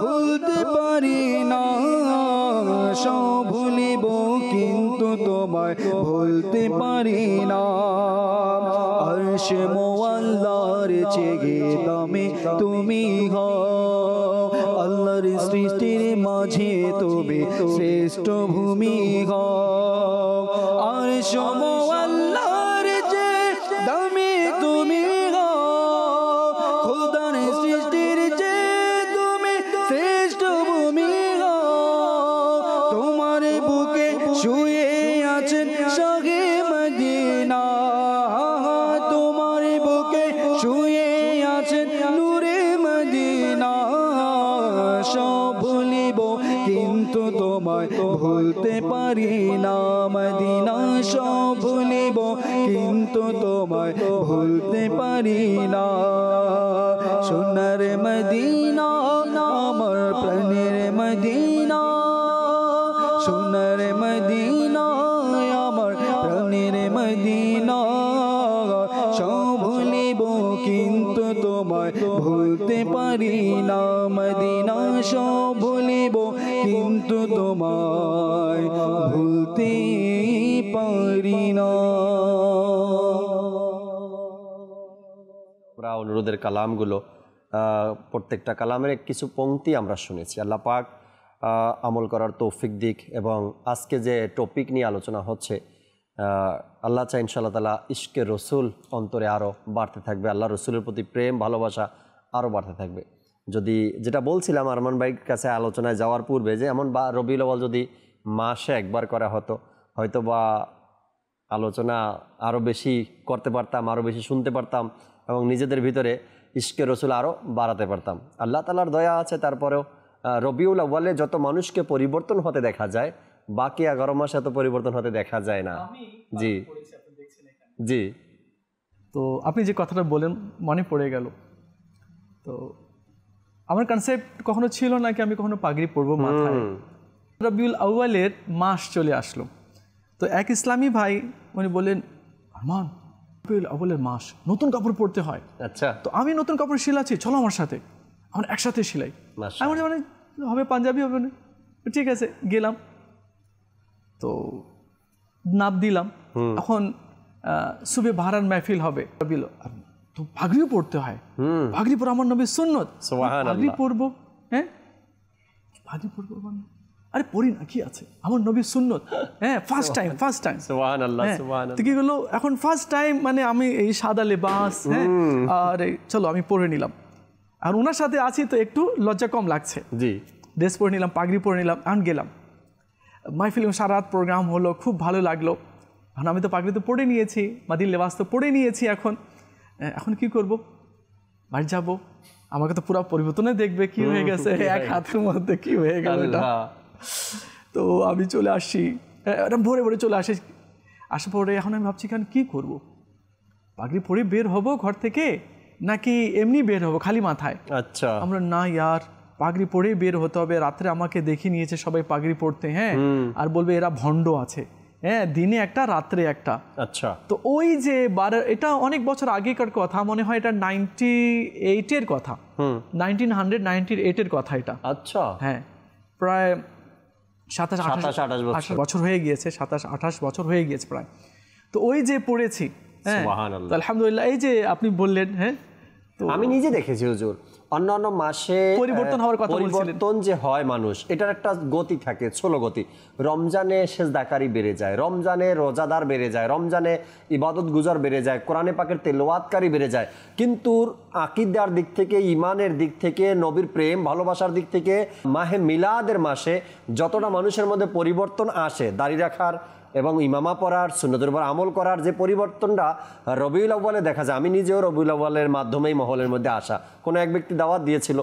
ভুলতে পারি না সব ভুলিব কিন্তু তোমায় ভুলতে পারি না আরশ মোয়াল্লার চেয়ে দামে তুমি হও আল্লাহর সৃষ্টির মাঝে তুমি শ্রেষ্ঠ ভূমি হও আরশ মোয়াল্লার চেয়ে দামে তুমি হও খোদার সৃষ্টির চেয়ে তুমি শ্রেষ্ঠ ভূমি হও তোমার বুকে শুয়ে আছেন শাহে মদিনা তোমার বুকে শুয়ে আছেন নূরে মদিনা সব ভুলিব কিন্তু তোমায় ভুলতে পারি না মদিনা সব ভুলিব কিন্তু তোমায় ভুলতে পারি না সোনার মদিনা আমার প্রাণের মদিনা সোনার মদিনা আমার প্রাণের মদিনা সব ভুলিব কিন্তু তোমায় ভুলতে পারি না মদিনা সব ভুলিব কিন্তু তোমায় ভুলতে পারি না আমরা অনুরোধের কালামগুলো প্রত্যেকটা কালামের কিছু পংক্তি আমরা শুনেছি আল্লাহ পাক আমল করার তৌফিক দিক এবং আজকে যে টপিক নিয়ে আলোচনা হচ্ছে আল্লাহ চাই ইনশাআল্লাহ তাআলা ইশকে রসুল অন্তরে আরও বাড়তে থাকবে আল্লাহ রসুলের প্রতি প্রেম ভালোবাসা আরও বাড়তে থাকবে যদি যেটা বলছিলাম আরমান ভাইয়ের কাছে আলোচনায় যাওয়ার পূর্বে যে এমন বা রবিউল আউয়াল যদি মাসে একবার করা হতো হয়তো বা আলোচনা আরও বেশি করতে পারতাম আরও বেশি শুনতে পারতাম এবং নিজেদের ভিতরে ইশকে রসুল আরও বাড়াতে পারতাম আল্লাহ তাআলার দয়া আছে তারপরেও রবিউল আউয়ালে যত মানুষকে পরিবর্তন হতে দেখা যায় বাকি 11 মাসে এত পরিবর্তন হতে দেখা যায় না জি জি তো আপনি যে কথাটা বলেন মনে পড়ে গেল তো আমার কনসেপ্ট কখনো ছিল না কি আমি কখনো পাগড়ি পরবো মাথায়। রবিউল আউয়ালের মাস চলে আসলো, তো এক ইসলামী ভাই উনি বললেন, আরমান রবিউল আউয়ালের মাস, নতুন কাপড় পরতে হয়। আচ্ছা, তো আমি নতুন কাপড় সিলাচ্ছি, চলো আমার সাথে, আমরা একসাথে সিলাই। আমি মানে হবে পাঞ্জাবি হবে না, ঠিক আছে গেলাম, তো নাপ দিলাম। এখন সুবে বাহারান মাহফিল হবে, তো পাগড়িও পড়তে হয়, পাগড়ি পরা আমার নবীর সুন্নত, পাগড়ি পরবো। হ্যাঁ পাগড়ি পরবো মানে আরে পড়ি না, কি আছে, আমার নবীর সুন্নত। হ্যাঁ ফার্স্ট টাইম তো কি হলো, এখন ফার্স্ট টাইম মানে আমি এই সাদা লেবাস, হ্যাঁ আর চলো আমি পরে নিলাম, আর ওনার সাথে আছি তো একটু লজ্জা কম লাগছে, জি ড্রেস পরে নিলাম, পাগড়ি পরে নিলাম, এখন গেলাম মাহফিল, সারা রাত প্রোগ্রাম হলো, খুব ভালো লাগলো। এখন আমি তো পাগড়ি তো পরে নিয়েছি, মাদির লেবাস তো পরে নিয়েছি, এখন কি করব, বাড়ি যাব, আমাকে তো পুরো পরিবর্তনে দেখবে কি হয়ে গেছে, এক হাতের মধ্যে কি হয়ে গেল এটা। তো আমি চলে আসছি, ভোরে ভোরে চলে আসার পরে এখন আমি ভাবছি কেন কী করবো, পাগড়ি পরে বের হব ঘর থেকে নাকি এমনি বের হব খালি মাথায়। আচ্ছা, আমরা না ইয়ার পাগড়ি পরেই বের হতে হবে, রাত্রে আমাকে দেখে নিয়েছে সবাই পাগড়ি পরতে, হ্যাঁ আর বলবে এরা ভণ্ড আছে, হ্যাঁ দিনে একটা রাত্রে একটা। আচ্ছা, তো ওই যে এটা অনেক বছর আগেকার কথা, মনে হয় এটা 98-এর কথা, 1998-এর কথা এটা। আচ্ছা, হ্যাঁ প্রায় 27-28 বছর হয়ে গিয়েছে, 27-28 বছর হয়ে গিয়েছে প্রায়। তো ওই যে পড়েছি, হ্যাঁ আলহামদুলিল্লাহ। এই যে আপনি বললেন, হ্যাঁ তো আমি নিজে দেখেছি হুজুর, অন্যান্য মাসে পরিবর্তন হওয়ার কথা বলছিলেন, পরিবর্তন যে হয় মানুষ, এটার একটা গতি থাকে, ছোলো গতি। রমজানে সেজদাকারী বেড়ে যায়, রমজানে রোজাদার বেড়ে যায়, রমজানে ইবাদত গুজার বেড়ে যায়, কোরআনে পাকের তেলাওয়াতকারী বেড়ে যায়। কিন্তু আকীদার দিক থেকে, ইমানের দিক থেকে, নবীর প্রেম ভালোবাসার দিক থেকে মাহে মিলাদের মাসে যতটা মানুষের মধ্যে পরিবর্তন আসে, দাড়ি রাখার এবং ইমামা পড়ার, সুন্নতের উপর আমল করার যে পরিবর্তনটা রবিউল আউয়ালে দেখা যায়। আমি নিজেও রবিউল আউয়ালের মাধ্যমেই মহলের মধ্যে আসা। কোনো এক ব্যক্তি দাওয়াত দিয়েছিল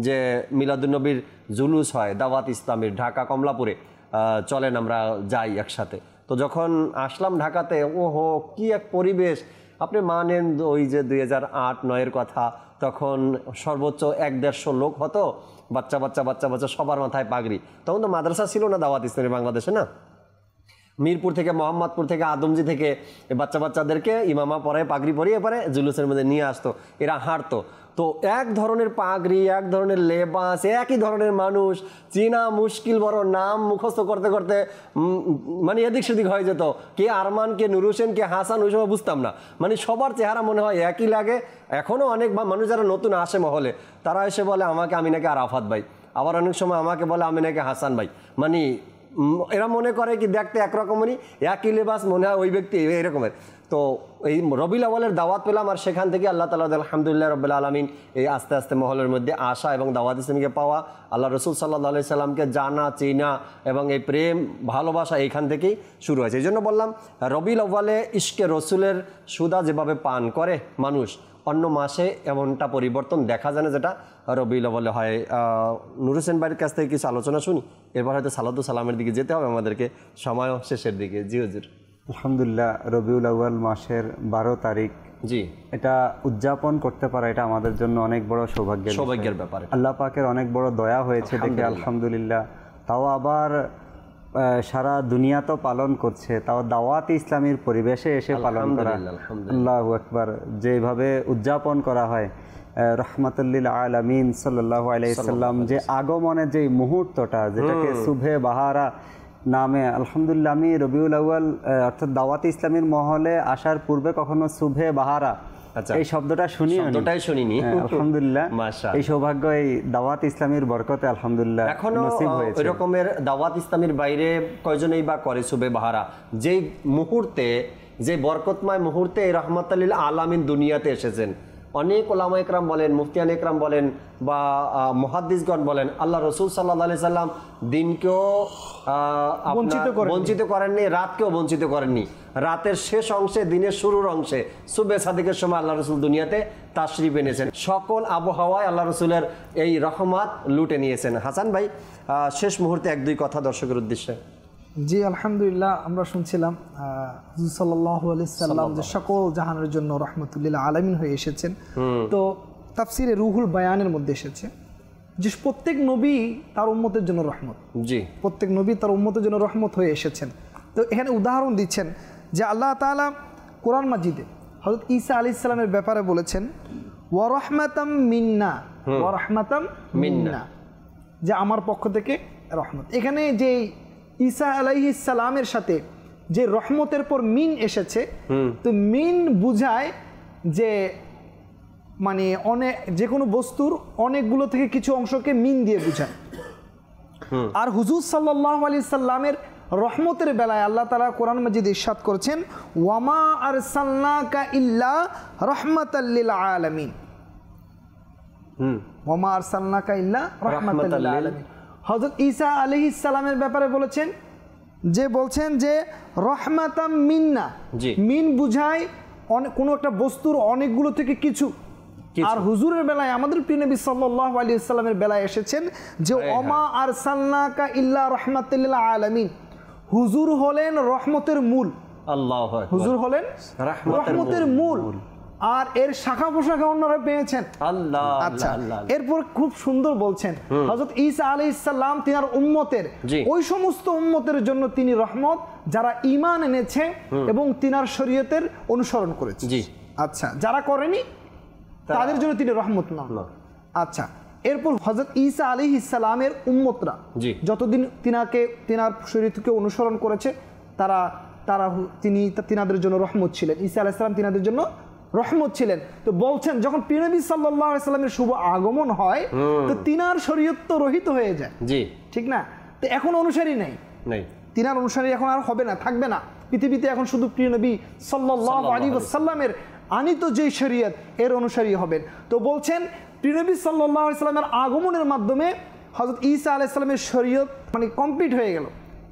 যে মিলাদুন্নবীর জুলুস হয় দাওয়াত ইসলামীর, ঢাকা কমলাপুরে, চলেন আমরা যাই একসাথে। তো যখন আসলাম ঢাকাতে, ওহো কি এক পরিবেশ! আপনি মানেন ওই যে 2008-9-এর কথা, তখন সর্বোচ্চ 100-150 লোক হতো, বাচ্চা বাচ্চা সবার মাথায় পাগড়ি। তখন তো মাদ্রাসা ছিল না দাওয়াত ইসলামী বাংলাদেশে, না মিরপুর থেকে, মোহাম্মদপুর থেকে, আদমজি থেকে বাচ্চাদেরকে ইমামা পরে পাগড়ি পরিয়ে পরে জুলুসের মধ্যে নিয়ে আসতো, এরা হাঁটতো। তো এক ধরনের পাগড়ি, এক ধরনের লেবাস, একই ধরনের মানুষ, চেনা মুশকিল, বড় নাম মুখস্থ করতে করতে মানে এদিক সেদিক হয়ে যেত, কে আরমান, কে নুর হোসেন, কে হাসান, ওই সময় বুঝতাম না। মানে সবার চেহারা মনে হয় একই লাগে। এখনও অনেক মানুষ যারা নতুন আসে মহলে, তারা এসে বলে আমাকে আমি নাকি আরাফাত ভাই, আবার অনেক সময় আমাকে বলে আমি নাকি হাসান ভাই। মানে এরা মনে করে কি দেখতে একরকমই, একই লেবাস, মনে হয় ওই ব্যক্তি এরকমের। তো এই রবিউল আউয়ালের দাওয়াত পেলাম, আর সেখান থেকে আল্লাহ তাআলা আলহামদুলিল্লাহ রাব্বিল আলামিন এই আস্তে আস্তে মহলের মধ্যে আসা এবং দাওয়াত ইসলামীকে পাওয়া, আল্লাহ রসুল সাল্লাল্লাহু আলাইহি সাল্লামকে জানা, চেনা এবং এই প্রেম ভালোবাসা এইখান থেকেই শুরু হয়েছে। এই জন্য বললাম রবিউল আউয়ালে ইশকে রসুলের সুদা যেভাবে পান করে মানুষ, অন্য মাসে এমনটা পরিবর্তন দেখা যায় না যেটা রবিউল আউয়ালে হয়। নুর হোসেন ভাইয়ের কাছ থেকে কিছু আলোচনা শুনি, এরপর হয়তো সালাতু সালামের দিকে যেতে হবে আমাদেরকে, সময়ও শেষের দিকে। জি হুজুর। আলহামদুলিল্লাহ, রবিউল আউয়াল মাসের 12 তারিখ, জি এটা উদযাপন করতে পারা, এটা আমাদের জন্য অনেক বড় সৌভাগ্যের ব্যাপার। আল্লাহ পাকের অনেক বড় দয়া হয়েছে দেখে আলহামদুলিল্লাহ। তাও আবার সারা দুনিয়া তো পালন করছে, তাও দাওয়াত ইসলামীর পরিবেশে এসে পালন করা, আল্লাহু আকবার, যেভাবে উদযাপন করা হয় রহমাতুল্লিল আলামিন সাল্লাল্লাহু আলাইহি সাল্লাম যে আগমনের যে মুহূর্তটা, যেটাকে সুবহে বাহারা নামে, আলহামদুলিল্লাহ আমি রবিউল আউয়াল অর্থাৎ দাওয়াত ইসলামীর মহলে আসার পূর্বে কখনো সুবহে বাহারা এই শব্দটা শুনিনি। আলহামদুলিল্লাহ এই সৌভাগ্য এই দাওয়াত ইসলামীর বরকতে আলহামদুলিল্লাহ এখনো ওই রকমের দাওয়াত ইসলামীর বাইরে কয়জনেই বা করে সুবহে বাহারা, যেই মুহূর্তে, যে বরকতময় মুহূর্তে এই রহমাতুল লিল আলামিন দুনিয়াতে এসেছেন। অনেক ওলামা একরাম বলেন, মুফতিয়ান একরাম বলেন বা মুহাদ্দিসগণ বলেন, আল্লাহ রসুল সাল্লাল্লাহু আলাইহি সাল্লাম দিনকেও বঞ্চিত করেননি, রাতকেও বঞ্চিত করেননি। রাতের শেষ অংশে, দিনের শুরুর অংশে সুবহে সাদিকের সময় আল্লাহ রসুল দুনিয়াতে তাশরিফ এনেছেন। সকল আবহাওয়ায় আল্লাহ রসুলের এই রহমত লুটে নিয়েছেন। হাসান ভাই, শেষ মুহূর্তে 1-2 কথা দর্শকের উদ্দেশ্যে। জি আলহামদুলিল্লাহ, আমরা শুনছিলাম হুজুর সাল্লাল্লাহু আলাইহি সাল্লাম যে সকল জাহানের জন্য রহমাতুল লিল আলামিন হয়ে এসেছেন। তো তাফসিরে রুহুল বায়ানের মধ্যে এসেছে যে প্রত্যেক নবী তার উম্মতের জন্য রহমত। জি, প্রত্যেক নবী তার উম্মতের জন্য রহমত হয়ে এসেছেন। তো এখানে উদাহরণ দিচ্ছেন যে আল্লাহ তাআলা কোরআন মাজিদে হযরত ঈসা আলাইহিস সালামের ব্যাপারে বলেছেন ওয়া রাহমাতাম মিন্না, ওয়া রাহমাতাম মিন্না, যে আমার পক্ষ থেকে রহমত। এখানে যে ঈসা আলাইহিস সালামের সাথে যে রহমতের পর মিন এসেছে, তো মিন বুঝায় যে মানে অনেক, যে কোনো বস্তুর অনেকগুলো থেকে কিছু অংশকে মিন দিয়ে বুঝায়। আর হুজুর সাল্লাল্লাহু আলাইহি সাল্লামের রহমতের বেলায় আল্লাহ তাআলা কোরআন মাজিদে ইরশাদ করেছেন ওয়ামা আরসালনাকা ইল্লা রাহমাতাল লিল আলামিন, ওয়ামা আরসালনাকা ইল্লা রাহমাতাল লিল আলামিন। হযরত ঈসা আলাইহিস সালামের ব্যাপারে বলেছেন যে রহমাতাম মিন্না, মিন বুঝায় কোনো একটা বস্তুর অনেকগুলো থেকে কিছু। আর হুজুরের বেলায় আমাদের প্রিয় নবী সাল্লাল্লাহু আলাইহি ওয়াসাল্লামের বেলায় এসেছেন যে ওমা আরসালনাকা ইল্লা রাহমাতাল লিল আলামিন, হুজুর হলেন রহমতের মূল। আল্লাহু আকবার, হুজুর হলেন রহমতের মূল, আর এর শাখা প্রশাখা অন্যরা পেয়েছেন। আল্লাহ, আচ্ছা, এরপর খুব সুন্দর বলছেন হযরত ঈসা আলাইহিস সালাম তিনার উম্মতের, ওই সমস্ত উম্মতের জন্য তিনি রহমত যারা ঈমান এনেছে এবং তিনার শরীয়তের অনুসরণ করেছে। আচ্ছা, যারা করেনি তাদের জন্য তিনি রহমত নন। আচ্ছা, এরপর হযরত ঈসা আলাইহিস সালামের উম্মতরা যতদিন তিনার শরীয়তকে অনুসরণ করেছে তিনি তিনাদের জন্য রহমত ছিলেন। ঈসা আলাইহিস সালাম তিনাদের জন্য রহমত ছিলেন। তো বলছেন যখন প্রিয় নবী সাল্লাল্লাহু আলাইহি সাল্লামের শুভ আগমন হয় তো তিনার শরীয়ত তো রহিত হয়ে যায়, ঠিক না? তো এখন অনুসারী নেই, তিনার অনুসারী এখন আর হবে না, থাকবে না পৃথিবীতে। এখন শুধু প্রিয় নবী সাল্লাল্লাহু আলাইহি ওয়াসাল্লামের আনিত যে শরীয়ত এর অনুসারী হবেন। তো বলছেন প্রিয় নবী সাল্লাল্লাহু আলাইহি সাল্লামের আগমনের মাধ্যমে হযরত ঈসা আলাইহিস সালামের শরীয়ত মানে কমপ্লিট হয়ে গেল,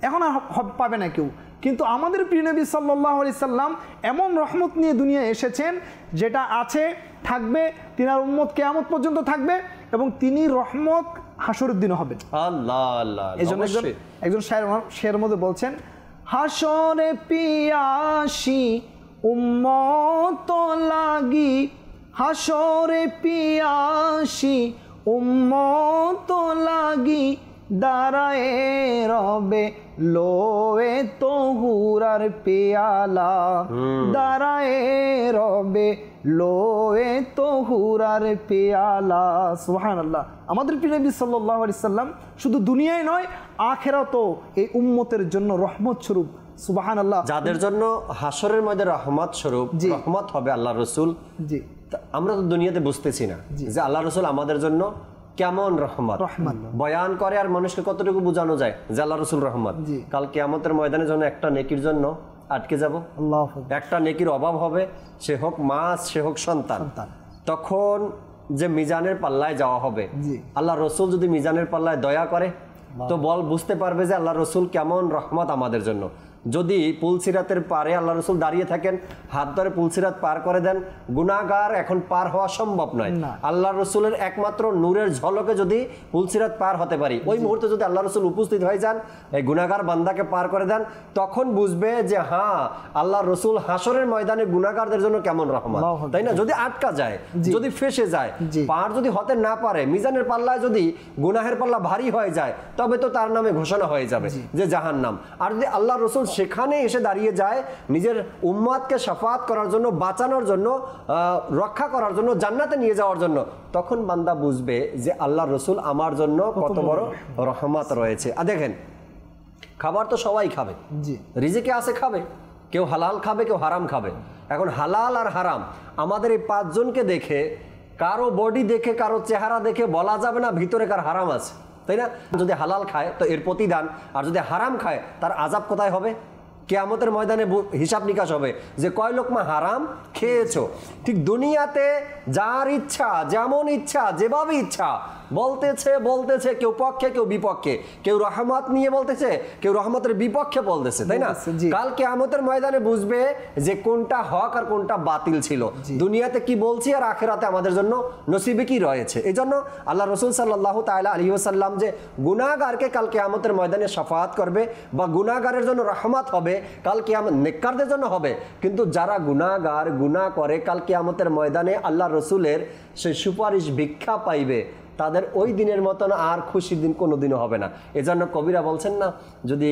এখন আর পাবে না কেউ। কিন্তু আমাদের প্রিয় নবী সাল্লাল্লাহু আলাইহি সাল্লাম এমন রহমত নিয়ে দুনিয়ায় এসেছেন যেটা আছে, থাকবে, তিনার উম্মত কিয়ামত পর্যন্ত থাকবে এবং তিনি রহমত হাসরের দিনে হবেন। আল্লাহ আল্লাহ, এজন্য একজন শায়ের মধ্যে বলছেন হাসরে পিয়াসি উম্মত লাগি, হাসরে পিয়াসি উম্মত লাগি, দাঁড়ায়ে রবে লোয়ে তহুরার পেয়ালা, দাঁড়ায়ে রবে লোয়ে তহুরার পেয়ালা। সুবহানাল্লাহ। আমাদের প্রিয় নবী সাল্লাল্লাহু আলাইহি সাল্লাম শুধু দুনিয়ায় নয় আখিরাতেও এই উম্মতের জন্য রহমত স্বরূপ। সুবহানাল্লাহ। যাদের জন্য হাসরের মধ্যে রহমত স্বরূপ রহমত হবে আল্লাহ রসুল, আমরা তো দুনিয়াতে বুঝতেছি না যে আল্লাহ রসুল আমাদের জন্য কেমন রহমত বয়ান করে আর মানুষকে কতটুকু বোঝানো যায় যে আল্লাহ রসুল রহমত। কাল কিয়ামতের ময়দানে জন্য একটা নেকির জন্য আটকে যাব, একটা নেকির অভাব হবে, সে হোক মা সে হোক সন্তান, তখন যে মিজানের পাল্লায় যাওয়া হবে, আল্লাহ রসুল যদি মিজানের পাল্লায় দয়া করে তো বুঝতে পারবে যে আল্লাহ রসুল কেমন রহমত আমাদের জন্য। যদি পুলসিরাতের পারে আল্লাহ রসুল দাঁড়িয়ে থাকেন, হাত ধরে পুলসিরাত পার করে দেন, গুনাহগার এখন পার হওয়া সম্ভব নয়। আল্লাহ রসুলের একমাত্র নূরের ঝলকে যদি পুলসিরাত পার হতে পারি, ওই মুহূর্তে যদি আল্লাহ রসুল উপস্থিত হয়ে যান, এই গুনাহগার বান্দাকে পার করে দেন, তখন বুঝবে যে হ্যাঁ আল্লাহ রসুল হাসরের ময়দানে গুনাহগারদের জন্য কেমন রহমত, তাই না? যদি আটকা যায়, যদি ফেসে যায়, পার যদি হতে না পারে, মিজানের পাল্লায় যদি গুনাহের পাল্লা ভারী হয়ে যায়, তবে তো তার নামে ঘোষণা হয়ে যাবে যে জাহান্নাম। আর যদি আল্লাহ রসুল সেখানে এসে দাঁড়িয়ে যায় নিজের উম্মাদকে শাফাত করার জন্য, বাঁচানোর জন্য, রক্ষা করার জন্য, জান্নাতে নিয়ে যাওয়ার জন্য, তখন বান্দা বুঝবে যে আল্লাহ রসুল আমার জন্য কত বড় রহমত রয়েছে। আর দেখেন, খাবার তো সবাই খাবে, রিজিকে আছে খাবে, কেউ হালাল খাবে, কেউ হারাম খাবে। এখন হালাল আর হারাম আমাদের এই পাঁচজনকে দেখে, কারো বডি দেখে, কারো চেহারা দেখে বলা যাবে না ভিতরে কার হারাম আছে, তাই না? যদি হালাল খায় তো এর প্রতিদান, আর যদি হারাম খায় তার আযাব কোথায় হবে? কিয়ামতের ময়দানে হিসাব নিকাশ হবে যে কয় লোকমা হারাম খেয়েছো। ঠিক দুনিয়াতে যার ইচ্ছা, যেমন ইচ্ছা, যেভাবে ইচ্ছা বলতেছে, কেউ পক্ষে কেউ বিপক্ষে, কেউ রহমত নিয়ে বলতেছে, কেউ রহমতের বিপক্ষে বলতেছে, তাই না? কাল কিয়ামতের ময়দানে বুঝবে যে কোনটা হক আর কোনটা বাতিল ছিল, দুনিয়াতে কি বলছি আর আখিরাতে আমাদের জন্য নসিবে কি রয়েছে। এই জন্য আল্লাহ রসুল সাল্লাল্লাহু তাআলা আলাইহি ওয়াসাল্লাম যে গুনাহগারকে কাল কিয়ামতের ময়দানে শাফাআত করবে বা গুনাহগারের জন্য রহমত হবে, কাল কিয়ামত নেককারদের জন্য হবে, কিন্তু যারা গুনাহগার গুনাহ করে কাল কিয়ামতের ময়দানে আল্লাহ রসুলের সেই সুপারিশ ভিক্ষা পাইবে, তাদের ওই দিনের মতন আর খুশির দিন কোনো দিনও হবে না। এজন্য কবিরা বলছেন না, যদি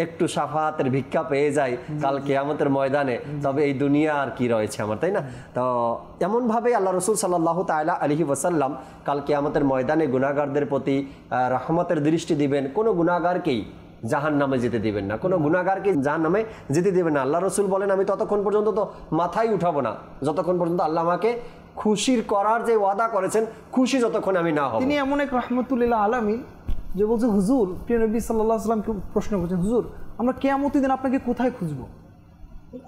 একটু সাফাতের ভিক্ষা পেয়ে যায় কাল কিয়ামতের ময়দানে, তবে এই দুনিয়া আর কি রয়েছে আমার, তাই না? তো এমনভাবে আল্লাহ রসুল সাল্লাল্লাহু তাআলা আলাইহি ওয়াসাল্লাম কাল কিয়ামতের ময়দানে গুনাহগারদের প্রতি রহমতের দৃষ্টি দিবেন। কোনো গুনাহগারকেই জাহান নামে যেতে দিবেন না, কোনো গুনাহগারকে জাহান নামে যেতে দিবেন না। আল্লাহ রসুল বলেন, আমি ততক্ষণ পর্যন্ত তো মাথায় উঠাবো না যতক্ষণ পর্যন্ত আল্লাহ আমাকে খুশির করার যে ওয়াদা করেছেন, খুশি যতক্ষণ আমি না হব। তিনি এমন এক রহমতুল্লাহ আলামিন যে বলছে, হুজুর, প্রিয় নবী সাল্লাল্লাহু আলাইহি সাল্লামকে প্রশ্ন করছেন, হুজুর আমরা কিয়ামতের দিন আপনাকে কোথায় খুঁজবো?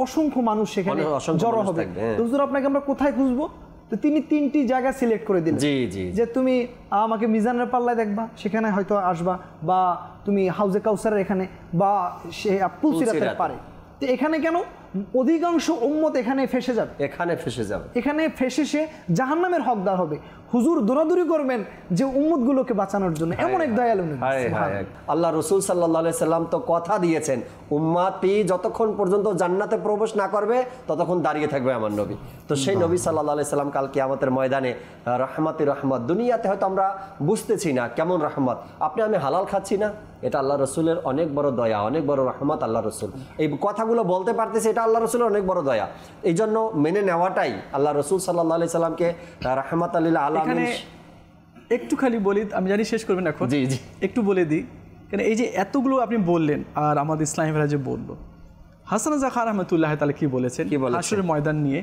অসংখ্য মানুষ সেখানে জড়ো হবে, হুজুর আপনাকে আমরা কোথায় খুঁজবো? তো তিনি 3টি জায়গা সিলেক্ট করে দিলেন, যে তুমি আমাকে মিজানের পাল্লায় দেখবা, সেখানে হয়তো আসবা, বা তুমি হাউজে কাউসারের এখানে, বা সে পুলসিরাতের পারে। তো এখানে কেন? অধিকাংশ উম্মত এখানে ফেসে যাবে, এখানে ফেসে সে জাহান্নামের হকদার হবে। হুজুর দৌড়াদৌড়ি করবেন যে উম্মতগুলোকে বাঁচানোর জন্য, এমন এক দয়ালু নবী। আল্লাহ রাসূল সাল্লাল্লাহু আলাইহি সাল্লাম তো কথা দিয়েছেন, উম্মতি যতক্ষণ পর্যন্ত জান্নাতে প্রবেশ না করবে ততক্ষণ দাঁড়িয়ে থাকবে আমার নবী। তো সেই নবী সাল্লাল্লাহু আলাইহি সাল্লাম কাল কিয়ামতের ময়দানে রহমতের রহমত, দুনিয়াতে হয়তো আমরা বুঝতেছি না কেমন রহমত, আপনি আমি হালাল খাচ্ছি না, এটা আল্লাহ রসুলের অনেক বড় দয়া, অনেক বড় রহমত। আল্লাহ রসুল এই কথাগুলো বলতে পারতেছে, এটা আল্লাহ রসুলের অনেক বড় দয়া। এই জন্য মেনে নেওয়াটাই আল্লাহ রসুল সাল্লাল্লাহু আলাইহি সাল্লামকে রহমত লিল আলামিন। একটু খালি বলি, আমি জানি শেষ করবেন এখন, জি জি একটু বলে দিই, কেন এই যে এতগুলো আপনি বললেন, আর আমাদের ইসলামী ভাইরা যে বললো, হাসান খান রহমতুল্লাহ তাআলা কি বলেছেন হাশরের ময়দান নিয়ে?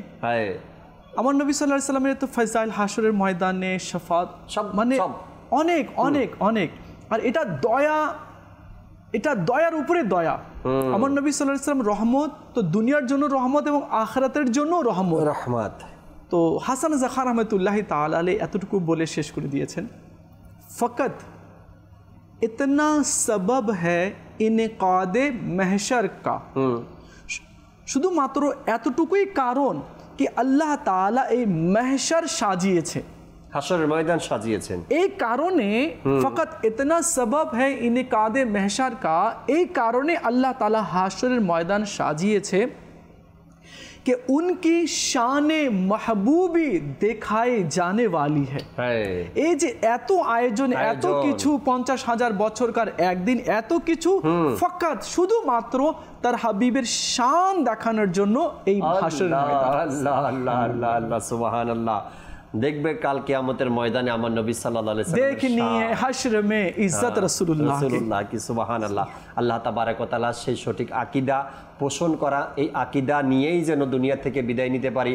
আমার নবী সাল্লাল্লাহু আলাইহি সাল্লামের তো ফাজাইল হাশরের ময়দানে শাফাত সব, মানে অনেক অনেক অনেক, আর এটা দয়া, এটা দয়ার উপরে দয়া। আমার নবী সাল্লাল্লাহু আলাইহি সাল্লাম রহমত, তো দুনিয়ার জন্য রহমত এবং আখিরাতের জন্য রহমত। তো হাসান খান রহমতুল্লাহ তাআলা আলাইহি এতটুকু বলে শেষ করে দিয়েছেন, ফকত ইতনা সবাব হ্যায় ইনকাদে মাহশর কা, শুধুমাত্র এতটুকুই কারণ কি আল্লাহ তাআলা এই মাহশর সাজিয়েছে, হাশরের ময়দান সাজিয়েছেন, এই কারণে ফকত ইতনা সবাব হ্যায় ইনকাদে মাহশর কা, এই কারণে আল্লাহ তাআলা হাশরের ময়দান সাজিয়েছে कि उनकी शान महबूबी देखाए जाने वाली है। এই যে এত আয়োজন, এত কিছু, 50,000 বছরকার একদিন, এত কিছু ফকত শুধুমাত্র তার হাবিবের শান দেখানোর জন্য এই হাশরের ময়দান। আল্লাহ আল্লাহ আল্লাহ আল্লাহ সুবহানাল্লাহ। দেখবে কাল কিয়ামতের ময়দানে আমার নবী সাল্লাল্লাহু আলাইহি ওয়াসাল্লাম দেখনি হাশর মে ইজ্জত রাসূলুল্লাহ কি সুবহানাল্লাহ। আল্লাহ তাবারক ওয়া তাআলা সেই সঠিক আকীদা পোষণ করা, এই আকীদা নিয়েই যেন দুনিয়া থেকে বিদায় নিতে পারি,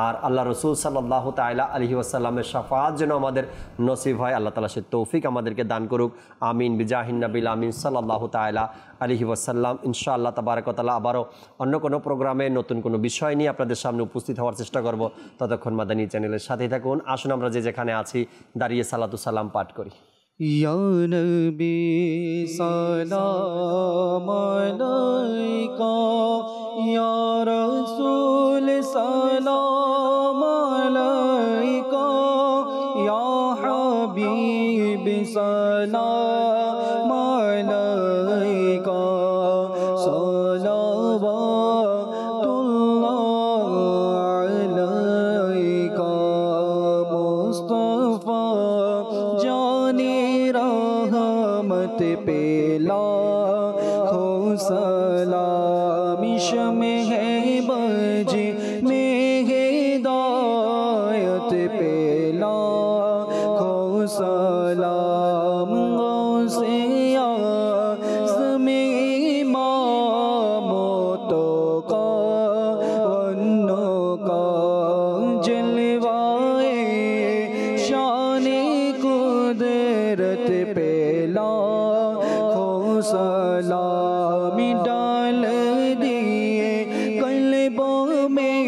আর আল্লাহ রাসূল সাল্লাল্লাহু তাআলা আলাইহি ওয়াসাল্লামের শাফাআত যেন আমাদের নসিব হয়। আল্লাহ তাআলা সেই তৌফিক আমাদেরকে দান করুক, আমিন বিজাহিন নবিল আমিন সাল্লাল্লাহু তাআলা আলাইহি ওয়াসাল্লাম। ইনশাআল্লাহ তাবারক ওয়া তাআলা আবারও অন্য কোনো প্রোগ্রামে নতুন কোনো বিষয় নিয়ে আপনাদের সামনে উপস্থিত হওয়ার চেষ্টা করব। ততক্ষণ মাদানী চ্যানেলের সাথেই থাকুন। আসুন আমরা যে যেখানে আছি দাঁড়িয়ে সালাতু সালাম পাঠ করি। ইয়া নবী সালাম আলাইকা, ইয়া রাসূল সালাম আলাইকা, ইয়া হাবিব সালাম আলাইকা, সালাওয়াতুল্লাহ আলাইকা, মুস্তাফা জানি रहमत पेला खो सलाम शमे है बज में हिदायत पेला खो सलाम से आसमे इमामो तो का वन्नो का जलवाए शाने कुदरत पेला खो सलाम डाल दिए कल्बों में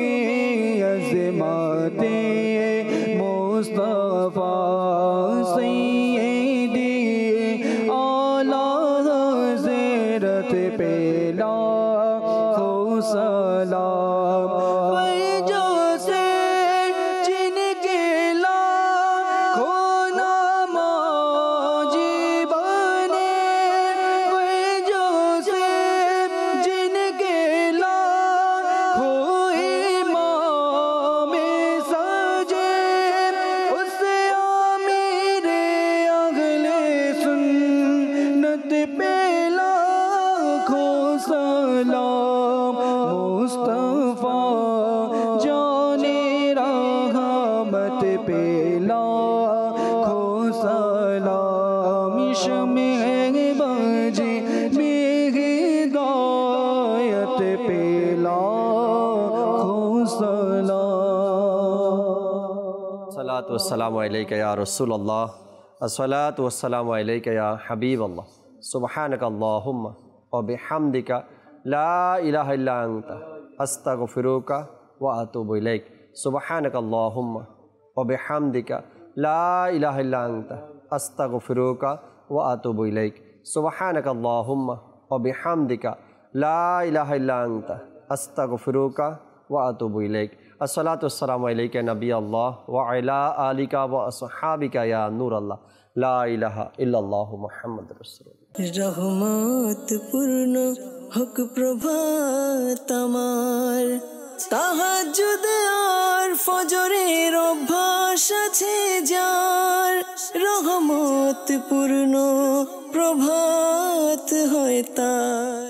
अज़माते मुस्तफ़ा सैयदी आला हज़रत पेला खो सलाम। वजह से जिनके लाखों नमाज़ी बने, वजह से जिनके में बाजे मेरे गायत पे लाखों सलाम। अस्सलातु वस्सलामु अलैका या रसूलल्लाह, अस्सलातु वस्सलामु अलैका या हबीबल्लाह, सुब्हानका अल्लाहुम्मा व बिहम्दिका ला इलाहा इल्ला अंता अस्तगफिरुका व अतूबु इलैक। सुब्हानका अल्लाहुम्मा व बिहम्दिका ला इलाहा इल्ला अंता अस्तगफिरुका व अतूबु इलैक। सुब्हानका अल्लाहुम्मा व बिहम्दिका ला इलाहा इल्ला अंता अस्तगफिरुका व अतूबु इलैक। अस्सलातु वस्सलामु अलैका नबी अल्लाह व अला आलिका व अस्हाबिका या नूर अल्लाह, ला इलाहा इल्लल्लाह मुहम्मद रसूलुल्लाह। রহমত পূর্ণ হক প্রভাত আমার, তাহাজ্জুদ আর ফজরের অভ্যাস আছে যার, রহমত পূর্ণ প্রভাত হয় তার।